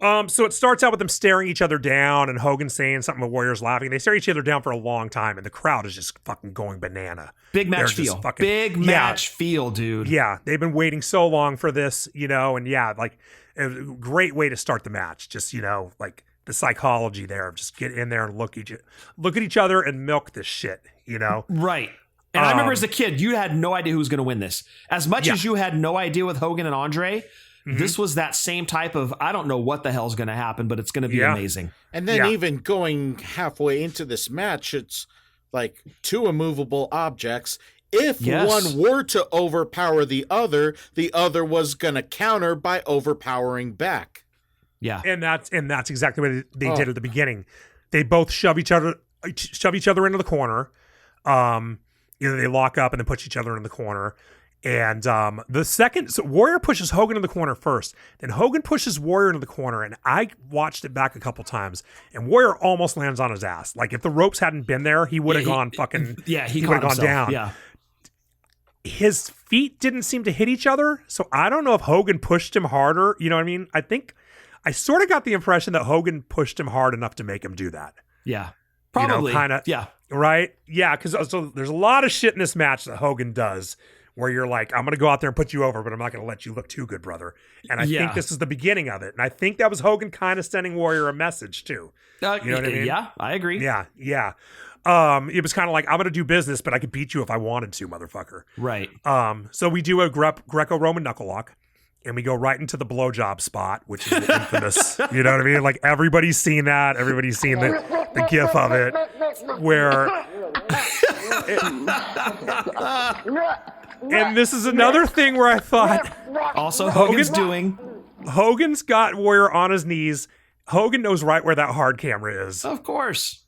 So it starts out with them staring each other down and Hogan saying something, the Warriors laughing. They stare each other down for a long time, and the crowd is just fucking going banana. Big match feel. Big match feel, dude. Yeah, they've been waiting so long for this, you know, and like a great way to start the match. Just, you know, like the psychology there of just get in there and look at each other and milk this shit, you know? Right. And I remember as a kid, you had no idea who was going to win this. As much as you had no idea with Hogan and Andre, this was that same type of, I don't know what the hell's going to happen, but it's going to be amazing. And then even going halfway into this match, it's like two immovable objects. If one were to overpower the other was going to counter by overpowering back. Yeah. And that's exactly what they did at the beginning. They both shove each other into the corner. Either they lock up and then push each other in the corner. And so Warrior pushes Hogan in the corner first. Then Hogan pushes Warrior into the corner, and I watched it back a couple times, and Warrior almost lands on his ass. Like if the ropes hadn't been there, he would have gone fucking. Yeah, he would have gone down. Yeah. His feet didn't seem to hit each other, so I don't know if Hogan pushed him harder. You know what I mean? I sort of got the impression that Hogan pushed him hard enough to make him do that. Yeah, probably. You know, kind of. Yeah. Right? Yeah, because so there's a lot of shit in this match that Hogan does where you're like, I'm going to go out there and put you over, but I'm not going to let you look too good, brother. And I think this is the beginning of it. And I think that was Hogan kind of sending Warrior a message, too. You know what I mean? Yeah, I agree. Yeah. It was kind of like, I'm going to do business, but I could beat you if I wanted to, motherfucker. Right. So we do a Greco-Roman knuckle lock, and we go right into the blowjob spot, which is infamous. You know what I mean? Like, everybody's seen that. Everybody's seen the gif of it, where And this is another thing where I thought Also, Hogan's Hogan's got Warrior on his knees. Hogan knows right where that hard camera is. Of course.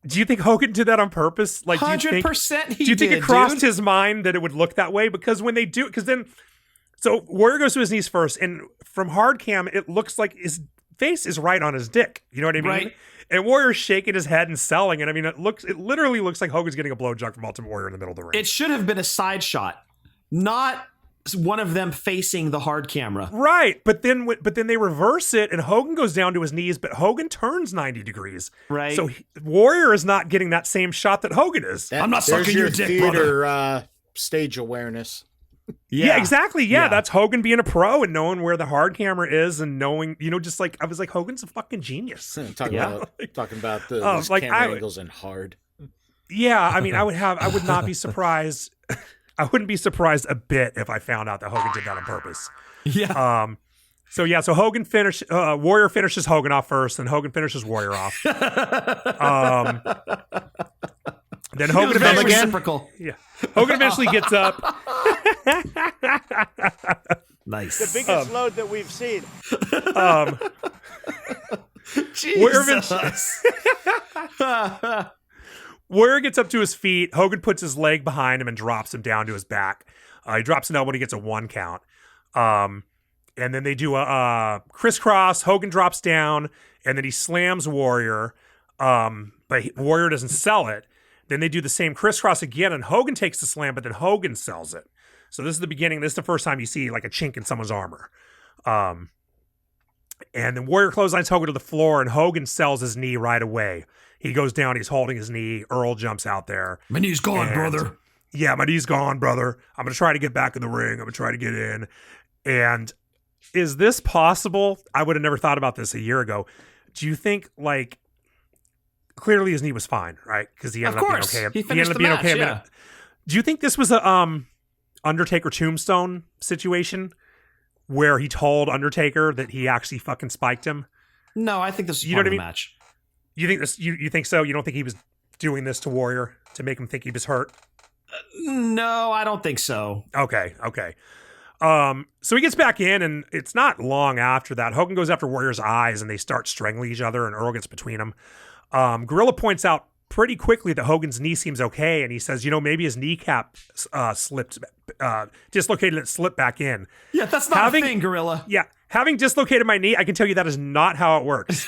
Do you think Hogan did that on purpose? Like, 100% do you think it crossed his mind that it would look that way? Because when they do, because then, so Warrior goes to his knees first, and from hard cam, it looks like his face is right on his dick. You know what I mean? Right. And Warrior's shaking his head and selling, and I mean, it literally looks like Hogan's getting a blowjob from Ultimate Warrior in the middle of the ring. It should have been a side shot, not one of them facing the hard camera. Right, but then they reverse it, and Hogan goes down to his knees, but Hogan turns 90 degrees. Right. So Warrior is not getting that same shot that Hogan is. I'm not sucking your dick, theater, brother. Stage awareness. Yeah, exactly. Yeah, that's Hogan being a pro and knowing where the hard camera is and knowing, just like, I was like, Hogan's a fucking genius. Talking about the camera angles and hard. Yeah, I mean, I would not be surprised. I wouldn't be surprised a bit if I found out that Hogan did that on purpose. Yeah. So Hogan Warrior finishes Hogan off first, and Hogan finishes Warrior off. Then Hogan Hogan eventually gets up. Nice. The biggest load that we've seen. Jesus. Warrior gets up to his feet. Hogan puts his leg behind him and drops him down to his back. He drops an elbow and he gets a 1 count. And then they do a crisscross. Hogan drops down, and then he slams Warrior. But Warrior doesn't sell it. Then they do the same crisscross again, and Hogan takes the slam, but then Hogan sells it. So this is the beginning. This is the first time you see like a chink in someone's armor. And then Warrior clotheslines Hogan to the floor, and Hogan sells his knee right away. He goes down. He's holding his knee. Earl jumps out there. My knee's gone, brother. Yeah, my knee's gone, brother. I'm going to try to get back in the ring. I'm going to try to get in. And is this possible? I would have never thought about this a year ago. Do you think, like, clearly his knee was fine, right? Because he ended up being okay. He ended up being okay. Yeah. Do you think this was a Undertaker tombstone situation where he told Undertaker that he actually fucking spiked him? No, I think this is part of the match. You think this? You think so? You don't think he was doing this to Warrior to make him think he was hurt? No, I don't think so. Okay. So he gets back in, and it's not long after that. Hogan goes after Warrior's eyes, and they start strangling each other, and Earl gets between them. Gorilla points out pretty quickly that Hogan's knee seems okay, and he says, maybe his kneecap dislocated and slipped back in. Yeah, that's not a thing, Gorilla. Yeah, having dislocated my knee, I can tell you that is not how it works.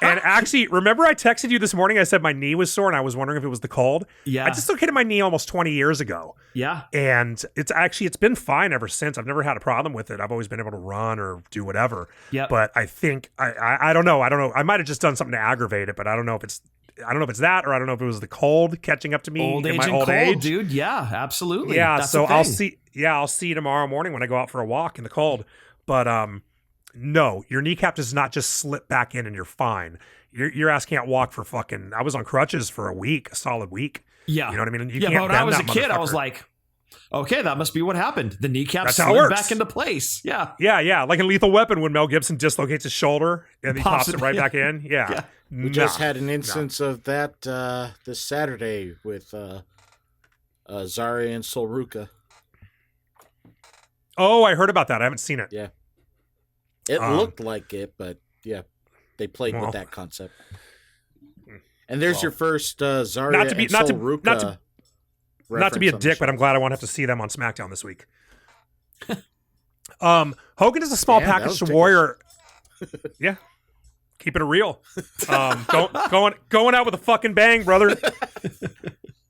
And actually, remember I texted you this morning, I said my knee was sore, and I was wondering if it was the cold? Yeah. I dislocated my knee almost 20 years ago. Yeah. And it's been fine ever since. I've never had a problem with it. I've always been able to run or do whatever. Yeah. But I think, I don't know. I might have just done something to aggravate it, but I don't know if it's that, or I don't know if it was the cold catching up to me in my old age, dude. Yeah, absolutely. Yeah, that's so I'll see you tomorrow morning when I go out for a walk in the cold. But no, your kneecap does not just slip back in and you're fine. Your ass can't walk for fucking. I was on crutches for a solid week. Yeah, you know what I mean. But when I was a kid, I was like, okay, that must be what happened. The kneecap slid back into place. Yeah. Like in Lethal Weapon when Mel Gibson dislocates his shoulder and he pops it right back in. Yeah. We just had an instance of that this Saturday with Zarya and Solruka. Oh, I heard about that. I haven't seen it. Yeah. It looked like it, but yeah, they played with that concept. And there's your first Zarya and Solruka. Not to be a dick, but I'm glad I won't have to see them on SmackDown this week. Hogan is a small package to Warrior. Yeah. Keeping it real. Going out with a fucking bang, brother.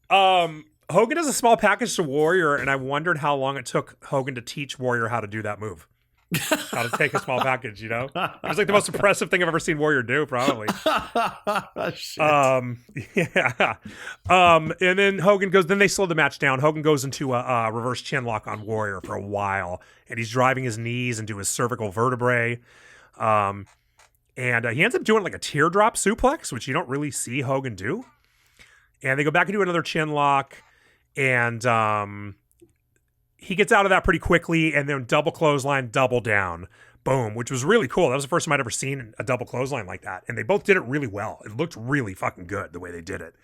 Hogan is a small package to Warrior, and I wondered how long it took Hogan to teach Warrior how to do that move. How to take a small package, It was like the most impressive thing I've ever seen Warrior do, probably. Yeah. And then Hogan goes, then they slow the match down. Hogan goes into a reverse chin lock on Warrior for a while, and he's driving his knees into his cervical vertebrae. And he ends up doing like a teardrop suplex, which you don't really see Hogan do. And they go back and do another chin lock, and he gets out of that pretty quickly, and then double clothesline, double down. Boom, which was really cool. That was the first time I'd ever seen a double clothesline like that. And they both did it really well. It looked really fucking good the way they did it.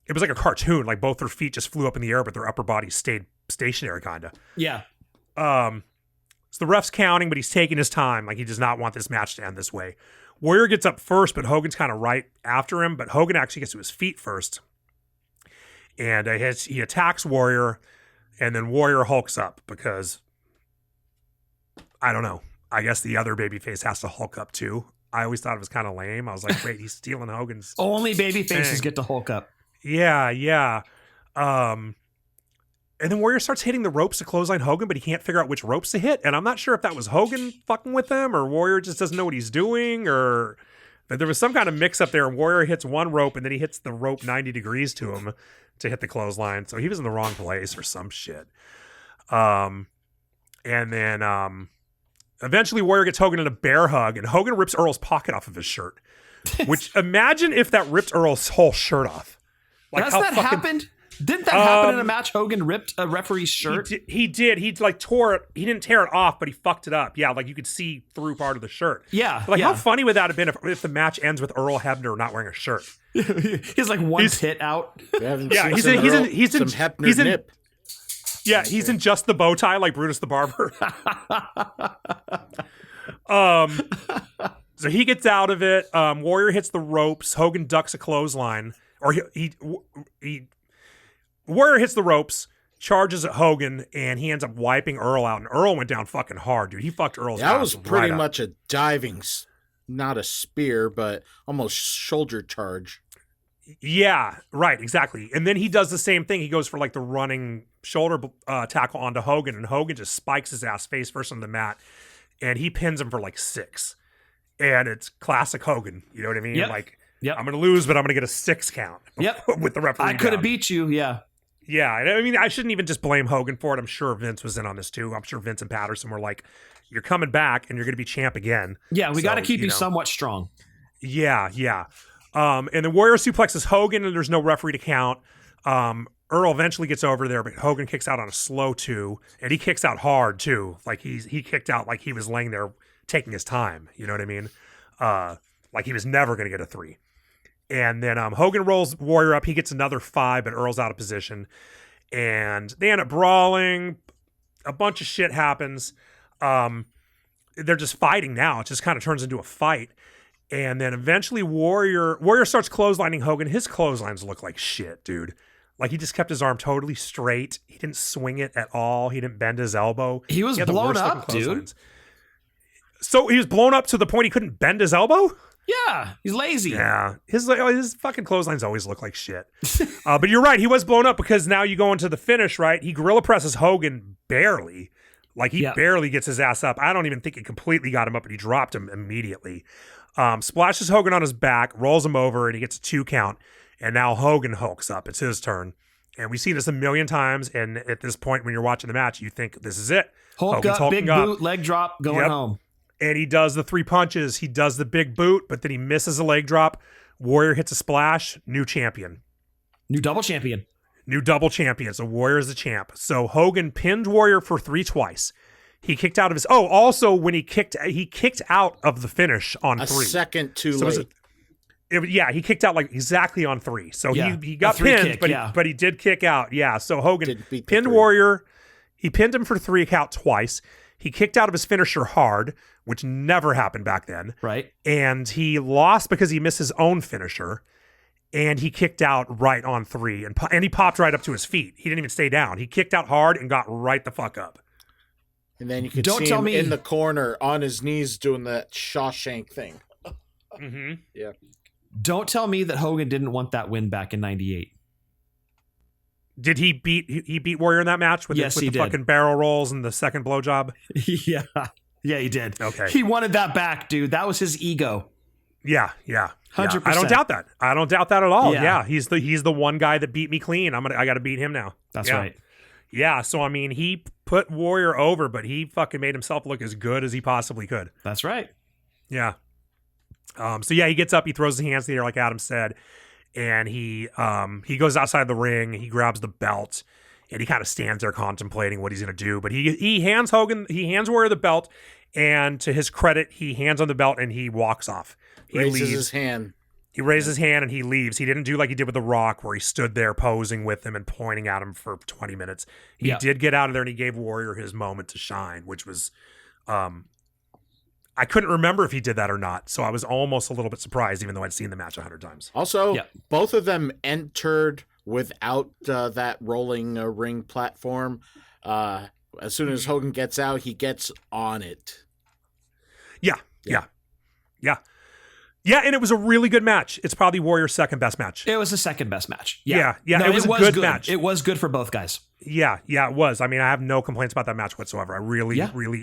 it was like a cartoon. Like both their feet just flew up in the air, but their upper bodies stayed stationary, kind of. Yeah. So the ref's counting, but he's taking his time. Like he does not want this match to end this way. Warrior gets up first, but Hogan's kind of right after him. But Hogan actually gets to his feet first. And he attacks Warrior, and then Warrior hulks up because, I don't know. I guess the other babyface has to hulk up too. I always thought it was kind of lame. I was like, wait, he's stealing Hogan's. Only baby faces thing. get to Hulk up. Yeah. And then Warrior starts hitting the ropes to clothesline Hogan, but he can't figure out which ropes to hit. And I'm not sure if that was Hogan fucking with him or Warrior just doesn't know what he's doing or but there was some kind of mix up there. Warrior hits one rope and then he hits the rope 90 degrees to him to hit the clothesline. So he was in the wrong place or some shit. And then eventually Warrior gets Hogan in a bear hug and Hogan rips Earl's pocket off of his shirt. Which imagine if that ripped Earl's whole shirt off. Like, has that happened? Didn't that happen in a match? Hogan ripped a referee's shirt? He did. He like tore it. He didn't tear it off, but he fucked it up. Yeah, like you could see through part of the shirt. Yeah. Like how funny would that have been if the match ends with Earl Hebner not wearing a shirt? He's like one pit out. Yeah, he's in Hebner nip. Yeah, he's in just the bow tie like Brutus the Barber. So he gets out of it. Warrior hits the ropes. Hogan ducks a clothesline. Or Warrior hits the ropes, charges at Hogan, and he ends up wiping Earl out. And Earl went down fucking hard, dude. He fucked Earl's ass. That was pretty right much a diving, not a spear, but almost shoulder charge. Yeah, right, exactly. And then he does the same thing. He goes for like the running shoulder tackle onto Hogan, and Hogan just spikes his ass face first on the mat, and he pins him for like 6. And it's classic Hogan. You know what I mean? Yep. Like, yep. I'm going to lose, but I'm going to get a 6 count. Yep. With the referee. I could have beat you. Yeah. Yeah. I mean, I shouldn't even just blame Hogan for it. I'm sure Vince was in on this too. I'm sure Vince and Patterson were like, you're coming back and you're going to be champ again. Yeah. We got to keep you somewhat strong. Yeah. And the Warrior suplexes Hogan and there's no referee to count. Earl eventually gets over there, but Hogan kicks out on a slow 2 and he kicks out hard too. Like he kicked out like he was laying there taking his time. You know what I mean? Like he was never going to get a 3. And then Hogan rolls Warrior up. He gets another 5, but Earl's out of position. And they end up brawling. A bunch of shit happens. They're just fighting now. It just kind of turns into a fight. And then eventually Warrior starts clotheslining Hogan. His clotheslines look like shit, dude. Like he just kept his arm totally straight. He didn't swing it at all. He didn't bend his elbow. He was blown up, dude. So he was blown up to the point he couldn't bend his elbow? Yeah, he's lazy. Yeah, his fucking clotheslines always look like shit. But you're right, he was blown up because now you go into the finish, right? He gorilla presses Hogan barely. Like he barely gets his ass up. I don't even think he completely got him up, but he dropped him immediately. Splashes Hogan on his back, rolls him over, and he gets a 2 count. And now Hogan hulks up. It's his turn. And we see this a million times. And at this point, when you're watching the match, you think this is it. Hulk up, big boot, leg drop, going home. And he does the 3 punches. He does the big boot, but then he misses a leg drop. Warrior hits a splash. New champion. New double champion. So Warrior is the champ. So Hogan pinned Warrior for 3 twice. He kicked out of his... Oh, also when he kicked out of the finish on 3. A second too late. He kicked out like exactly on 3. So he got pinned, but he did kick out. Yeah, so Hogan pinned Warrior. He pinned him for 3 count twice. He kicked out of his finisher hard, which never happened back then. Right. And he lost because he missed his own finisher. And he kicked out right on 3. And he popped right up to his feet. He didn't even stay down. He kicked out hard and got right the fuck up. And then you could see him in the corner on his knees doing that Shawshank thing. Mm-hmm. Yeah. Don't tell me that Hogan didn't want that win back in '98. Did he beat Warrior in that match with the fucking barrel rolls and the second blowjob? Yeah, he did. Okay, he wanted that back, dude. That was his ego. Yeah, 100%. I don't doubt that. I don't doubt that at all. Yeah, he's the one guy that beat me clean. I got to beat him now. That's right. Yeah, so I mean, he put Warrior over, but he fucking made himself look as good as he possibly could. That's right. Yeah. So he gets up, he throws his hands in the air like Adam said, and he goes outside the ring, he grabs the belt, and he kind of stands there contemplating what he's going to do. But he hands Warrior the belt, and to his credit, he hands on the belt and he walks off. He raises his hand. He raised his hand and he leaves. He didn't do like he did with The Rock, where he stood there posing with him and pointing at him for 20 minutes. He did get out of there and he gave Warrior his moment to shine, which was, I couldn't remember if he did that or not. So I was almost a little bit surprised, even though I'd seen the match 100 times. Also, both of them entered without that rolling ring platform. As soon as Hogan gets out, he gets on it. Yeah. Yeah, and it was a really good match. It's probably Warrior's second best match. It was the second best match. Yeah. No, it was a good match. It was good for both guys. Yeah, it was. I mean, I have no complaints about that match whatsoever. I really,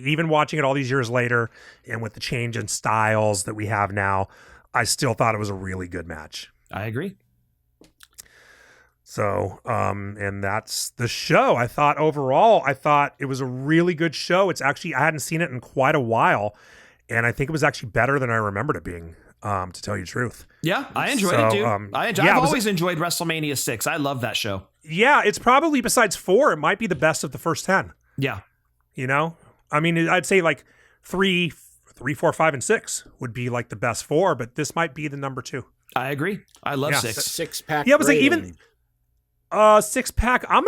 even watching it all these years later and with the change in styles that we have now, I still thought it was a really good match. I agree. So, and that's the show. I thought it was a really good show. It's actually, I hadn't seen it in quite a while, and I think it was actually better than I remembered it being. To tell you the truth. Yeah, I enjoyed it, dude. I've always enjoyed WrestleMania 6. I love that show. Yeah, it's probably, besides 4, it might be the best of the first 10. Yeah. You know? I mean, I'd say like 3, 4, 5, and 6 would be like the best 4, but this might be the number 2. I agree. I love 6. 6-pack. Yeah, it was like even 6-pack. I'm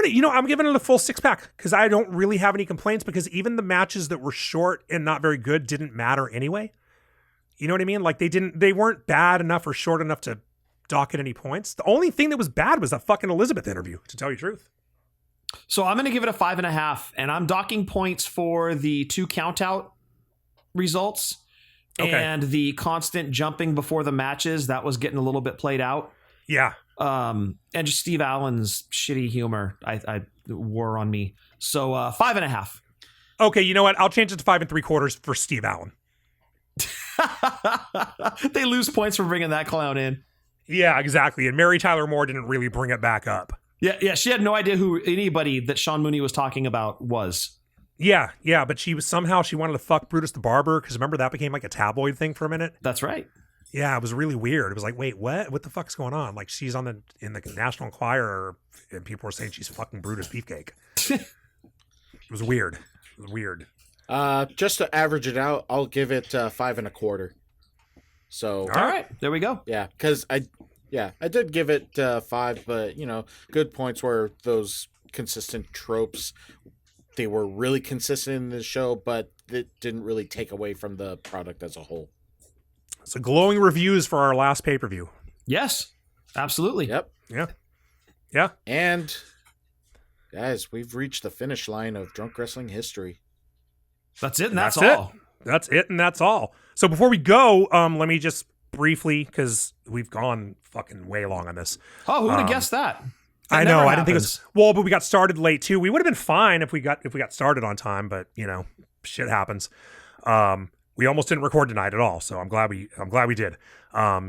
giving it a full 6-pack because I don't really have any complaints, because even the matches that were short and not very good didn't matter anyway. You know what I mean? Like they weren't bad enough or short enough to dock at any points. The only thing that was bad was that fucking Elizabeth interview, to tell you the truth. So I'm going to give it a 5.5, and I'm docking points for the 2 count out results and the constant jumping before the matches. That was getting a little bit played out. Yeah. And just Steve Allen's shitty humor I wore on me. So 5.5. Okay. You know what? I'll change it to 5 3/4 for Steve Allen. They lose points for bringing that clown in. Yeah, exactly. And Mary Tyler Moore didn't really bring it back up. Yeah. She had no idea who anybody that Sean Mooney was talking about was. Yeah. But she wanted to fuck Brutus the Barber, because remember that became like a tabloid thing for a minute. That's right. Yeah, it was really weird. It was like, wait, what? What the fuck's going on? Like, she's in the National Enquirer, and people were saying she's fucking Brutus Beefcake. It was weird. Just to average it out, I'll give it 5 1/4. So all right, there we go. Yeah, because I did give it 5, but good points were those consistent tropes. They were really consistent in the show, but it didn't really take away from the product as a whole. So glowing reviews for our last pay-per-view. Yes, absolutely. Yep. Yeah. And guys, we've reached the finish line of Drunk Wrestling history. That's it, and that's all. That's it, and that's all. So before we go, let me just briefly, because we've gone fucking way long on this. Oh, who would have guessed that? I know. I didn't think it was. Well, but we got started late too. We would have been fine if we got started on time, but shit happens. We almost didn't record tonight at all, so I'm glad we did.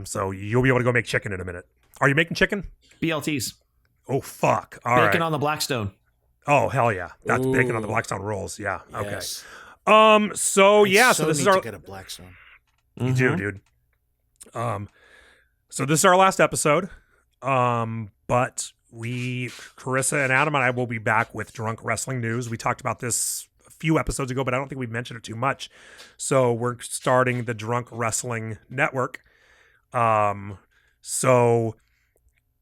So you'll be able to go make chicken in a minute. Are you making chicken? BLTs. Oh fuck! All Bacon right. on the Blackstone. Oh hell yeah! That's bacon on the Blackstone rolls. Yeah. Okay. Yes. So this is our. To get a Blackstone. You do, dude. So this is our last episode. But Carissa and Adam and I will be back with Drunk Wrestling News. We talked about this a few episodes ago, but I don't think we mentioned it too much. So we're starting the Drunk Wrestling Network. So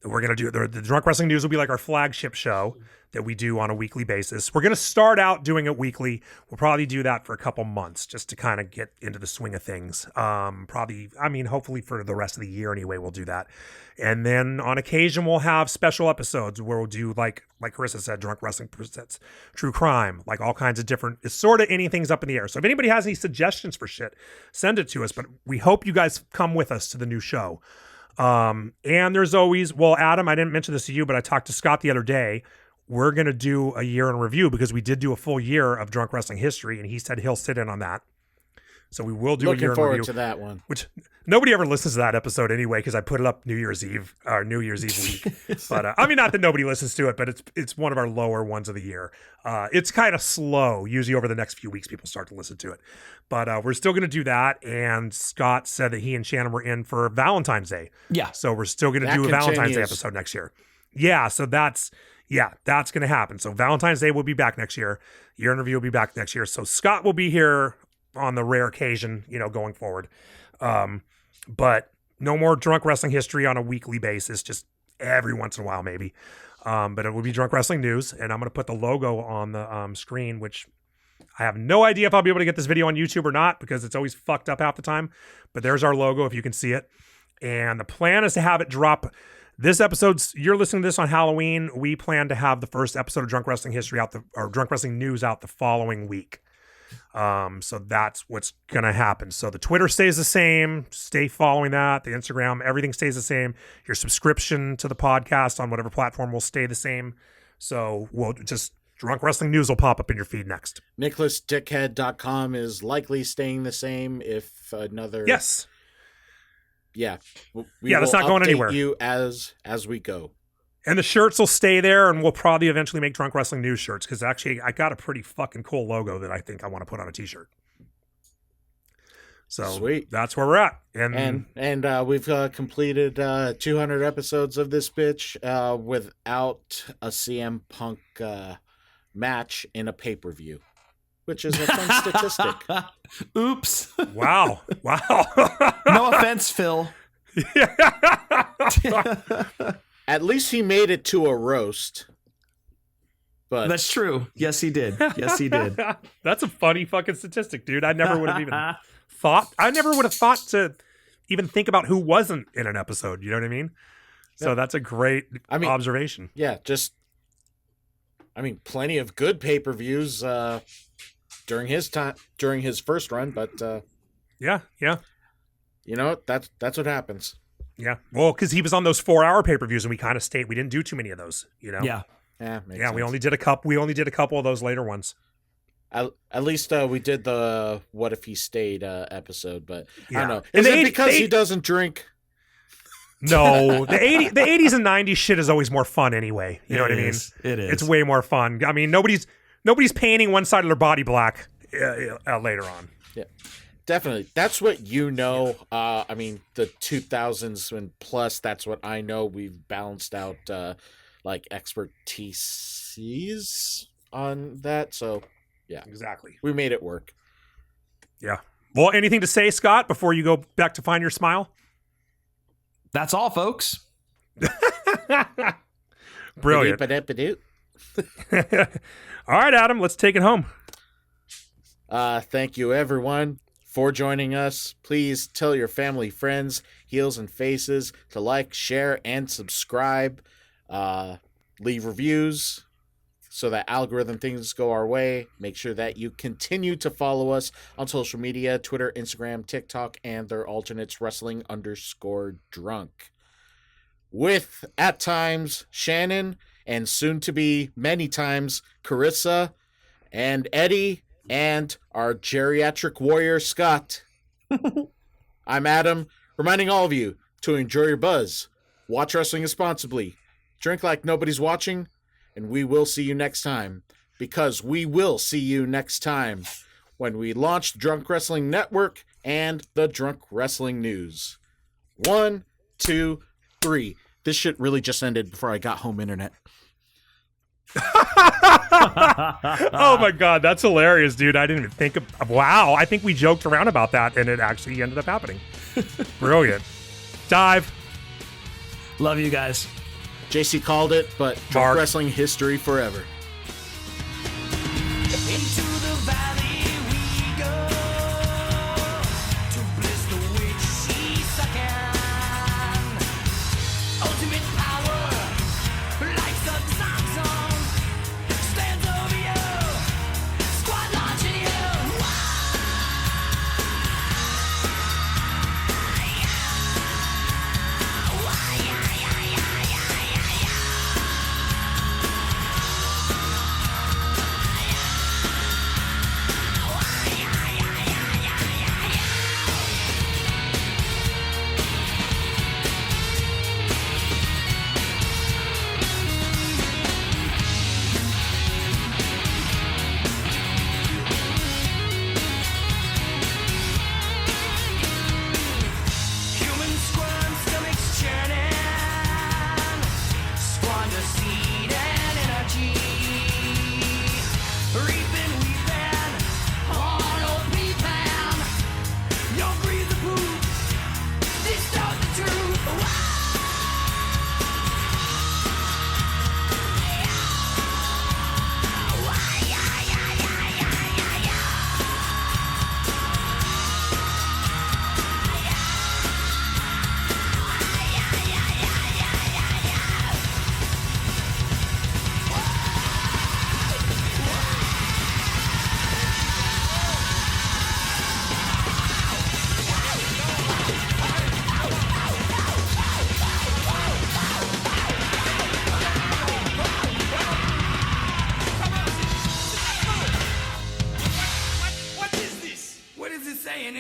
we're going to do the Drunk Wrestling News will be like our flagship show that we do on a weekly basis. We're going to start out doing it weekly. We'll probably do that for a couple months just to kind of get into the swing of things. Hopefully for the rest of the year anyway, we'll do that. And then on occasion, we'll have special episodes where we'll do, like Carissa said, Drunk Wrestling Presents True Crime, like all kinds of different, it's sort of anything's up in the air. So if anybody has any suggestions for shit, send it to us. But we hope you guys come with us to the new show. And there's always, Adam, I didn't mention this to you, but I talked to Scott the other day. We're going to do a year in review because we did do a full year of Drunk Wrestling history, and he said he'll sit in on that. So we will do a year in review. Looking forward to that one. Which nobody ever listens to that episode anyway, because I put it up New Year's Eve week. But not that nobody listens to it, but it's one of our lower ones of the year. It's kind of slow. Usually over the next few weeks, people start to listen to it. But we're still going to do that. And Scott said that he and Shannon were in for Valentine's Day. Yeah. So we're still going to do a Valentine's Day episode next year. Yeah. So that's going to happen. So Valentine's Day will be back next year. Year in review will be back next year. So Scott will be here on the rare occasion, going forward. But No more Drunk Wrestling History on a weekly basis, just every once in a while maybe. But it will be Drunk Wrestling News, and I'm going to put the logo on the screen, which I have no idea if I'll be able to get this video on YouTube or not because it's always fucked up half the time. But there's our logo if you can see it. And the plan is to have it drop. This episode's, you're listening to this on Halloween. We plan to have the first episode of Drunk Wrestling History out, or Drunk Wrestling News out the following week. So that's what's going to happen. So the Twitter stays the same. Stay following that. The Instagram, everything stays the same. Your subscription to the podcast on whatever platform will stay the same. So we'll just, Drunk Wrestling News will pop up in your feed next. NicholasDickhead.com is likely staying the same if another... Yes. Yeah. That's not going anywhere. You as we go. And the shirts will stay there, and we'll probably eventually make Drunk Wrestling News shirts because actually I got a pretty fucking cool logo that I think I want to put on a t-shirt. So sweet. That's where we're at. And we've completed 200 episodes of this bitch without a CM Punk match in a pay-per-view, which is a fun statistic. Oops. Wow. No offense, Phil. At least he made it to a roast. But that's true. Yes, he did. That's a funny fucking statistic, dude. I never would have even thought. I never would have thought to even think about who wasn't in an episode. You know what I mean? So that's a great observation. Yeah, plenty of good pay-per-views during his first run, but yeah. You know, that's what happens. Yeah. Well, because he was on those 4-hour pay-per-views and we kind of stayed. We didn't do too many of those, you know? Yeah. Makes sense. We only did a couple of those later ones. At least we did the What If He Stayed episode, but yeah. I don't know. Is it because he doesn't drink? No. The 80s and 90s shit is always more fun anyway. You know what I mean? It is. It's way more fun. I mean, nobody's painting one side of their body black later on. Yeah. Definitely. That's what you know. The 2000s and plus, that's what I know. We've balanced out expertise on that. So, yeah. Exactly. We made it work. Yeah. Well, anything to say, Scott, before you go back to find your smile? That's all, folks. Brilliant. All right, Adam, let's take it home. Thank you, everyone, for joining us. Please tell your family, friends, heels and faces to like, share, and subscribe. Leave reviews so that algorithm things go our way. Make sure that you continue to follow us on social media, Twitter, Instagram, TikTok, and their alternates, wrestling_drunk. With, at times, Shannon, and soon to be many times, Carissa, and Eddie, and our geriatric warrior, Scott. I'm Adam, reminding all of you to enjoy your buzz, watch wrestling responsibly, drink like nobody's watching, and we will see you next time, because we will see you next time when we launch the Drunk Wrestling Network and the Drunk Wrestling News. 1, 2, 3. This shit really just ended before I got home internet. Oh my god, that's hilarious, dude. I didn't even think of wow. I think we joked around about that and it actually ended up happening. Brilliant. Dive. Love you guys. JC called it, but Drunk Wrestling history forever. Into the valley we go to bliss the witch she's sucking. Ultimate power, like the time zone, stands over you, squad launching you.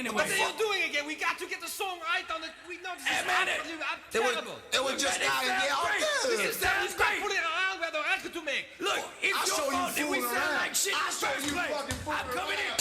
anyway. What are you doing again? We got to get the song right on the. We know this is man, terrible. it was just how you get out there. This is terrible. Stop fooling around with the record to make. Look, it's your fault that we sound like shit in the first place. I'm coming in.